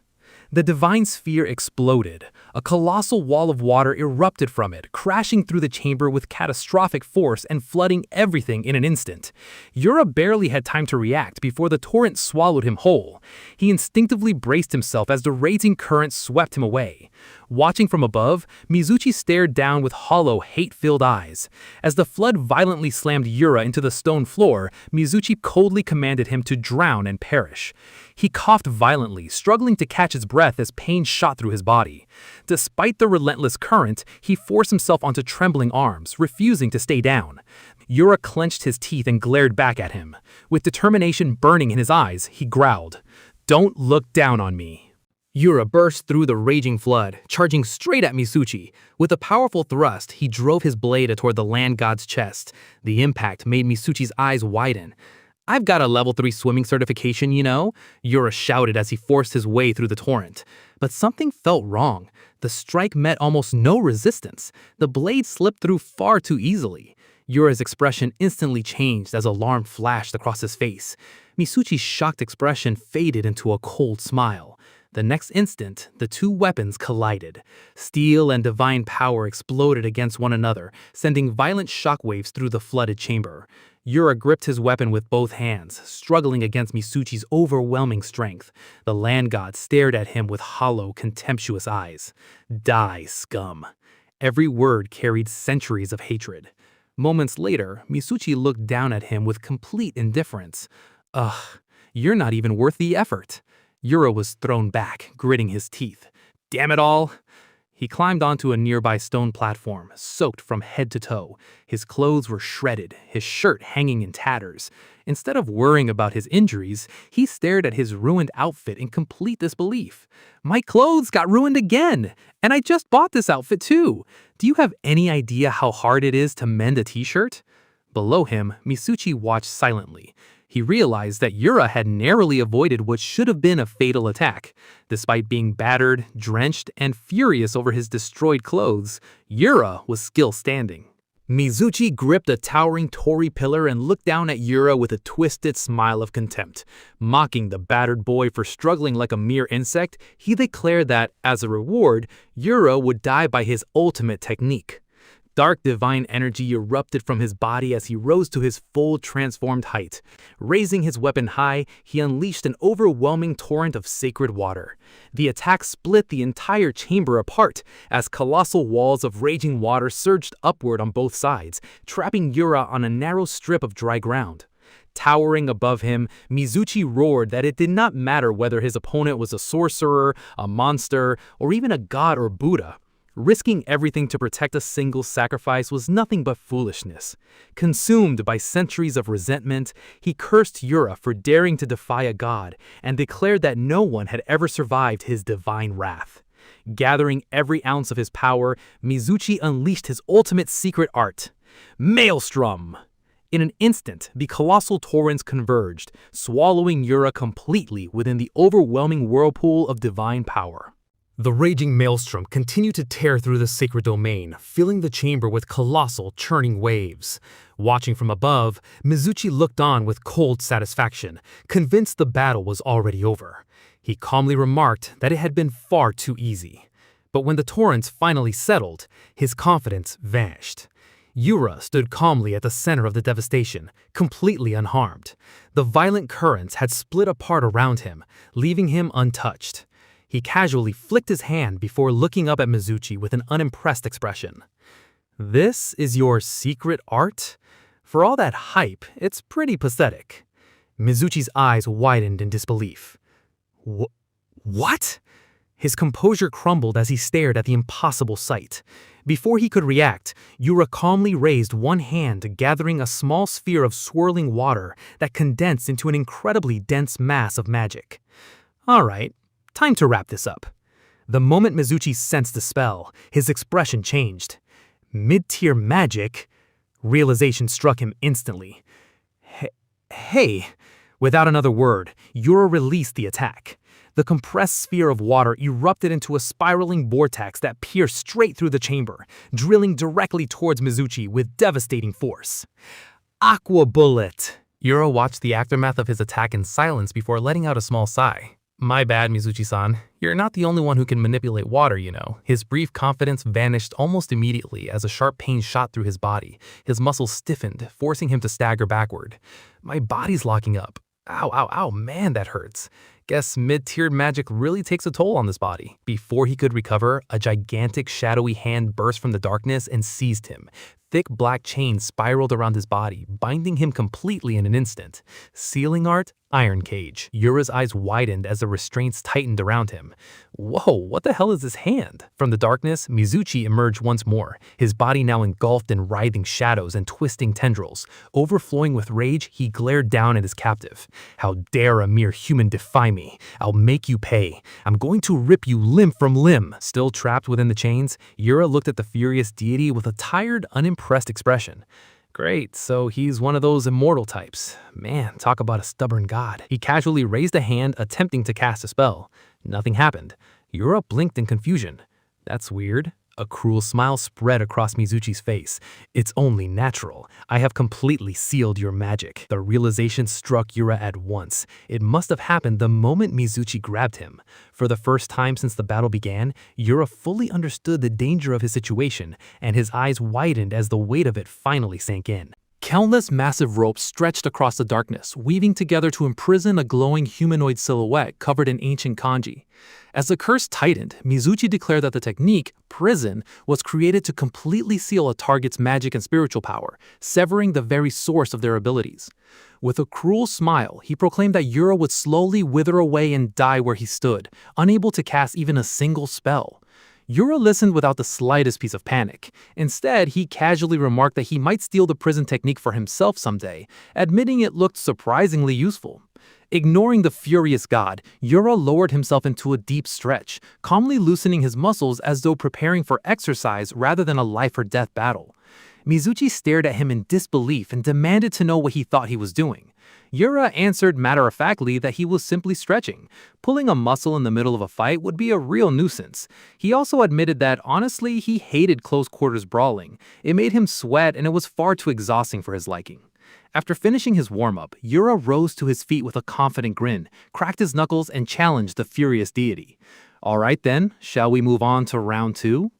The divine sphere exploded. A colossal wall of water erupted from it, crashing through the chamber with catastrophic force and flooding everything in an instant. Yura barely had time to react before the torrent swallowed him whole. He instinctively braced himself as the raging current swept him away. Watching from above, Mizuchi stared down with hollow, hate-filled eyes. As the flood violently slammed Yura into the stone floor, Mizuchi coldly commanded him to drown and perish. He coughed violently, struggling to catch his breath as pain shot through his body. Despite the relentless current, he forced himself onto trembling arms, refusing to stay down. Yura clenched his teeth and glared back at him. With determination burning in his eyes, he growled, "Don't look down on me." Yura burst through the raging flood, charging straight at Misuchi. With a powerful thrust, he drove his blade toward the land god's chest. The impact made Misuchi's eyes widen. "I've got a level 3 swimming certification, you know," Yura shouted as he forced his way through the torrent. But something felt wrong. The strike met almost no resistance. The blade slipped through far too easily. Yura's expression instantly changed as alarm flashed across his face. Misuchi's shocked expression faded into a cold smile. The next instant, the two weapons collided. Steel and divine power exploded against one another, sending violent shockwaves through the flooded chamber. Yura gripped his weapon with both hands, struggling against Misuchi's overwhelming strength. The land god stared at him with hollow, contemptuous eyes. "Die, scum." Every word carried centuries of hatred. Moments later, Misuchi looked down at him with complete indifference. "Ugh, you're not even worth the effort." Yura was thrown back, gritting his teeth. "Damn it all!" He climbed onto a nearby stone platform, soaked from head to toe. His clothes were shredded, his shirt hanging in tatters. Instead of worrying about his injuries, he stared at his ruined outfit in complete disbelief. "My clothes got ruined again! And I just bought this outfit too! Do you have any idea how hard it is to mend a t-shirt?" Below him, Misuchi watched silently. He realized that Yura had narrowly avoided what should have been a fatal attack. Despite being battered, drenched, and furious over his destroyed clothes, Yura was still standing. Misuchi gripped a towering torii pillar and looked down at Yura with a twisted smile of contempt. Mocking the battered boy for struggling like a mere insect, he declared that, as a reward, Yura would die by his ultimate technique. Dark divine energy erupted from his body as he rose to his full transformed height. Raising his weapon high, he unleashed an overwhelming torrent of sacred water. The attack split the entire chamber apart as colossal walls of raging water surged upward on both sides, trapping Yura on a narrow strip of dry ground. Towering above him, Misuchi roared that it did not matter whether his opponent was a sorcerer, a monster, or even a god or Buddha. Risking everything to protect a single sacrifice was nothing but foolishness. Consumed by centuries of resentment, he cursed Yura for daring to defy a god and declared that no one had ever survived his divine wrath. Gathering every ounce of his power, Misuchi unleashed his ultimate secret art, Maelstrom. In an instant, the colossal torrents converged, swallowing Yura completely within the overwhelming whirlpool of divine power. The raging maelstrom continued to tear through the sacred domain, filling the chamber with colossal, churning waves. Watching from above, Misuchi looked on with cold satisfaction, convinced the battle was already over. He calmly remarked that it had been far too easy. But when the torrents finally settled, his confidence vanished. Yura stood calmly at the center of the devastation, completely unharmed. The violent currents had split apart around him, leaving him untouched. He casually flicked his hand before looking up at Misuchi with an unimpressed expression. "This is your secret art? For all that hype, it's pretty pathetic." Mizuchi's eyes widened in disbelief. What? His composure crumbled as he stared at the impossible sight. Before he could react, Yura calmly raised one hand, gathering a small sphere of swirling water that condensed into an incredibly dense mass of magic. "All right. Time to wrap this up." The moment Misuchi sensed the spell, his expression changed. Mid-tier magic? Realization struck him instantly. Hey! Without another word, Yura released the attack. The compressed sphere of water erupted into a spiraling vortex that pierced straight through the chamber, drilling directly towards Misuchi with devastating force. Aqua Bullet! Yura watched the aftermath of his attack in silence before letting out a small sigh. "My bad, Mizuchi-san. You're not the only one who can manipulate water, you know." His brief confidence vanished almost immediately as a sharp pain shot through his body. His muscles stiffened, forcing him to stagger backward. "My body's locking up. Ow, ow, ow, man, that hurts. Guess mid-tiered magic really takes a toll on this body." Before he could recover, a gigantic shadowy hand burst from the darkness and seized him. Thick black chains spiraled around his body, binding him completely in an instant. Sealing art? iron cage. Yura's eyes widened as the restraints tightened around him. Whoa, what the hell is his hand? From the darkness, Mizuchi emerged once more, his body now engulfed in writhing shadows and twisting tendrils. Overflowing with rage, he glared down at his captive. How dare a mere human defy me? I'll make you pay. I'm going to rip you limb from limb. Still trapped within the chains, Yura looked at the furious deity with a tired, unimpressed expression. Great, so he's one of those immortal types. Man, talk about a stubborn god. He casually raised a hand, attempting to cast a spell. Nothing happened. Yura blinked in confusion. That's weird. A cruel smile spread across Mizuchi's face. It's only natural. I have completely sealed your magic. The realization struck Yura at once. It must have happened the moment Mizuchi grabbed him. For the first time since the battle began, Yura fully understood the danger of his situation, and his eyes widened as the weight of it finally sank in. Countless massive ropes stretched across the darkness, weaving together to imprison a glowing humanoid silhouette covered in ancient kanji. As the curse tightened, Mizuchi declared that the technique, prison, was created to completely seal a target's magic and spiritual power, severing the very source of their abilities. With a cruel smile, he proclaimed that Yura would slowly wither away and die where he stood, unable to cast even a single spell. Yura listened without the slightest piece of panic. Instead, he casually remarked that he might steal the prison technique for himself someday, admitting it looked surprisingly useful. Ignoring the furious god, Yura lowered himself into a deep stretch, calmly loosening his muscles as though preparing for exercise rather than a life-or-death battle. Mizuchi stared at him in disbelief and demanded to know what he thought he was doing. Yura answered matter-of-factly that he was simply stretching. Pulling a muscle in the middle of a fight would be a real nuisance. He also admitted that, honestly, he hated close-quarters brawling. It made him sweat and it was far too exhausting for his liking. After finishing his warm-up, Yura rose to his feet with a confident grin, cracked his knuckles, and challenged the furious deity. All right then, shall we move on to round 2?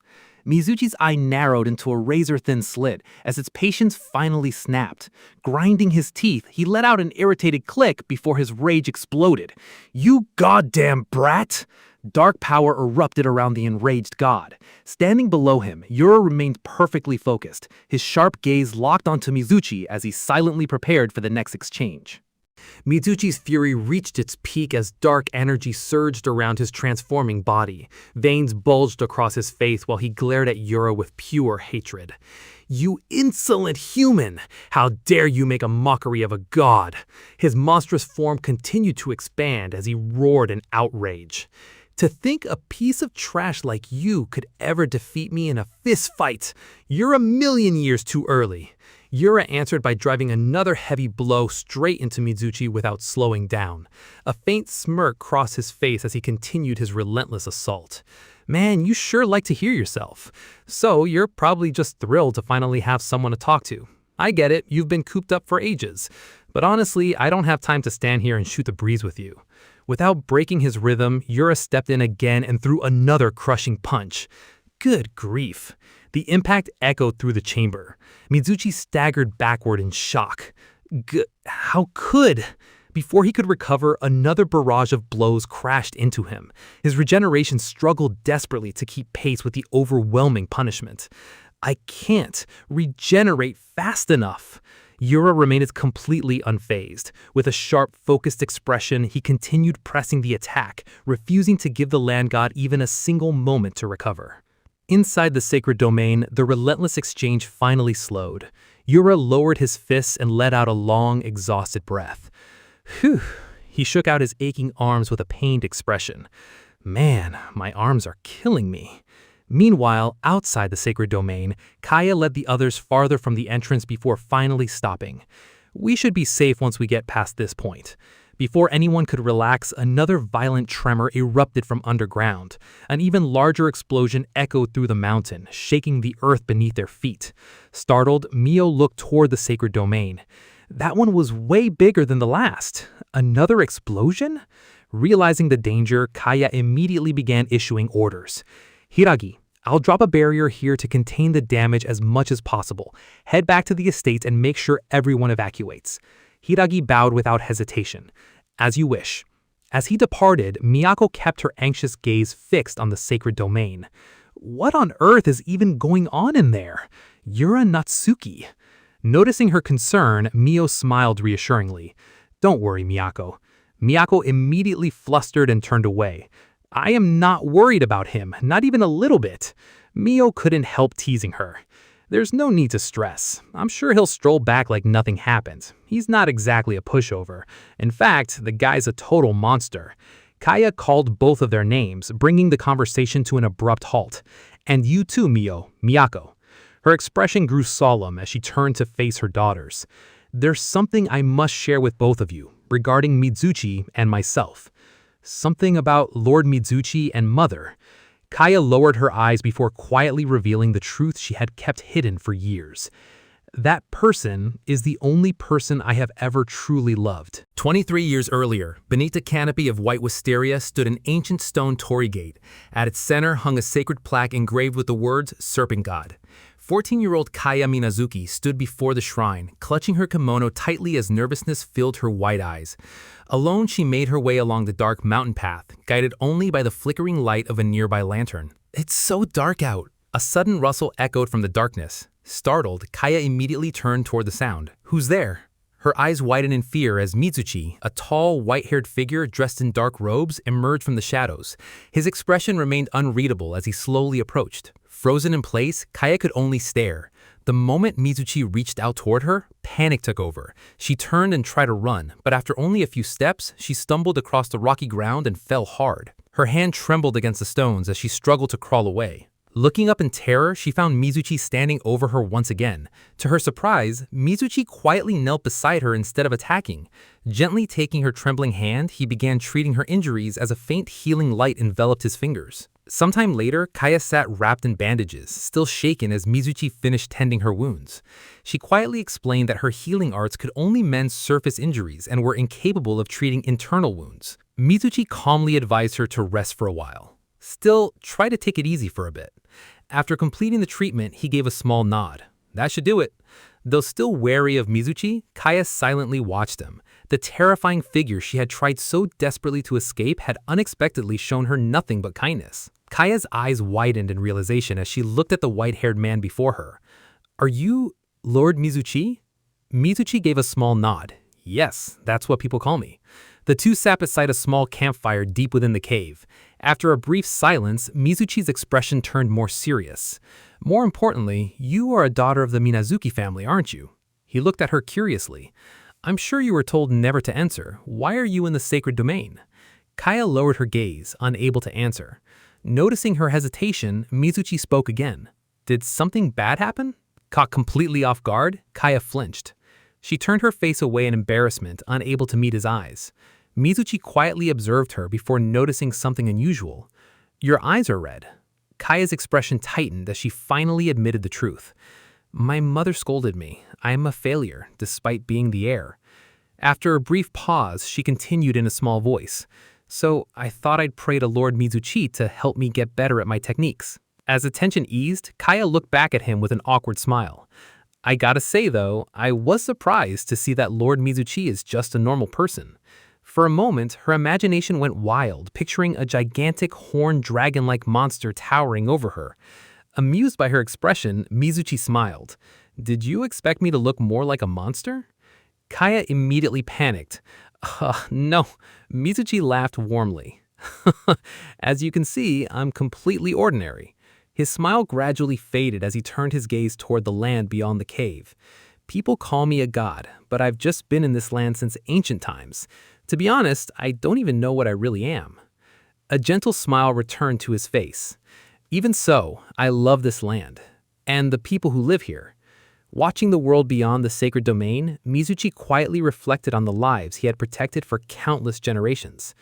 Mizuchi's eye narrowed into a razor-thin slit as its patience finally snapped. Grinding his teeth, he let out an irritated click before his rage exploded. "You goddamn brat!" Dark power erupted around the enraged god. Standing below him, Yura remained perfectly focused, his sharp gaze locked onto Mizuchi as he silently prepared for the next exchange. Mizuchi's fury reached its peak as dark energy surged around his transforming body. Veins bulged across his face while he glared at Yura with pure hatred. "You insolent human! How dare you make a mockery of a god!" His monstrous form continued to expand as he roared in outrage. "To think a piece of trash like you could ever defeat me in a fist fight! You're a million years too early." Yura answered by driving another heavy blow straight into Mizuchi without slowing down. A faint smirk crossed his face as he continued his relentless assault. "Man, you sure like to hear yourself. So you're probably just thrilled to finally have someone to talk to. I get it, you've been cooped up for ages. But honestly, I don't have time to stand here and shoot the breeze with you." Without breaking his rhythm, Yura stepped in again and threw another crushing punch. Good grief. The impact echoed through the chamber. Mizuchi staggered backward in shock. How could? Before he could recover, another barrage of blows crashed into him. His regeneration struggled desperately to keep pace with the overwhelming punishment. "I can't regenerate fast enough." Yura remained completely unfazed. With a sharp, focused expression, he continued pressing the attack, refusing to give the land god even a single moment to recover. Inside the sacred domain, the relentless exchange finally slowed. Yura lowered his fists and let out a long, exhausted breath. Phew! He shook out his aching arms with a pained expression. "Man, my arms are killing me." Meanwhile, outside the sacred domain, Kaya led the others farther from the entrance before finally stopping. "We should be safe once we get past this point." Before anyone could relax, another violent tremor erupted from underground. An even larger explosion echoed through the mountain, shaking the earth beneath their feet. Startled, Mio looked toward the sacred domain. That one was way bigger than the last. Another explosion? Realizing the danger, Kaya immediately began issuing orders. "Hiragi, I'll drop a barrier here to contain the damage as much as possible. Head back to the estates and make sure everyone evacuates." Hiragi bowed without hesitation. "As you wish." As he departed, Miyako kept her anxious gaze fixed on the sacred domain. What on earth is even going on in there? Yura Natsuki. Noticing her concern, Mio smiled reassuringly. Don't worry, Miyako. Miyako immediately flustered and turned away. I am not worried about him, not even a little bit. Mio couldn't help teasing her. There's no need to stress. I'm sure he'll stroll back like nothing happened. He's not exactly a pushover. In fact, the guy's a total monster. Kaya called both of their names, bringing the conversation to an abrupt halt. And you too, Miyako. Her expression grew solemn as she turned to face her daughters. There's something I must share with both of you, regarding Mizuchi and myself. Something about Lord Mizuchi and Mother. Kaya lowered her eyes before quietly revealing the truth she had kept hidden for years. That person is the only person I have ever truly loved. 23 years earlier, beneath a canopy of white wisteria stood an ancient stone torii gate. At its center hung a sacred plaque engraved with the words, Serpent God. 14-year-old Kaya Minazuki stood before the shrine, clutching her kimono tightly as nervousness filled her white eyes. Alone, she made her way along the dark mountain path, guided only by the flickering light of a nearby lantern. It's so dark out. A sudden rustle echoed from the darkness. Startled, Kaya immediately turned toward the sound. Who's there? Her eyes widened in fear as Mizuchi, a tall, white-haired figure dressed in dark robes, emerged from the shadows. His expression remained unreadable as he slowly approached. Frozen in place, Kaya could only stare. The moment Mizuchi reached out toward her, panic took over. She turned and tried to run, but after only a few steps, she stumbled across the rocky ground and fell hard. Her hand trembled against the stones as she struggled to crawl away. Looking up in terror, she found Mizuchi standing over her once again. To her surprise, Mizuchi quietly knelt beside her instead of attacking. Gently taking her trembling hand, he began treating her injuries as a faint healing light enveloped his fingers. Sometime later, Kaya sat wrapped in bandages, still shaken as Mizuchi finished tending her wounds. She quietly explained that her healing arts could only mend surface injuries and were incapable of treating internal wounds. Mizuchi calmly advised her to rest for a while. Still, try to take it easy for a bit. After completing the treatment, he gave a small nod. That should do it. Though still wary of Mizuchi, Kaya silently watched him. The terrifying figure she had tried so desperately to escape had unexpectedly shown her nothing but kindness. Kaya's eyes widened in realization as she looked at the white-haired man before her. Are you Lord Mizuchi? Mizuchi gave a small nod. Yes, that's what people call me. The two sat beside a small campfire deep within the cave. After a brief silence, Mizuchi's expression turned more serious. More importantly, you are a daughter of the Minazuki family, aren't you? He looked at her curiously. I'm sure you were told never to enter. Why are you in the sacred domain? Kaya lowered her gaze, unable to answer. Noticing her hesitation, Mizuchi spoke again. Did something bad happen? Caught completely off guard, Kaya flinched. She turned her face away in embarrassment, unable to meet his eyes. Mizuchi quietly observed her before noticing something unusual. Your eyes are red. Kaya's expression tightened as she finally admitted the truth. My mother scolded me. I am a failure, despite being the heir. After a brief pause, she continued in a small voice. So I thought I'd pray to Lord Mizuchi to help me get better at my techniques. As the tension eased, Kaya looked back at him with an awkward smile. I gotta say though, I was surprised to see that Lord Mizuchi is just a normal person. For a moment, her imagination went wild, picturing a gigantic horned dragon-like monster towering over her. Amused by her expression, Mizuchi smiled. Did you expect me to look more like a monster? Kaya immediately panicked. No, Mizuchi laughed warmly. As you can see, I'm completely ordinary. His smile gradually faded as he turned his gaze toward the land beyond the cave. People call me a god, but I've just been in this land since ancient times. To be honest, I don't even know what I really am. A gentle smile returned to his face. Even so, I love this land, and the people who live here. Watching the world beyond the sacred domain, Mizuchi quietly reflected on the lives he had protected for countless generations.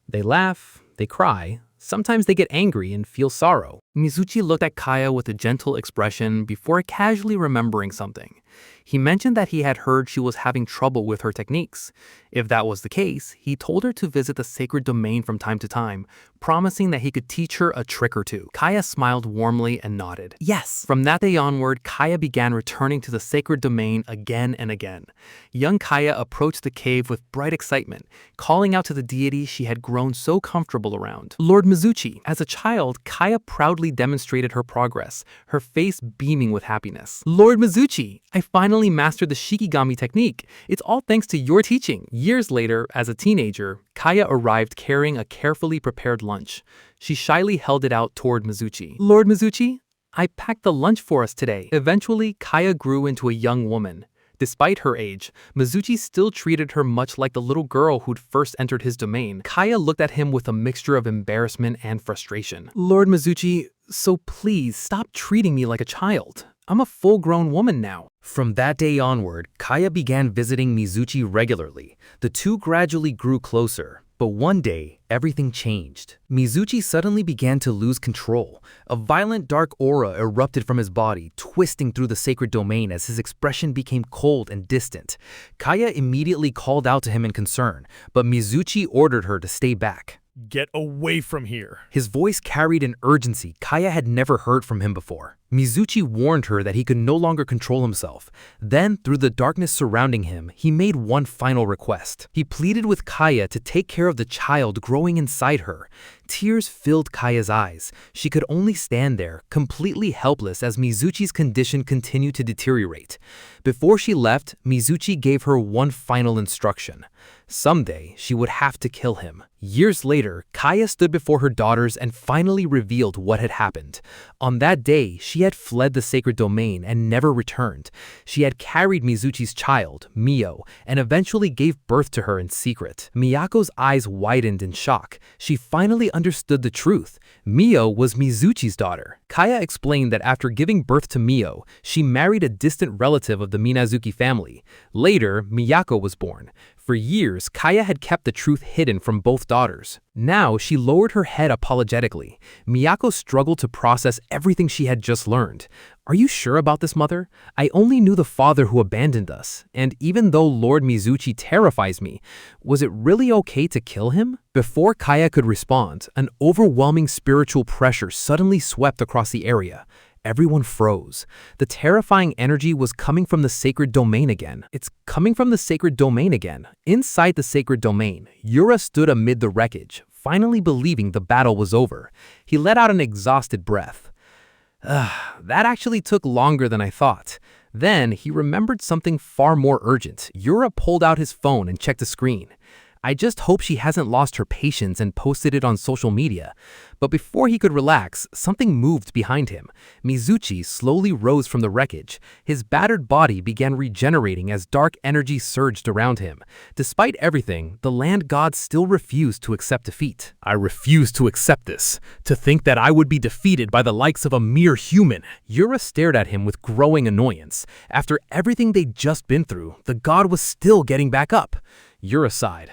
They laugh, they cry, sometimes they get angry and feel sorrow. Mizuchi looked at Kaya with a gentle expression before casually remembering something. He mentioned that he had heard she was having trouble with her techniques. If that was the case, he told her to visit the sacred domain from time to time, promising that he could teach her a trick or two. Kaya smiled warmly and nodded. Yes. From that day onward, Kaya began returning to the sacred domain again and again. Young Kaya approached the cave with bright excitement, calling out to the deity she had grown so comfortable around, Lord Mizuchi. As a child, Kaya proudly demonstrated her progress, her face beaming with happiness. Lord Mizuchi, I finally mastered the Shikigami technique. It's all thanks to your teaching. Years later, as a teenager, Kaya arrived carrying a carefully prepared lunch. She shyly held it out toward Mizuchi. Lord Mizuchi, I packed the lunch for us today. Eventually, Kaya grew into a young woman. Despite her age, Mizuchi still treated her much like the little girl who'd first entered his domain. Kaya looked at him with a mixture of embarrassment and frustration. Lord Mizuchi, so please stop treating me like a child. I'm a full-grown woman now. From that day onward, Kaya began visiting Mizuchi regularly. The two gradually grew closer. But one day, everything changed. Mizuchi suddenly began to lose control. A violent dark aura erupted from his body, twisting through the sacred domain as his expression became cold and distant. Kaya immediately called out to him in concern, but Mizuchi ordered her to stay back. Get away from here. His voice carried an urgency Kaya had never heard from him before. Mizuchi warned her that he could no longer control himself. Then, through the darkness surrounding him, he made one final request. He pleaded with Kaya to take care of the child growing inside her. Tears filled Kaya's eyes. She could only stand there, completely helpless as Mizuchi's condition continued to deteriorate. Before she left, Mizuchi gave her one final instruction. Someday, she would have to kill him. Years later, Kaya stood before her daughters and finally revealed what had happened. On that day, she had fled the sacred domain and never returned. She had carried Mizuchi's child, Mio, and eventually gave birth to her in secret. Miyako's eyes widened in shock. She finally understood the truth. Mio was Mizuchi's daughter. Kaya explained that after giving birth to Mio, she married a distant relative of the Minazuki family. Later, Miyako was born. For years, Kaya had kept the truth hidden from both daughters. Now, she lowered her head apologetically. Miyako struggled to process everything she had just learned. Are you sure about this, mother? I only knew the father who abandoned us, and even though Lord Mizuchi terrifies me, was it really okay to kill him? Before Kaya could respond, an overwhelming spiritual pressure suddenly swept across the area. Everyone froze. The terrifying energy was coming from the sacred domain again. It's coming from the sacred domain again. Inside the sacred domain, Yura stood amid the wreckage, finally believing the battle was over. He let out an exhausted breath. That actually took longer than I thought. Then he remembered something far more urgent. Yura pulled out his phone and checked the screen. I just hope she hasn't lost her patience and posted it on social media. But before he could relax, something moved behind him. Mizuchi slowly rose from the wreckage. His battered body began regenerating as dark energy surged around him. Despite everything, the land god still refused to accept defeat. I refuse to accept this. To think that I would be defeated by the likes of a mere human. Yura stared at him with growing annoyance. After everything they'd just been through, the god was still getting back up. Yura sighed.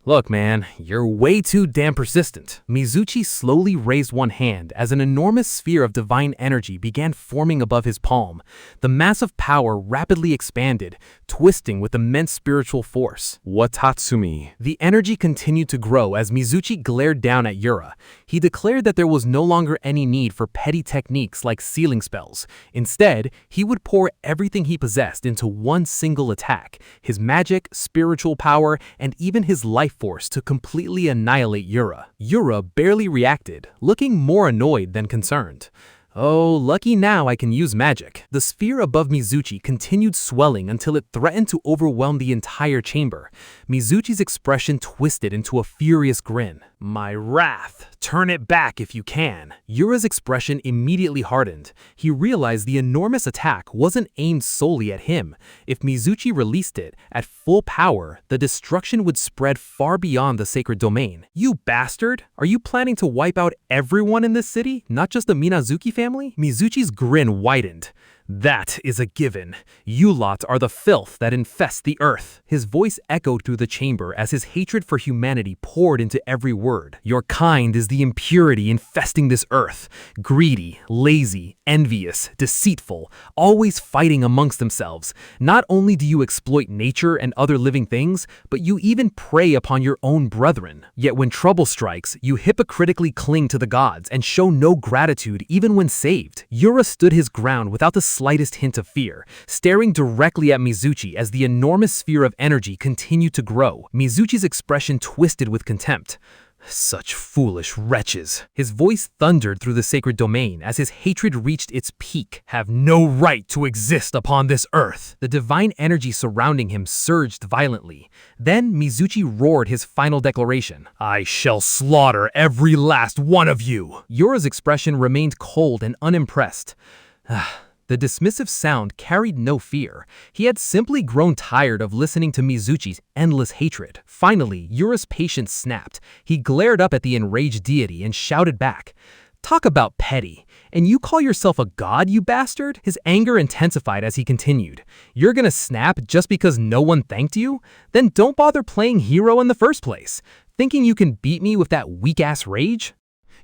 Look, man, you're way too damn persistent. Mizuchi slowly raised one hand as an enormous sphere of divine energy began forming above his palm. The massive power rapidly expanded, twisting with immense spiritual force. Watatsumi. The energy continued to grow as Mizuchi glared down at Yura. He declared that there was no longer any need for petty techniques like sealing spells. Instead, he would pour everything he possessed into one single attack. His magic, spiritual power, and even his life force to completely annihilate Yura. Yura barely reacted, looking more annoyed than concerned. Oh, lucky now I can use magic. The sphere above Mizuchi continued swelling until it threatened to overwhelm the entire chamber. Mizuchi's expression twisted into a furious grin. My wrath, turn it back if you can. Yura's expression immediately hardened. He realized the enormous attack wasn't aimed solely at him. If Mizuchi released it, at full power, the destruction would spread far beyond the sacred domain. You bastard! Are you planning to wipe out everyone in this city, not just the Minazuki family? Mizuchi's grin widened. That is a given. You lot are the filth that infests the earth. His voice echoed through the chamber as his hatred for humanity poured into every word. Your kind is the impurity infesting this earth. Greedy, lazy, envious, deceitful, always fighting amongst themselves. Not only do you exploit nature and other living things, but you even prey upon your own brethren. Yet when trouble strikes, you hypocritically cling to the gods and show no gratitude even when saved. Yura stood his ground without the slightest hint of fear, staring directly at Mizuchi as the enormous sphere of energy continued to grow. Mizuchi's expression twisted with contempt. Such foolish wretches. His voice thundered through the sacred domain as his hatred reached its peak. Have no right to exist upon this earth. The divine energy surrounding him surged violently. Then Mizuchi roared his final declaration. I shall slaughter every last one of you. Yura's expression remained cold and unimpressed. The dismissive sound carried no fear. He had simply grown tired of listening to Mizuchi's endless hatred. Finally, Yura's patience snapped. He glared up at the enraged deity and shouted back, "Talk about petty. And you call yourself a god, you bastard?" His anger intensified as he continued. You're gonna snap just because no one thanked you? Then don't bother playing hero in the first place. Thinking you can beat me with that weak-ass rage?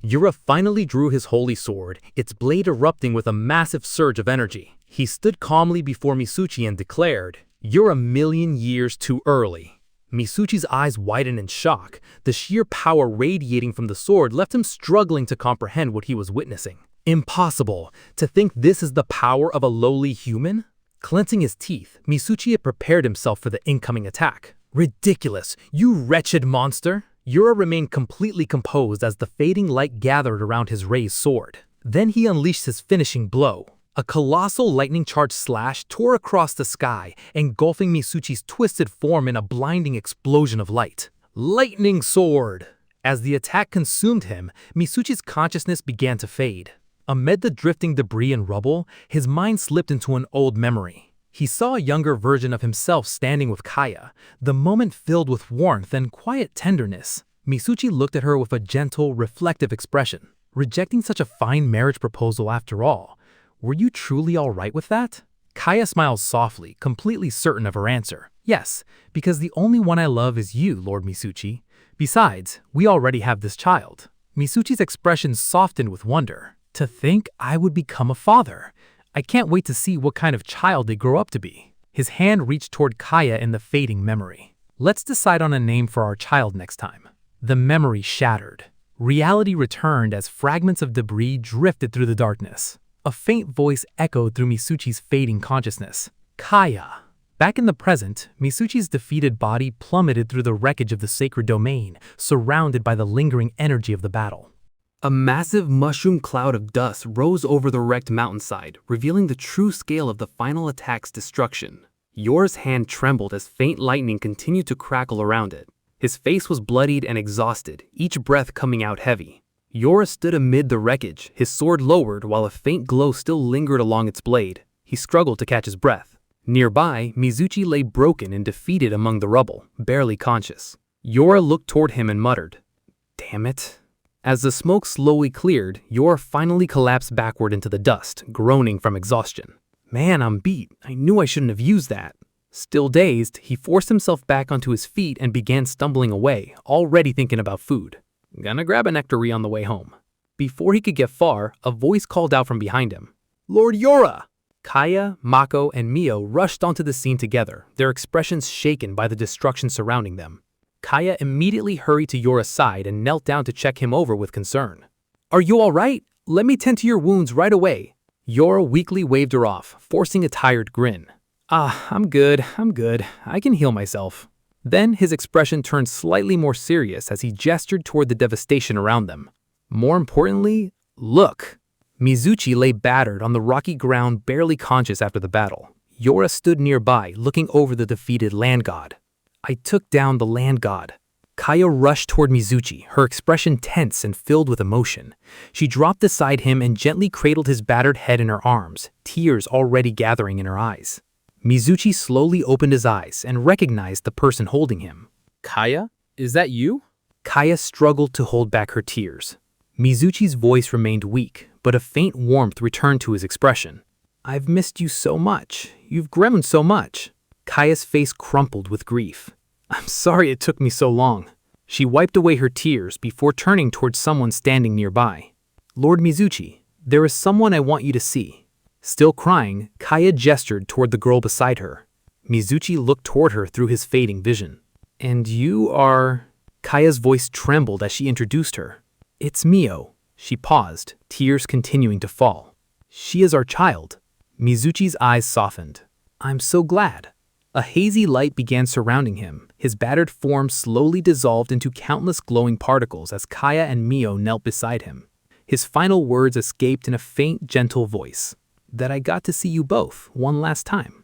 Yura finally drew his holy sword, its blade erupting with a massive surge of energy. He stood calmly before Mizuchi and declared, "You're a million years too early." Mizuchi's eyes widened in shock. The sheer power radiating from the sword left him struggling to comprehend what he was witnessing. Impossible! To think this is the power of a lowly human? Clenching his teeth, Mizuchi had prepared himself for the incoming attack. Ridiculous! You wretched monster! Yura remained completely composed as the fading light gathered around his raised sword. Then he unleashed his finishing blow. A colossal lightning-charged slash tore across the sky, engulfing Mizuchi's twisted form in a blinding explosion of light. Lightning sword! As the attack consumed him, Mizuchi's consciousness began to fade. Amid the drifting debris and rubble, his mind slipped into an old memory. He saw a younger version of himself standing with Kaya, the moment filled with warmth and quiet tenderness. Mizuchi looked at her with a gentle, reflective expression. Rejecting such a fine marriage proposal after all, were you truly all right with that? Kaya smiled softly, completely certain of her answer. Yes, because the only one I love is you, Lord Mizuchi. Besides, we already have this child. Mizuchi's expression softened with wonder. To think I would become a father. I can't wait to see what kind of child they grow up to be. His hand reached toward Kaya in the fading memory. Let's decide on a name for our child next time. The memory shattered. Reality returned as fragments of debris drifted through the darkness. A faint voice echoed through Mizuchi's fading consciousness. Kaya. Back in the present, Mizuchi's defeated body plummeted through the wreckage of the sacred domain, surrounded by the lingering energy of the battle. A massive mushroom cloud of dust rose over the wrecked mountainside, revealing the true scale of the final attack's destruction. Yura's hand trembled as faint lightning continued to crackle around it. His face was bloodied and exhausted, each breath coming out heavy. Yura stood amid the wreckage, his sword lowered while a faint glow still lingered along its blade. He struggled to catch his breath. Nearby, Mizuchi lay broken and defeated among the rubble, barely conscious. Yura looked toward him and muttered, "Damn it." As the smoke slowly cleared, Yura finally collapsed backward into the dust, groaning from exhaustion. Man, I'm beat. I knew I shouldn't have used that. Still dazed, he forced himself back onto his feet and began stumbling away, already thinking about food. Gonna grab a nectarine on the way home. Before he could get far, a voice called out from behind him. Lord Yura! Kaya, Mako, and Mio rushed onto the scene together, their expressions shaken by the destruction surrounding them. Kaya immediately hurried to Yura's side and knelt down to check him over with concern. Are you all right? Let me tend to your wounds right away. Yura weakly waved her off, forcing a tired grin. I'm good. I can heal myself. Then his expression turned slightly more serious as he gestured toward the devastation around them. More importantly, look. Mizuchi lay battered on the rocky ground, barely conscious after the battle. Yura stood nearby, looking over the defeated land god. I took down the land god. Kaya rushed toward Mizuchi, her expression tense and filled with emotion. She dropped beside him and gently cradled his battered head in her arms, tears already gathering in her eyes. Mizuchi slowly opened his eyes and recognized the person holding him. Kaya, is that you? Kaya struggled to hold back her tears. Mizuchi's voice remained weak, but a faint warmth returned to his expression. I've missed you so much. You've grown so much. Kaya's face crumpled with grief. I'm sorry it took me so long. She wiped away her tears before turning towards someone standing nearby. Lord Mizuchi, there is someone I want you to see. Still crying, Kaya gestured toward the girl beside her. Mizuchi looked toward her through his fading vision. And you are... Kaya's voice trembled as she introduced her. It's Mio. She paused, tears continuing to fall. She is our child. Mizuchi's eyes softened. I'm so glad. A hazy light began surrounding him. His battered form slowly dissolved into countless glowing particles as Kaya and Mio knelt beside him. His final words escaped in a faint, gentle voice. That I got to see you both one last time.